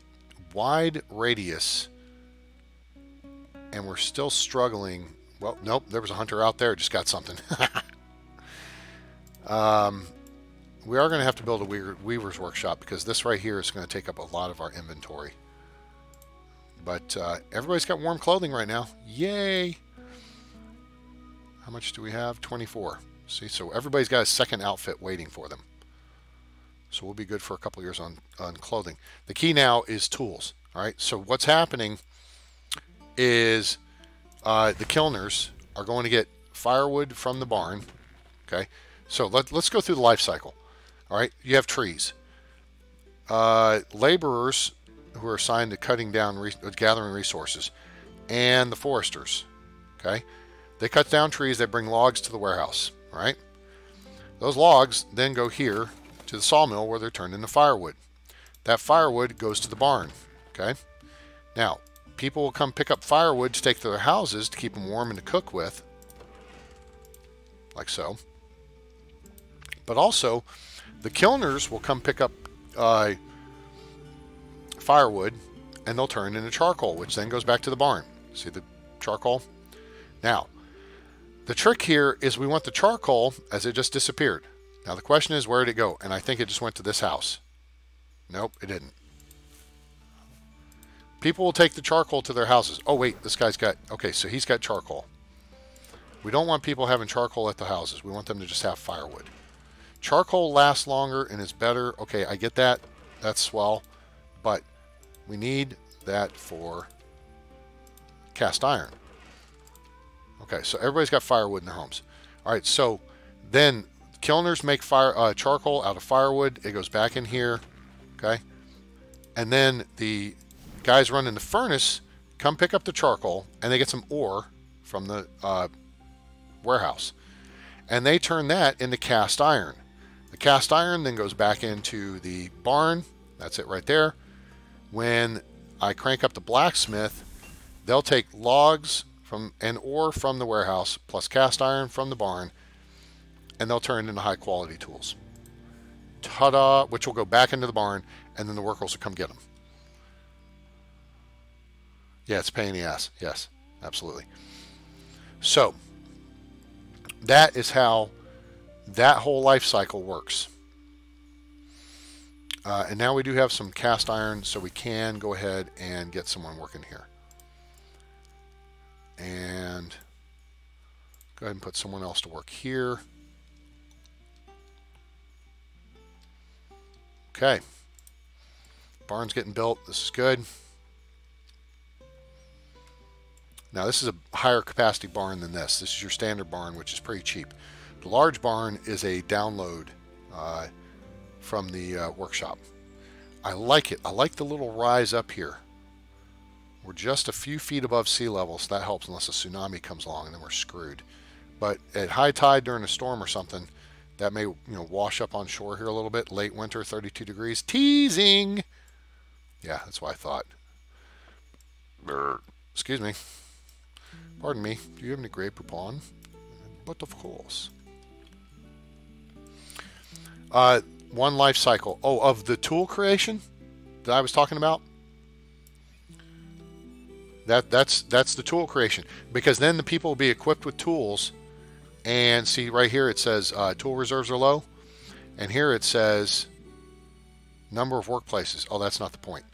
wide radius, and we're still struggling. Well, nope, there was a hunter out there, just got something. We are going to have to build a weaver's workshop because this right here is going to take up a lot of our inventory. But everybody's got warm clothing right now. Yay! How much do we have? 24. See, so everybody's got a second outfit waiting for them. So we'll be good for a couple years on clothing. The key now is tools. All right. So what's happening is the kilners are going to get firewood from the barn. Okay. So let's go through the life cycle. All right. You have trees. Laborers who are assigned to cutting down, gathering resources, and the foresters. Okay. They cut down trees. They bring logs to the warehouse. All right. Those logs then go here to the sawmill where they're turned into firewood. That firewood goes to the barn. Okay. Now, people will come pick up firewood to take to their houses to keep them warm and to cook with, like so. But also, the kilners will come pick up firewood, and they'll turn into charcoal, which then goes back to the barn. See the charcoal? Now, the trick here is we want the charcoal as it just disappeared. Now the question is, where did it go? And I think it just went to this house. Nope, it didn't. People will take the charcoal to their houses. Oh wait, this guy's got, okay, so he's got charcoal. We don't want people having charcoal at the houses. We want them to just have firewood. Charcoal lasts longer and is better. Okay, I get that. That's swell. But we need that for cast iron. Okay, so everybody's got firewood in their homes. All right, so then kilners make charcoal out of firewood. It goes back in here, okay? And then the guys running the furnace come pick up the charcoal, and they get some ore from the warehouse. And they turn that into cast iron. The cast iron then goes back into the barn. That's it right there. When I crank up the blacksmith, they'll take logs and ore from the warehouse plus cast iron from the barn, and they'll turn into high quality tools. Ta-da! Which will go back into the barn, and then the workers will come get them. Yeah, it's a pain in the ass. Yes, absolutely. So that is how that whole life cycle works. And now we do have some cast iron, so we can go ahead and get someone working here. And go ahead and put someone else to work here. Okay. Barn's getting built. This is good. Now this is a higher capacity barn than this. This is your standard barn, which is pretty cheap. The large barn is a download from the workshop. I like it. I like the little rise up here. We're just a few feet above sea level, so that helps unless a tsunami comes along and then we're screwed. But at high tide during a storm or something, that may wash up on shore here a little bit. Late winter, 32 degrees. Teasing! Yeah, that's what I thought. Excuse me. Pardon me. Do you have any Grey Poupon? But of course. One life cycle. Oh, of the tool creation that I was talking about? That's the tool creation. Because then the people will be equipped with tools. And see right here it says tool reserves are low. And here it says number of workplaces. Oh, that's not the point.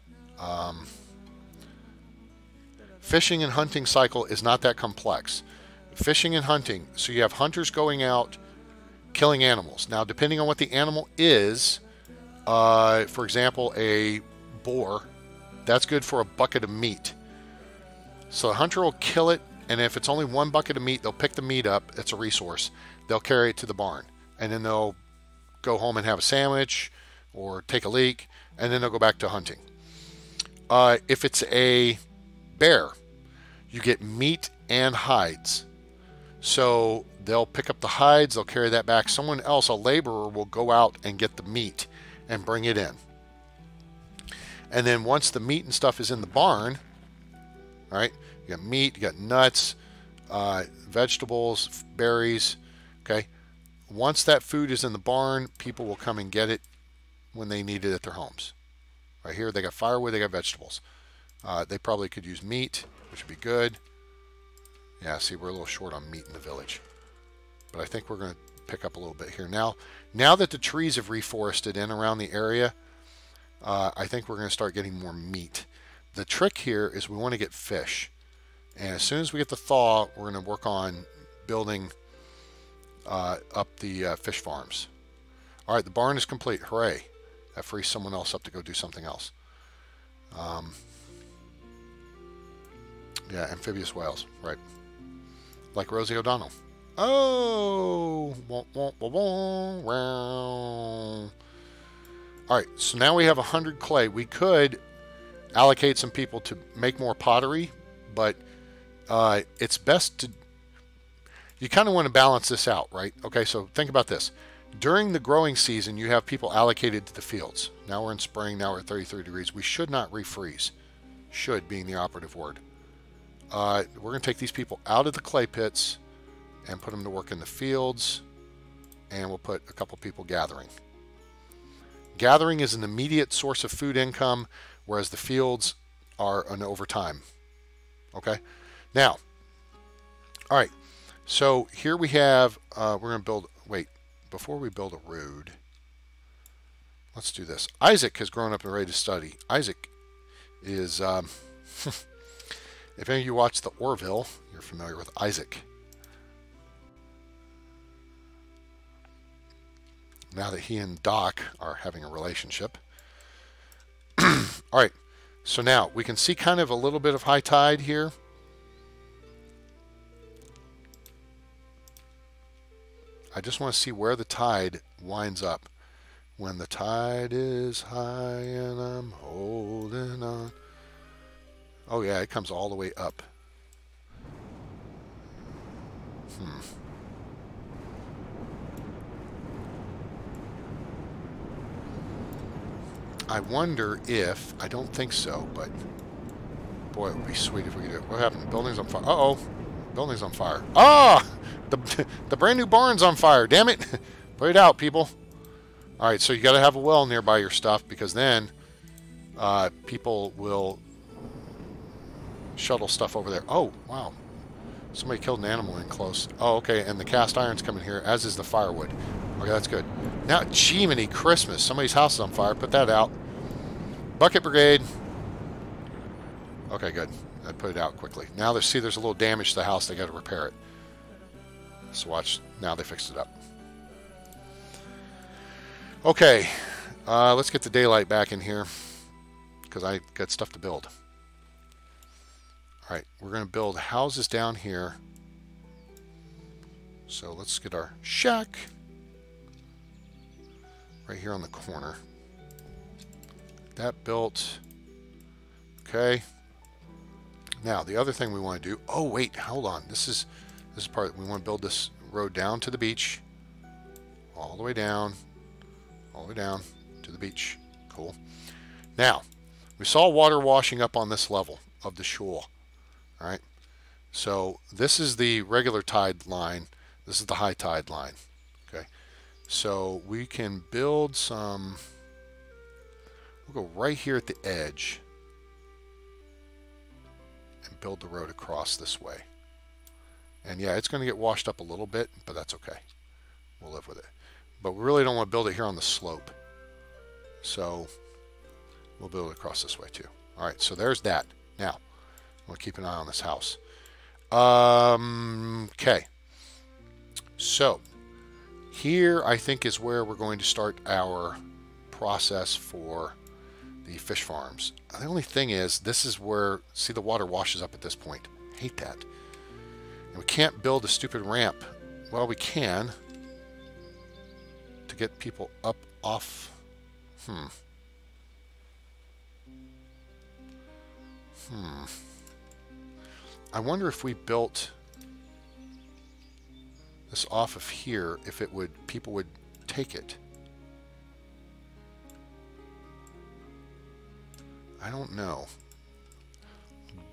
Fishing and hunting cycle is not that complex. Fishing and hunting, so you have hunters going out killing animals. Now, depending on what the animal is, for example, a boar, that's good for a bucket of meat. So the hunter will kill it, and if it's only one bucket of meat, they'll pick the meat up. It's a resource. They'll carry it to the barn, and then they'll go home and have a sandwich or take a leak, and then they'll go back to hunting. If it's a bear, you get meat and hides. So they'll pick up the hides, they'll carry that back. Someone else, a laborer, will go out and get the meat and bring it in. And then once the meat and stuff is in the barn, all right, you got meat, you got nuts, vegetables, berries, okay? Once that food is in the barn, people will come and get it when they need it at their homes. Right here, they got firewood, they got vegetables. They probably could use meat, which would be good. Yeah, see, we're a little short on meat in the village. But I think we're going to pick up a little bit here. Now that the trees have reforested in around the area, I think we're going to start getting more meat. The trick here is we want to get fish. And as soon as we get the thaw, we're going to work on building up the fish farms. All right, the barn is complete. Hooray. That frees someone else up to go do something else. Yeah, amphibious whales, right. Like Rosie O'Donnell. Oh! Alright, so now we have 100 clay. We could allocate some people to make more pottery, but it's best to... You kind of want to balance this out, right? Okay, so think about this. During the growing season, you have people allocated to the fields. Now we're in spring, now we're at 33 degrees. We should not refreeze. Should being the operative word. We're going to take these people out of the clay pits and put them to work in the fields, and we'll put a couple people gathering. Gathering is an immediate source of food income, whereas the fields are an overtime. Okay? Now, all right, so here we have, we're going to build, wait, before we build a road, let's do this. Isaac has grown up and ready to study. Isaac is... If any of you watch the Orville, you're familiar with Isaac. Now that he and Doc are having a relationship. All right, so now we can see kind of a little bit of high tide here. I just want to see where the tide winds up. When the tide is high and I'm holding on. Oh yeah, it comes all the way up. I wonder if, I don't think so, but boy, it would be sweet if we could do it. What happened? Building's on fire. Uh-oh. Building's on fire. Ah! The brand new barn's on fire. Damn it. Put it out, people. All right, so you got to have a well nearby your stuff, because then people will shuttle stuff over there. Oh, wow. Somebody killed an animal in close. Oh, okay, and the cast iron's coming here, as is the firewood. Okay, that's good. Now, Jiminy Christmas. Somebody's house is on fire. Put that out. Bucket brigade. Okay, good. I put it out quickly. Now, there's a little damage to the house. They got to repair it. So watch. Now they fixed it up. Okay. Let's get the daylight back in here, because I got stuff to build. All right, we're going to build houses down here. So let's get our shack right here on the corner. That built. Okay. Now, the other thing we want to do... Oh, wait, hold on. This is part... We want to build this road down to the beach. All the way down. All the way down to the beach. Cool. Now, we saw water washing up on this level of the shore. All right, so this is the regular tide line. This is the high tide line. Okay, So we can build some, we'll go right here at the edge and build the road across this way. And yeah, it's going to get washed up a little bit, but that's okay. We'll live with it. But we really don't want to build it here on the slope. So we'll build it across this way too. All right, so there's that. Now, we'll keep an eye on this house. Okay. So here I think is where we're going to start our process for the fish farms. The only thing is, this is where, see, the water washes up at this point. I hate that. And we can't build a stupid ramp. Well, we can to get people up off. I wonder if we built this off of here, if it would, people would take it. I don't know.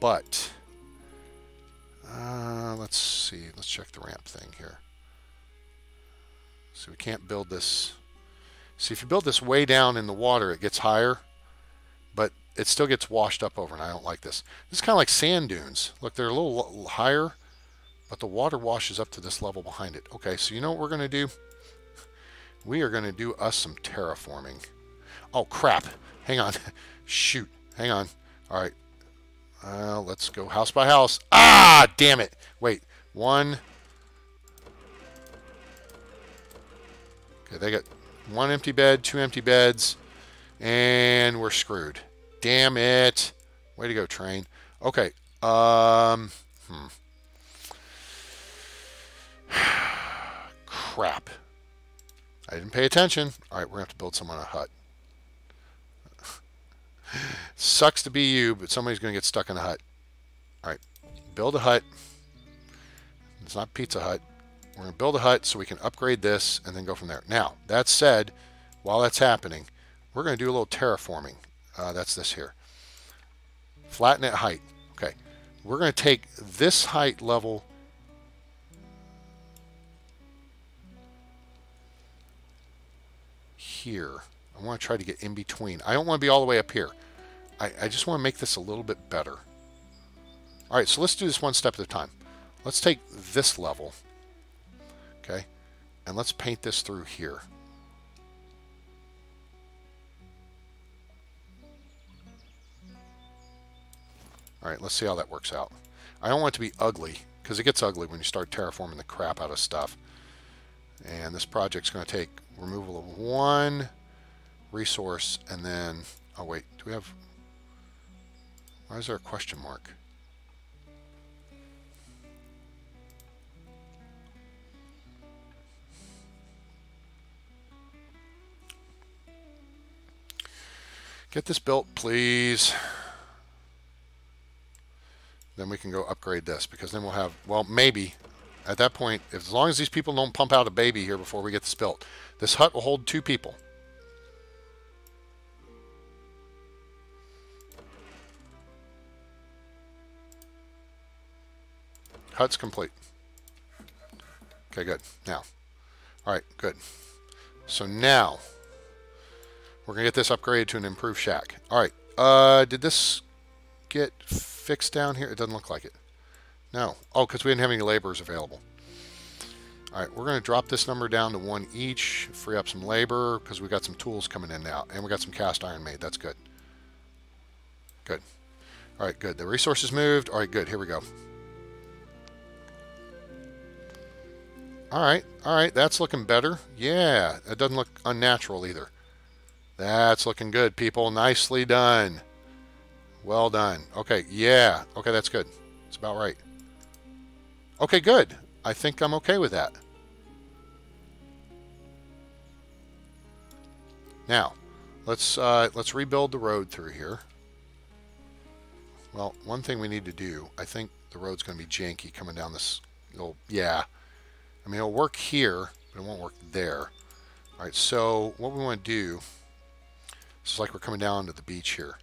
But let's see. Let's check the ramp thing here. So we can't build this. See, if you build this way down in the water, it gets higher, but it still gets washed up over, and I don't like this. This is kind of like sand dunes. Look, they're a little higher, but the water washes up to this level behind it. Okay, so you know what we're going to do? We are going to do us some terraforming. Oh, crap. Hang on. Shoot. Hang on. All right. Let's go house by house. Ah, damn it. Wait. One. Okay, they got one empty bed, two empty beds, and we're screwed. Damn it. Way to go, train. Okay. Crap. I didn't pay attention. All right, we're going to have to build someone a hut. Sucks to be you, but somebody's going to get stuck in a hut. All right, build a hut. It's not Pizza Hut. We're going to build a hut so we can upgrade this and then go from there. Now, that said, while that's happening, we're going to do a little terraforming. That's this here. Flatten at height. Okay, we're going to take this height level here. I want to try to get in between. I don't want to be all the way up here. I just want to make this a little bit better. All right, so let's do this one step at a time. Let's take this level, okay, and let's paint this through here. All right, let's see how that works out. I don't want it to be ugly, because it gets ugly when you start terraforming the crap out of stuff. And this project's going to take removal of one resource, and then, oh wait, do we have, why is there a question mark? Get this built, please. Then we can go upgrade this, because then we'll have, well, maybe at that point, as long as these people don't pump out a baby here before we get this built, this hut will hold 2 people. Hut's complete. Okay, good. Now, all right, good. So now we're gonna get this upgraded to an improved shack. All right. Did this get fixed down here? It doesn't look like it. No. Oh, because we didn't have any laborers available. All right, we're going to drop this number down to 1 each, free up some labor, because we got some tools coming in now, and we got some cast iron made. That's good. Good. All right, good. The resources moved. All right, good. Here we go. All right. That's looking better. Yeah, it doesn't look unnatural either. That's looking good, people. Nicely done. Well done. Okay, yeah. Okay, that's good. It's about right. Okay, good. I think I'm okay with that. Now, let's rebuild the road through here. Well, one thing we need to do, I think the road's going to be janky coming down this. Yeah. I mean, it'll work here, but it won't work there. All right, so what we want to do, this is like we're coming down to the beach here.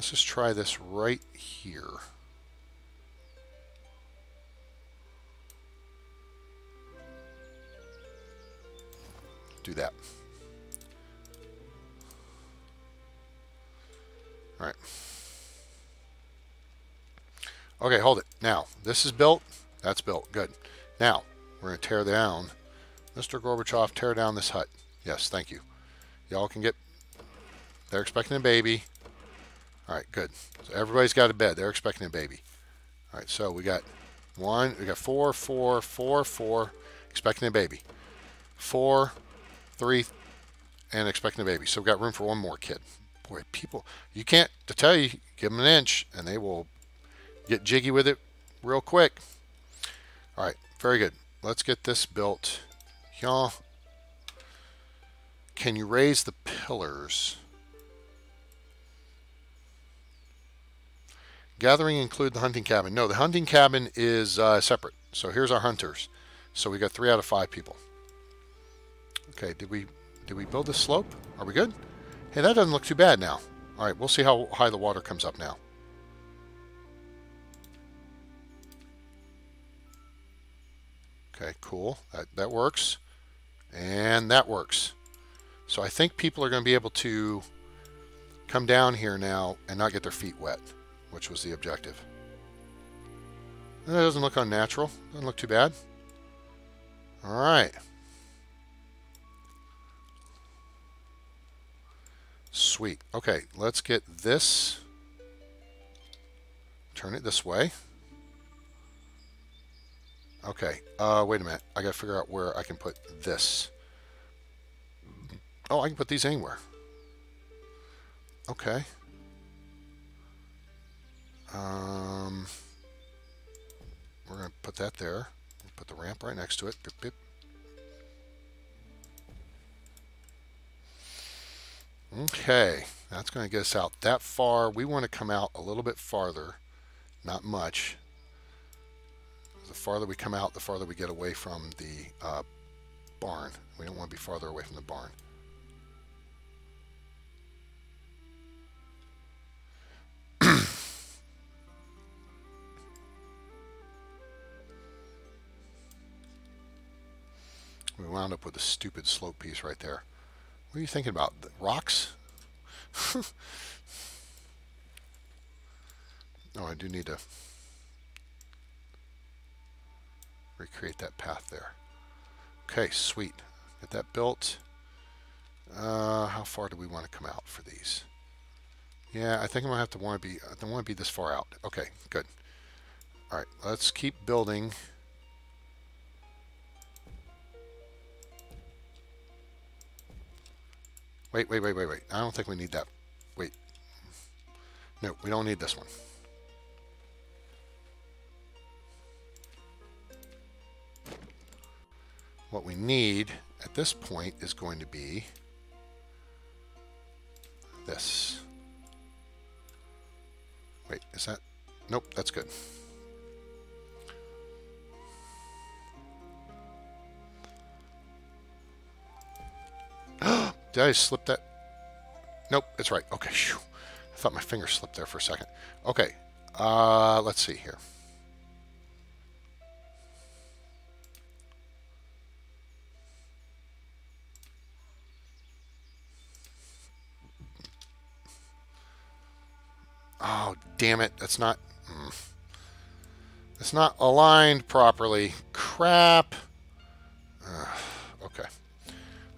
Let's just try this right here. Do that. All right. Okay, hold it. Now, this is built. That's built. Good. Now, we're going to tear down. Mr. Gorbachev, tear down this hut. Yes, thank you. Y'all can get... They're expecting a baby. All right, good. So everybody's got a bed. They're expecting a baby. All right, so we got one. We got 4, 4, 4, 4, expecting a baby. 4, 3, and expecting a baby. So we've got room for one more kid. Boy, people, you can't, to tell you, give them an inch, and they will get jiggy with it real quick. All right, very good. Let's get this built. Y'all, can you raise the pillars? Gathering include the hunting cabin. No, the hunting cabin is separate. So here's our hunters. So we got 3 out of 5 people. Okay, did we build this slope? Are we good? Hey, that doesn't look too bad now. All right, we'll see how high the water comes up now. Okay, cool. That works. And that works. So I think people are going to be able to come down here now and not get their feet wet, which was the objective. That doesn't look unnatural. Doesn't look too bad. All right. Sweet. Okay, let's get this. Turn it this way. Okay, wait a minute. I got to figure out where I can put this. Oh, I can put these anywhere. Okay. We're going to put that there. Put the ramp right next to it. Beep, beep. Okay, that's going to get us out that far. We want to come out a little bit farther. Not much. The farther we come out, the farther we get away from the barn. We don't want to be farther away from the barn. We wound up with a stupid slope piece right there. What are you thinking about? The rocks? Oh, I do need to recreate that path there. Okay, sweet. Get that built. How far do we want to come out for these? Yeah, I think I'm gonna have to want to be. I don't want to be this far out. Okay, good. All right, let's keep building. Wait. I don't think we need that. Wait. No, we don't need this one. What we need at this point is going to be this. Wait, is that? Nope, that's good. Did I slip that? Nope, it's right. Okay, shoo. I thought my finger slipped there for a second. Okay, let's see here. Oh, damn it. That's not... It's not aligned properly. Crap. Okay.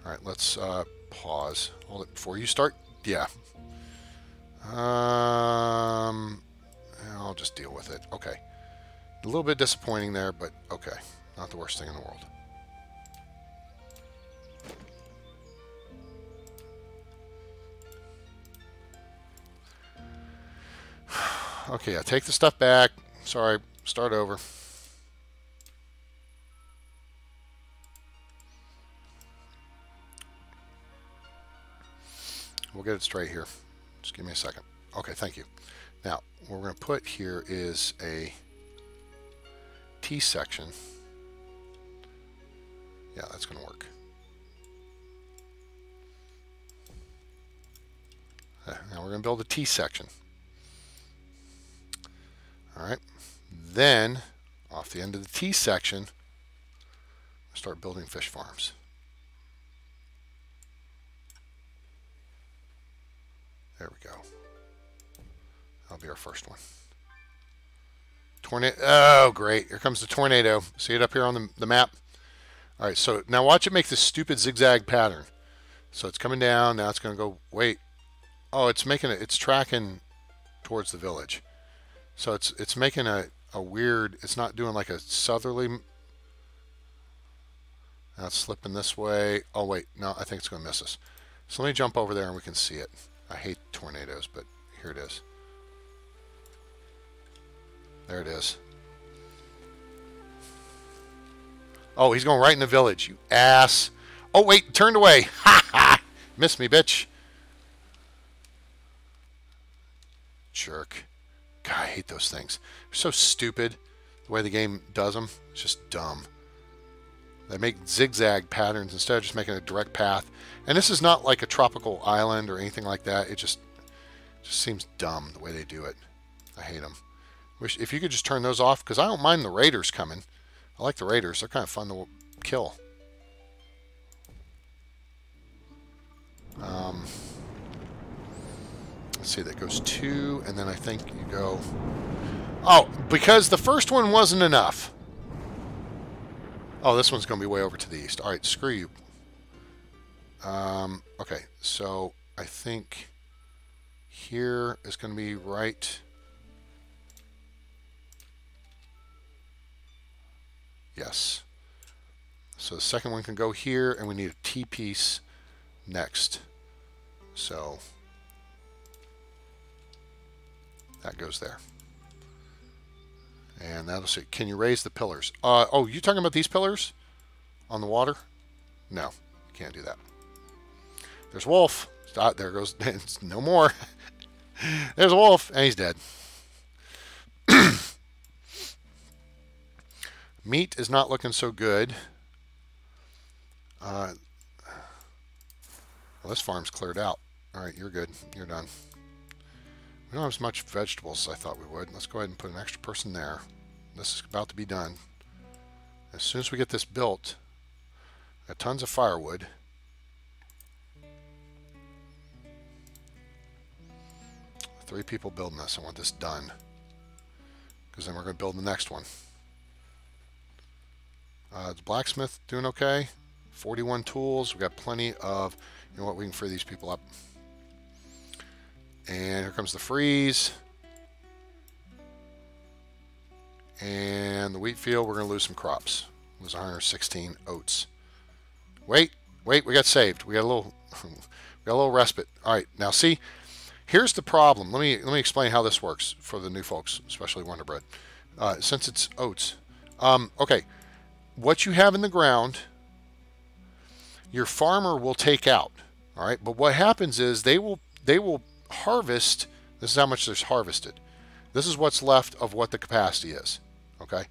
All right, let's pause. Hold it before you start. Yeah. I'll just deal with it. Okay. A little bit disappointing there, but okay. Not the worst thing in the world. Okay, I take the stuff back. Sorry, start over. We'll get it straight here. Just give me a second. Okay, thank you. Now, what we're going to put here is a T section. Yeah, that's going to work. Now we're going to build a T section. then, off the end of the T section, start building fish farms. There we go. That'll be our first one. Tornado. Oh, great. Here comes the tornado. See it up here on the map? All right, so now watch it make this stupid zigzag pattern. So it's coming down. Now it's going to go. Wait. Oh, it's making it. It's tracking towards the village. So it's making a weird. It's not doing like a southerly. Now it's slipping this way. Oh wait, no, I think it's going to miss us. So let me jump over there and we can see it. I hate tornadoes, but here it is. There it is. Oh, he's going right in the village, you ass. Oh, wait, turned away. Ha ha! Missed me, bitch. Jerk. God, I hate those things. They're so stupid. The way the game does them, it's just dumb. They make zigzag patterns instead of just making a direct path. And this is not like a tropical island or anything like that. It just seems dumb the way they do it. I hate them. Wish if you could just turn those off, because I don't mind the raiders coming. I like the raiders. They're kind of fun to kill. Let's see, that goes 2, and then I think you go... Oh, because the first one wasn't enough. Oh, this one's going to be way over to the east. All right, screw you. Okay, so I think here is going to be right... Yes. So the second one can go here, and we need a T-piece next. So that goes there. And that'll see. Can you raise the pillars? Oh, you talking about these pillars on the water? No, can't do that. There's Wolf. There goes. No more. There's a wolf, and he's dead. Meat is not looking so good. Well, this farm's cleared out. All right, you're good. You're done. We don't have as much vegetables as I thought we would. Let's go ahead and put an extra person there. This is about to be done. As soon as we get this built, got tons of firewood. Three people building this. I want this done, because then we're going to build the next one. The blacksmith doing okay. 41 tools. We got plenty of, you know what, we can free these people up. And here comes the freeze. And the wheat field, we're going to lose some crops. Lose 116 oats. Wait, we got saved. We got a little respite. All right, now see, here's the problem. Let me explain how this works for the new folks, especially Wonder Bread. Since it's oats. Okay, what you have in the ground, your farmer will take out. All right, but what happens is they will harvest. This is how much there's harvested. This is what's left of what the capacity is. Okay,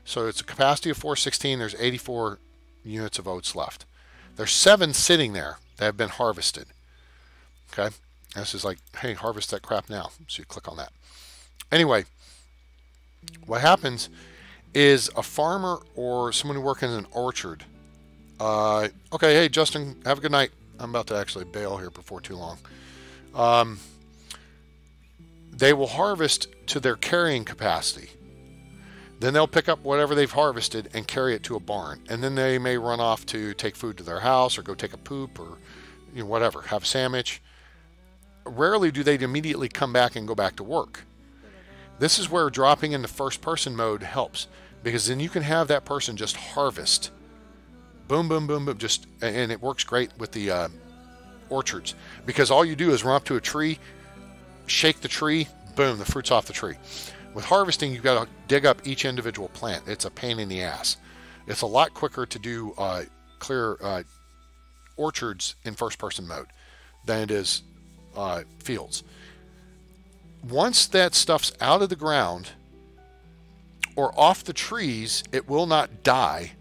so it's a capacity of 416. There's 84 units of oats left. There's 7 sitting there that have been harvested. Okay, and this is like, hey, harvest that crap now. So you click on that. Anyway, what happens is a farmer or someone working in an orchard. Okay, hey Justin, have a good night. I'm about to actually bail here before too long. They will harvest to their carrying capacity. Then they'll pick up whatever they've harvested and carry it to a barn. And then they may run off to take food to their house or go take a poop or whatever, have a sandwich. Rarely do they immediately come back and go back to work. This is where dropping into first person mode helps, because then you can have that person just harvest. Boom, boom, boom, boom. And it works great with the orchards, because all you do is run up to a tree, shake the tree, boom, the fruit's off the tree. With harvesting, you've got to dig up each individual plant. It's a pain in the ass. It's a lot quicker to do clear orchards in first-person mode than it is fields. Once that stuff's out of the ground or off the trees, it will not die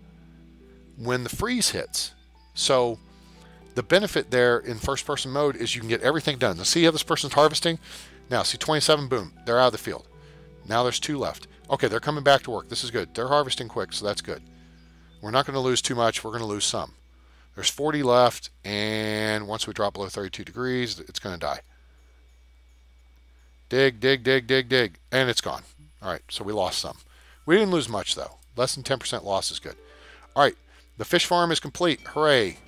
when the freeze hits. So the benefit there in first-person mode is you can get everything done. Now see how this person's harvesting? Now see 27, boom, they're out of the field. Now there's 2 left. Okay, they're coming back to work. This is good. They're harvesting quick, so that's good. We're not going to lose too much. We're going to lose some. There's 40 left, and once we drop below 32 degrees, it's going to die. Dig, dig, dig, dig, dig, and it's gone. All right, so we lost some. We didn't lose much, though. Less than 10% loss is good. All right, the fish farm is complete. Hooray.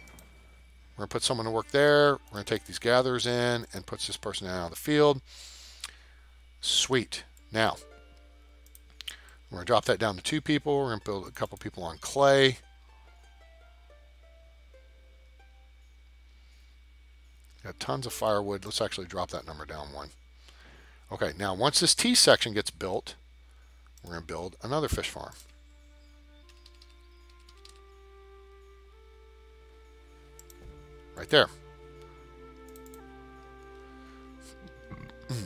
We're going to put someone to work there. We're going to take these gatherers in and put this person out of the field. Sweet. Now, we're going to drop that down to 2 people. We're going to build a couple people on clay. Got tons of firewood. Let's actually drop that number down 1. Okay, now once this T section gets built, we're going to build another fish farm. Right there.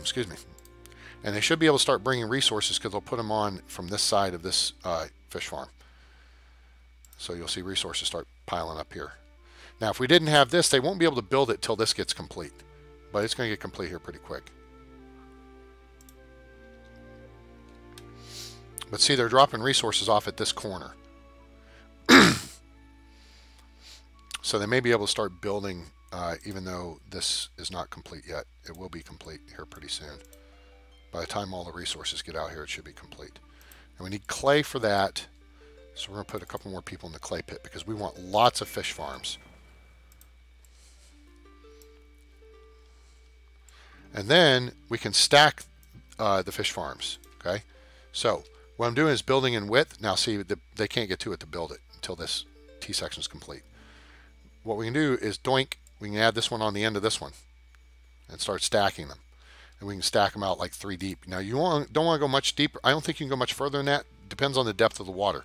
Excuse me. And they should be able to start bringing resources because they'll put them on from this side of this fish farm. So you'll see resources start piling up here. Now, if we didn't have this, they won't be able to build it till this gets complete. But it's going to get complete here pretty quick. But see, they're dropping resources off at this corner. So they may be able to start building, even though this is not complete yet. It will be complete here pretty soon. By the time all the resources get out here, it should be complete. And we need clay for that. So we're going to put a couple more people in the clay pit because we want lots of fish farms. And then we can stack the fish farms. Okay. So what I'm doing is building in width. Now see, they can't get to it to build it until this T section is complete. What we can do is doink, we can add this one on the end of this one and start stacking them. And we can stack them out like 3 deep. Now you don't want to go much deeper. I don't think you can go much further than that. Depends on the depth of the water.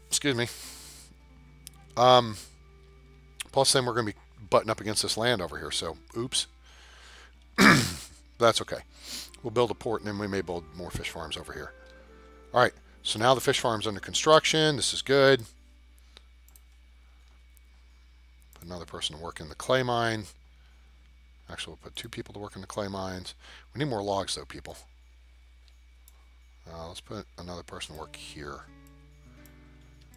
Excuse me. Plus then we're going to be butting up against this land over here. So oops. That's okay. We'll build a port and then we may build more fish farms over here. All right. So now the fish farm's under construction. This is good. Put another person to work in the clay mine. Actually, we'll put 2 people to work in the clay mines. We need more logs, though, people. Let's put another person to work here.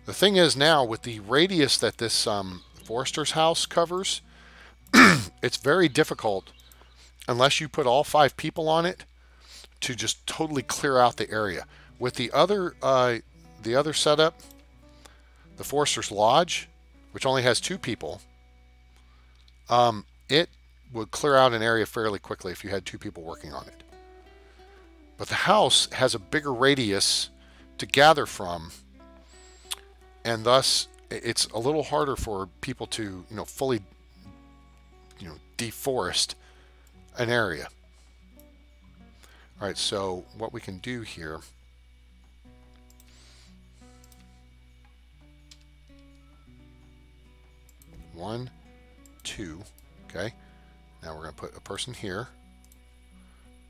The thing is now, with the radius that this forester's house covers, it's very difficult, unless you put all 5 people on it, to just totally clear out the area. With the other setup, the forester's lodge, which only has 2 people, it would clear out an area fairly quickly if you had 2 people working on it. But the house has a bigger radius to gather from, and thus it's a little harder for people to, fully, deforest an area. All right, so what we can do here, one, 2, okay. Now we're going to put a person here,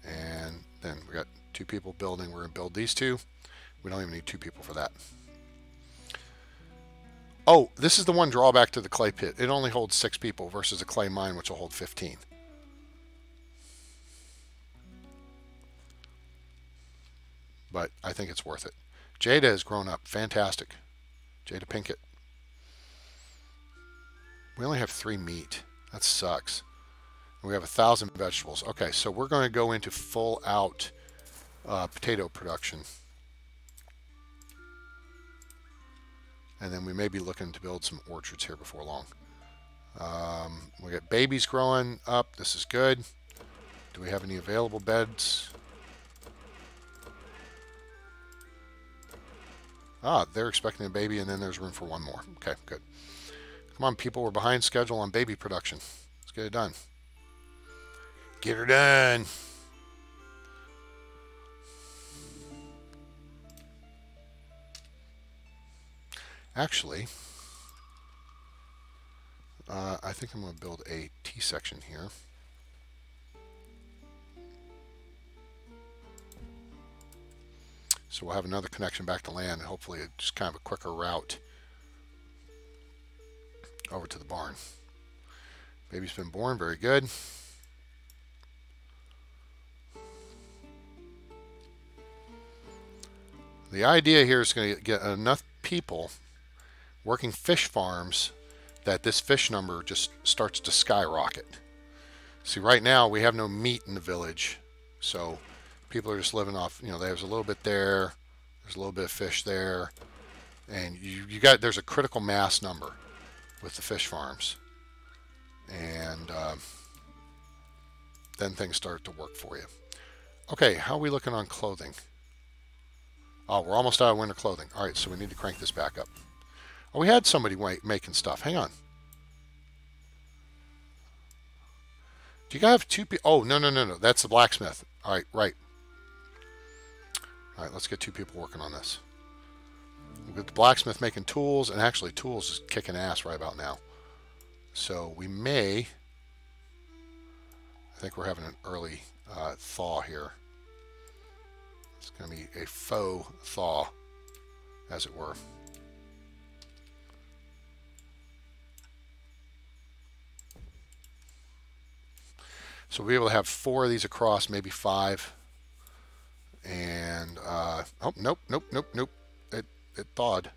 and then we got 2 people building. We're going to build these 2. We don't even need 2 people for that. Oh, this is the one drawback to the clay pit. It only holds 6 people versus a clay mine, which will hold 15. But I think it's worth it. Jada has grown up. Fantastic. Jada Pinkett. We only have 3 meat. That sucks. We have 1,000 vegetables. Okay, so we're going to go into full out potato production. And then we may be looking to build some orchards here before long. We got babies growing up. This is good. Do we have any available beds? Ah, they're expecting a baby, and then there's room for 1 more. Okay, good. Come on, people. We're behind schedule on baby production. Let's get it done. Get her done. Actually, I think I'm going to build a T section here. So we'll have another connection back to land, and hopefully just kind of a quicker route over to the barn. Baby's been born, very good. The idea here is going to get enough people working fish farms that this fish number just starts to skyrocket. See, right now we have no meat in the village, so people are just living off, there's a little bit there, there's a little bit of fish there, and there's a critical mass number with the fish farms, and then things start to work for you. Okay, how are we looking on clothing? Oh, we're almost out of winter clothing. All right, so we need to crank this back up. Oh, we had somebody making stuff. Hang on. Do you guys have two people? Oh, no. That's the blacksmith. All right, right. All right, let's get two people working on this. We'll get the blacksmith making tools, and actually tools is kicking ass right about now. So we may... I think we're having an early thaw here. It's going to be a faux thaw, as it were. So we'll be able to have 4 of these across, maybe 5. And, oh, nope. It thawed.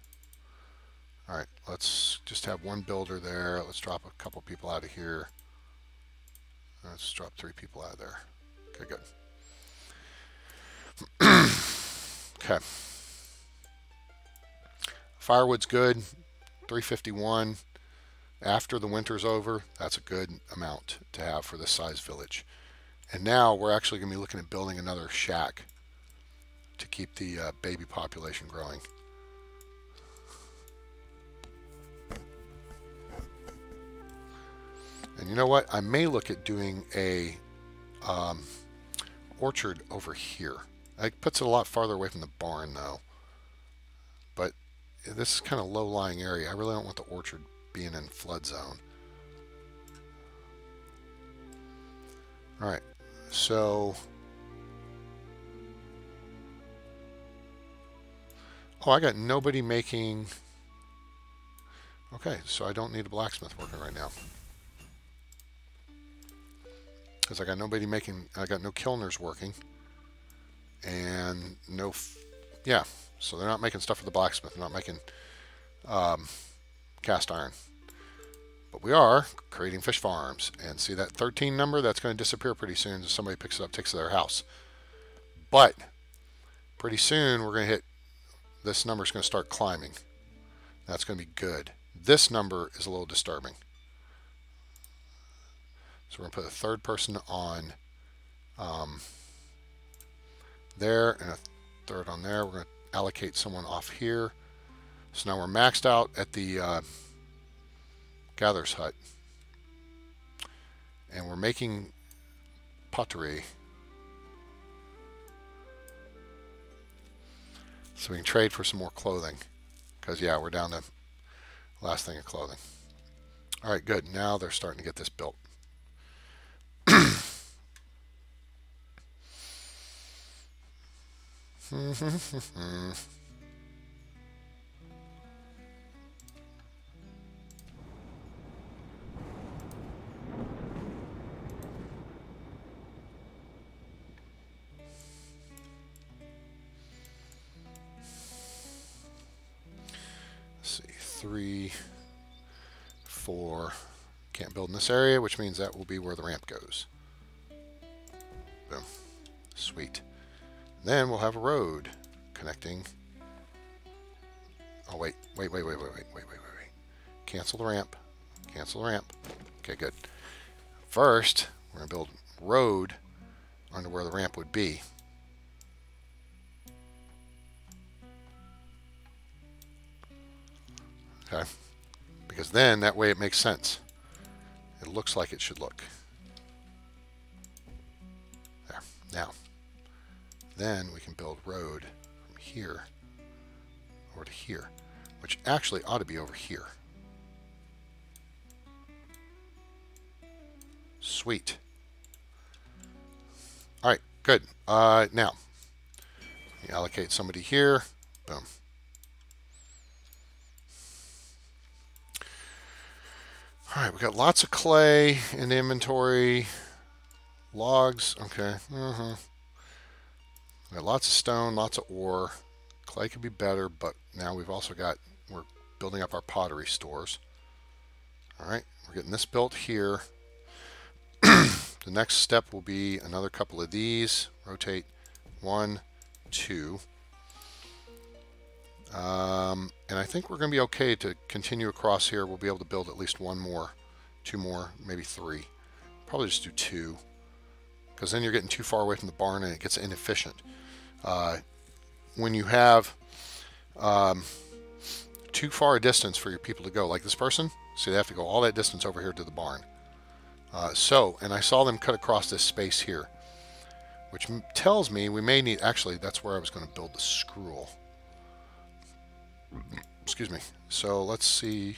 All right, let's just have one builder there. Let's drop a couple people out of here. Let's drop 3 people out of there. Okay, good. Okay. Firewood's good. 351. After the winter's over, that's a good amount to have for this size village. And now we're actually going to be looking at building another shack to keep the baby population growing. And you know what? I may look at doing a orchard over here. It puts it a lot farther away from the barn, though. But this is kind of low-lying area. I really don't want the orchard being in flood zone. All right, so... Oh, I got nobody making... Okay, so I don't need a blacksmith working right now. Because I got nobody making... I got no kilners working. And no... Yeah, so they're not making stuff for the blacksmith. They're not making cast iron. But we are creating fish farms. And see that 13 number? That's going to disappear pretty soon as somebody picks it up, takes it to their house. But pretty soon we're going to hit... This number is going to start climbing. That's going to be good. This number is a little disturbing. So we're going to put a third person on there and a third on there. We're going to allocate someone off here. So now we're maxed out at the gatherer's hut. And we're making pottery. So we can trade for some more clothing. Because, yeah, we're down to last thing of clothing. All right, good. Now they're starting to get this built. Let's see, 3, 4. Can't build in this area, which means that will be where the ramp goes. Boom. Sweet. Then we'll have a road connecting. Oh, wait. Cancel the ramp. Cancel the ramp. Okay, good. First, we're going to build road under where the ramp would be. Okay. Because then, that way it makes sense. It looks like it should look. There. Now. Then we can build road from here over to here, which actually ought to be over here. Sweet. All right, good. Now, you allocate somebody here. Boom. All right, we got lots of clay in the inventory. Logs, okay. We got lots of stone, lots of ore. Clay could be better, but now we've also got, we're building up our pottery stores. All right, we're getting this built here. The next step will be another couple of these. Rotate 1, 2. And I think we're going to be okay to continue across here. We'll be able to build at least one more, 2 more, maybe 3. Probably just do 2, because then you're getting too far away from the barn and it gets inefficient. When you have too far a distance for your people to go, like this person, so they have to go all that distance over here to the barn. And I saw them cut across this space here, which tells me we may need, actually, that's where I was going to build the scroll. Excuse me. So let's see.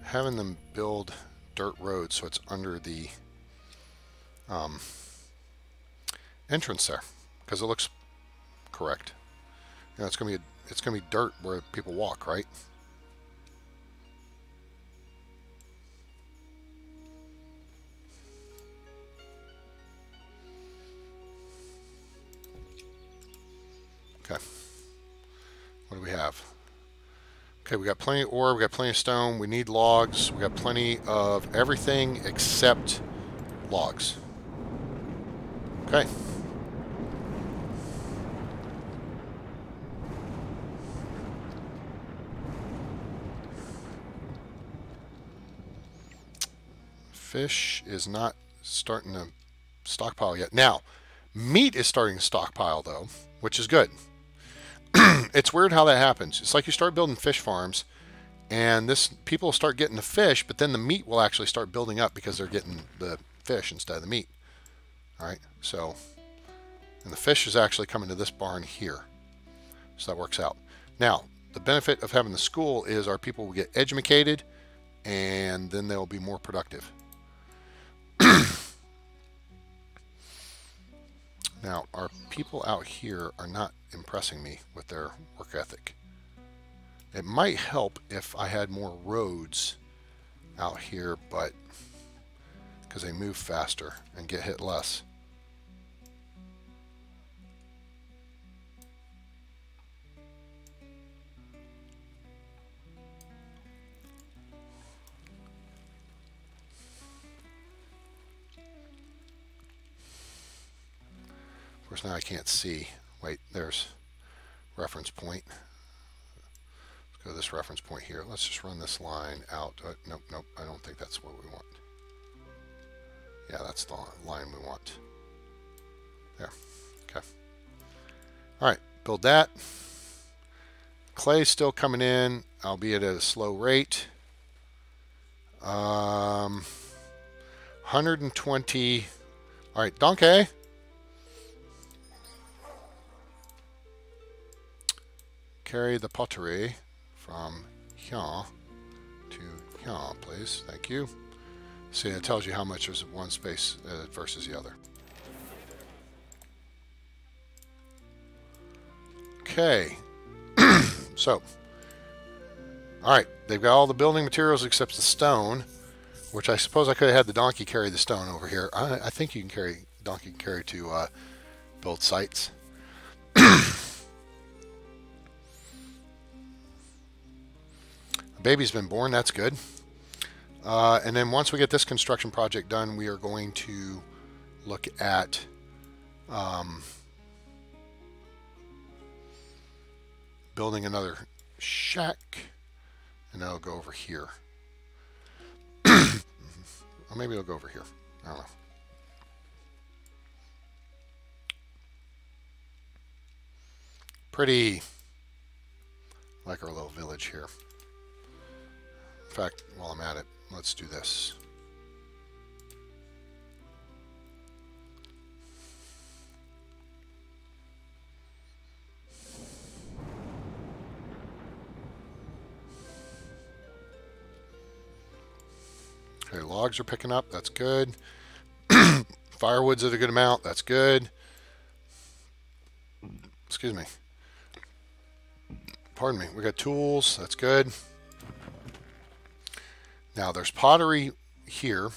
Having them build dirt roads so it's under the entrance there, because it looks correct. You know, it's gonna be dirt where people walk, right? Okay. What do we have? Okay, we got plenty of ore, we got plenty of stone, we need logs, we got plenty of everything except logs. Okay. Fish is not starting to stockpile yet. Now, meat is starting to stockpile though, which is good. It's weird how that happens. It's like you start building fish farms, and people will start getting the fish, but then the meat will actually start building up because they're getting the fish instead of the meat. All right, so, and the fish is actually coming to this barn here, so that works out. Now, the benefit of having the school is our people will get educated, and then they'll be more productive. Now, our people out here are not impressing me with their work ethic. It might help if I had more roads out here, but because they move faster and get hit less. Of course, now I can't see. Wait, there's reference point. Let's go to this reference point here. Let's just run this line out. Nope, nope, I don't think that's what we want. Yeah, that's the line we want. There, okay. All right, build that. Clay's still coming in, albeit at a slow rate. 120. All right, donkey. Carry the pottery from here to here, please. Thank you. See, it tells you how much is one space versus the other. Okay. So, all right, they've got all the building materials except the stone, which I suppose I could have had the donkey carry the stone over here. I think you can donkey can carry to build sites. Baby's been born, that's good. And then once we get this construction project done, we are going to look at building another shack, and that'll go over here. Or maybe it'll go over here. I don't know. Pretty like our little village here. In fact, while I'm at it, let's do this. Okay, logs are picking up. That's good. Firewood's at a good amount. That's good. Excuse me. Pardon me. We got tools. That's good. Now there's pottery here.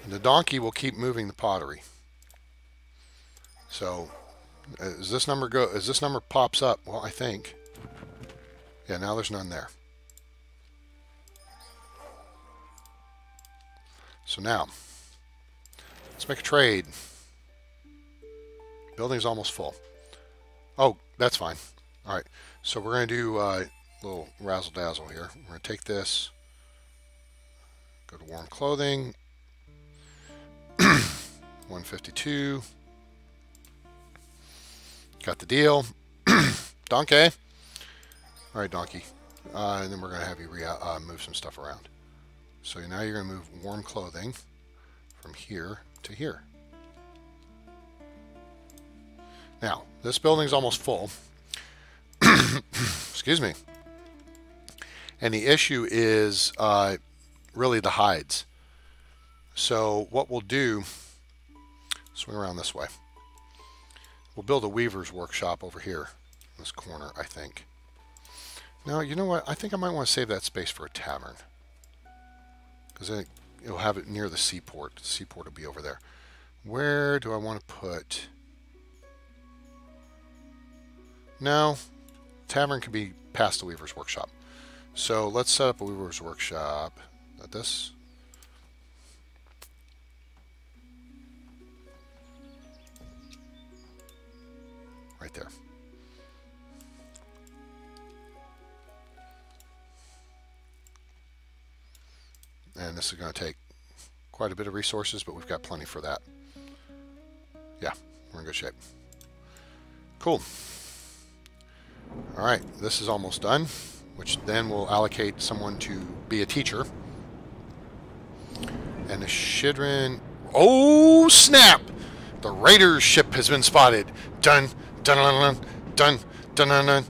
And the donkey will keep moving the pottery. So as this number pops up, well, I think. Yeah, now there's none there. So now, let's make a trade. Building's almost full. Oh, that's fine. All right, so we're going to do a little razzle-dazzle here. We're going to take this, go to warm clothing, 152. Got the deal. Donkey. All right, donkey. And then we're going to have you move some stuff around. So now you're going to move warm clothing from here to here. Now, this building's almost full. Excuse me. And the issue is really the hides. So what we'll do, swing around this way. We'll build a weaver's workshop over here in this corner, I think. Now, you know what? I think I might want to save that space for a tavern. Because it'll have it near the seaport. The seaport will be over there. Where do I want to put... No, tavern can be past the weaver's workshop. So let's set up a weaver's workshop. Like this. Right there. And this is going to take quite a bit of resources, but we've got plenty for that. Yeah, we're in good shape. Cool. All right, this is almost done, which then will allocate someone to be a teacher. And the Shidrin... Oh, snap! The Raiders ship has been spotted. Dun, dun, dun, dun, dun, dun,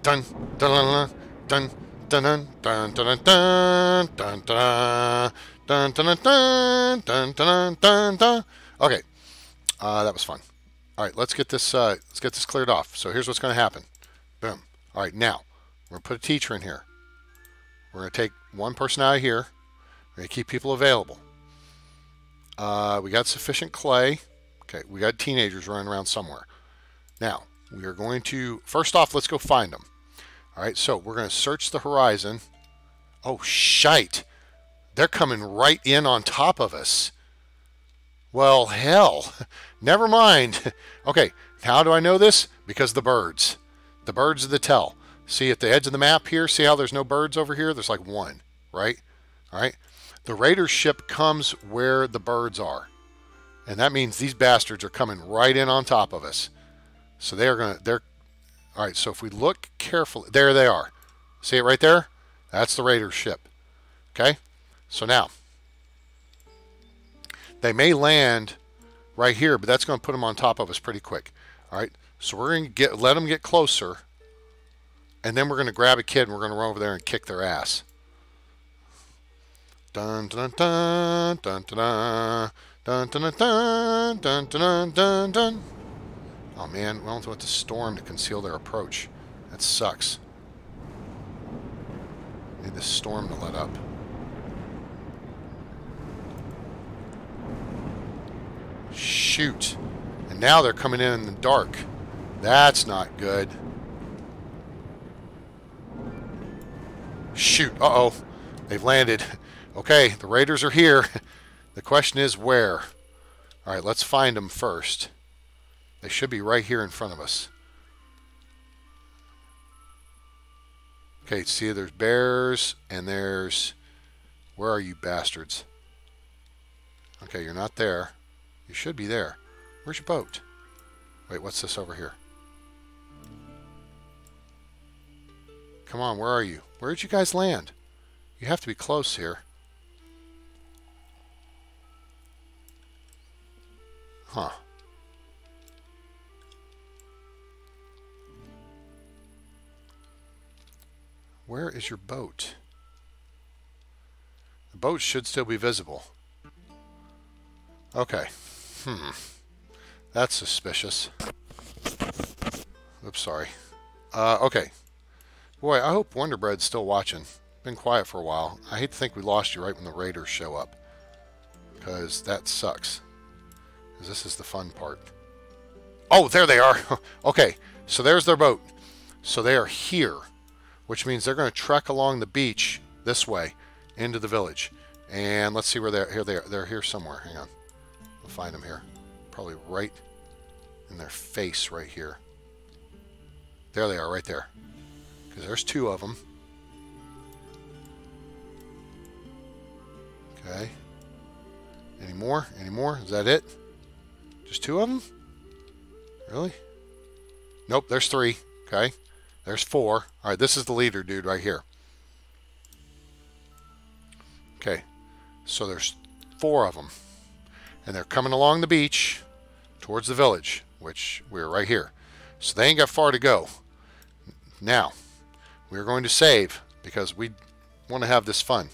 dun, dun, dun, dun. Dun dun dun dun dun dun dun dun dun dun dun dun dun dun. Okay, that was fun. All right, let's get this cleared off. So here's what's going to happen. Boom. All right, now we're going to put a teacher in here. We're going to take one person out of here. We're going to keep people available. We got sufficient clay. Okay, we got teenagers running around somewhere. Now we are going to first off, let's go find them. All right, so we're going to search the horizon. Oh, shite. They're coming right in on top of us. Well, hell. Never mind. Okay, how do I know this? Because the birds. The birds are the tell. See at the edge of the map here? See how there's no birds over here? There's like one, right? All right. The Raiders ship comes where the birds are. And that means these bastards are coming right in on top of us. So they're all right, so if we look carefully, there they are. See it right there? That's the Raiders ship. Okay? So now, they may land right here, but that's going to put them on top of us pretty quick. All right? So we're going to let them get closer, and then we're going to grab a kid, and we're going to run over there and kick their ass. Dun dun dun dun dun dun dun dun dun dun dun dun dun. Oh man, we don't want the storm to conceal their approach. That sucks. Need this storm to let up. Shoot. And now they're coming in the dark. That's not good. Shoot. Uh-oh. They've landed. Okay, the Raiders are here. The question is where? All right, let's find them first. They should be right here in front of us. Okay, see, there's bears, and there's... Where are you bastards? Okay, you're not there. You should be there. Where's your boat? Wait, what's this over here? Come on, where are you? Where did you guys land? You have to be close here. Huh. Where is your boat? The boat should still be visible. Okay. That's suspicious. Oops, sorry. Okay. Boy, I hope Wonder Bread's still watching. Been quiet for a while. I hate to think we lost you right when the raiders show up, because that sucks. Because this is the fun part. Oh, there they are. Okay, so there's their boat. So they are here, which means they're going to trek along the beach this way into the village. And let's see where they're. Here they are. They're here somewhere. Hang on. We'll find them here. Probably right in their face right here. There they are, right there. Because there's two of them. Okay. Any more? Any more? Is that it? Just two of them? Really? Nope, there's three. Okay. There's four. All right, this is the leader dude right here. Okay. So there's four of them. And they're coming along the beach towards the village, which we're right here. So they ain't got far to go. Now, we're going to save because we want to have this fun.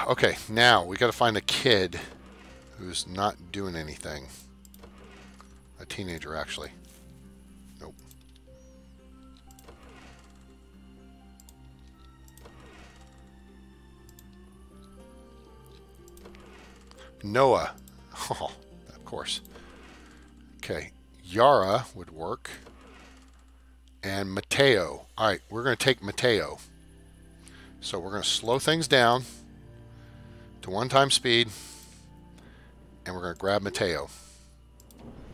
Okay, now we got to find a kid who's not doing anything. A teenager, actually. Nope. Noah. Oh, of course. Okay, Yara would work. And Mateo. All right, we're going to take Mateo. So we're going to slow things down to 1 speed, and we're going to grab Mateo.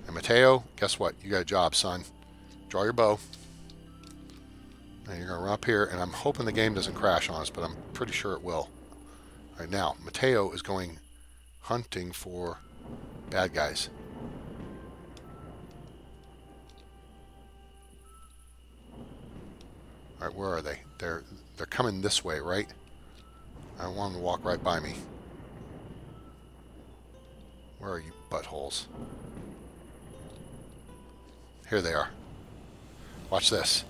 And Mateo, guess what? You got a job, son. Draw your bow. And you're going to run up here, and I'm hoping the game doesn't crash on us, but I'm pretty sure it will. All right, now, Mateo is going hunting for bad guys. All right, where are they? They're coming this way, right? I don't want them to walk right by me. Where are you buttholes? Here they are. Watch this.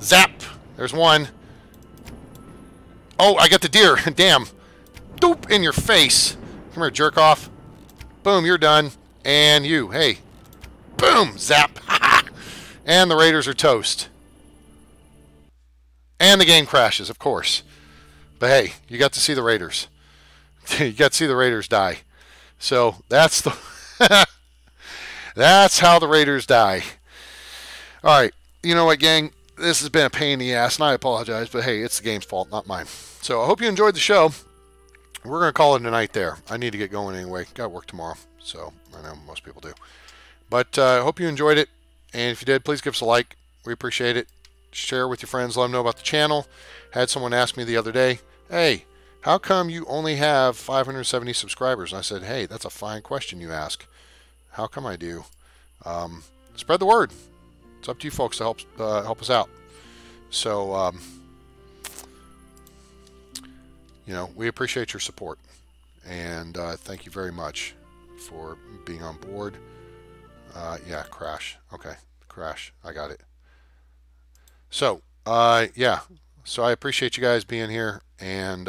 Zap! There's one. Oh, I got the deer. Damn. Doop in your face. Come here, jerk off. Boom, you're done. And you. Hey. Boom! Zap! And the raiders are toast. And the game crashes, of course. But hey, you got to see the raiders. You got to see the raiders die. So that's the that's how the raiders die. All right, you know what, gang? This has been a pain in the ass, and I apologize, but hey, it's the game's fault, not mine. So I hope you enjoyed the show. We're gonna call it a night there. I need to get going anyway. Got to work tomorrow, so I know most people do. But I hope you enjoyed it, and if you did, please give us a like. We appreciate it. Share with your friends. Let them know about the channel. Had someone ask me the other day, hey, how come you only have 570 subscribers? And I said, hey, that's a fine question you ask. How come I do? Spread the word. It's up to you folks to help us out. So, you know, we appreciate your support. And thank you very much for being on board. Yeah, crash. Okay, crash. I got it. So, yeah. So I appreciate you guys being here and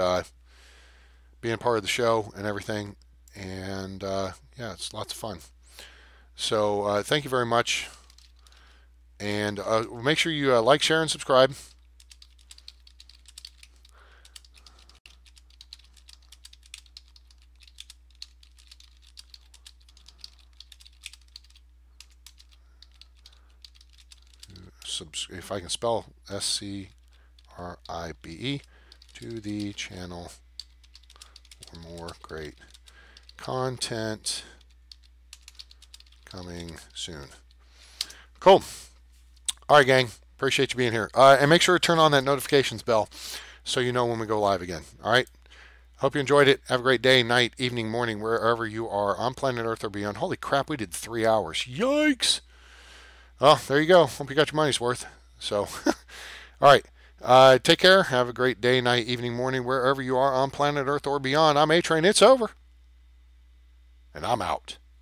being part of the show and everything. And yeah, it's lots of fun. So thank you very much. And make sure you like, share, and subscribe. If I can spell SCRIBE, to the channel for more great content coming soon. Cool. All right, gang. Appreciate you being here. And make sure to turn on that notifications bell so you know when we go live again. All right. Hope you enjoyed it. Have a great day, night, evening, morning, wherever you are on planet Earth or beyond. Holy crap, we did 3 hours. Yikes. Well, there you go. Hope you got your money's worth. So, all right. Take care. Have a great day, night, evening, morning, wherever you are on planet Earth or beyond. I'm A Train. It's over. And I'm out.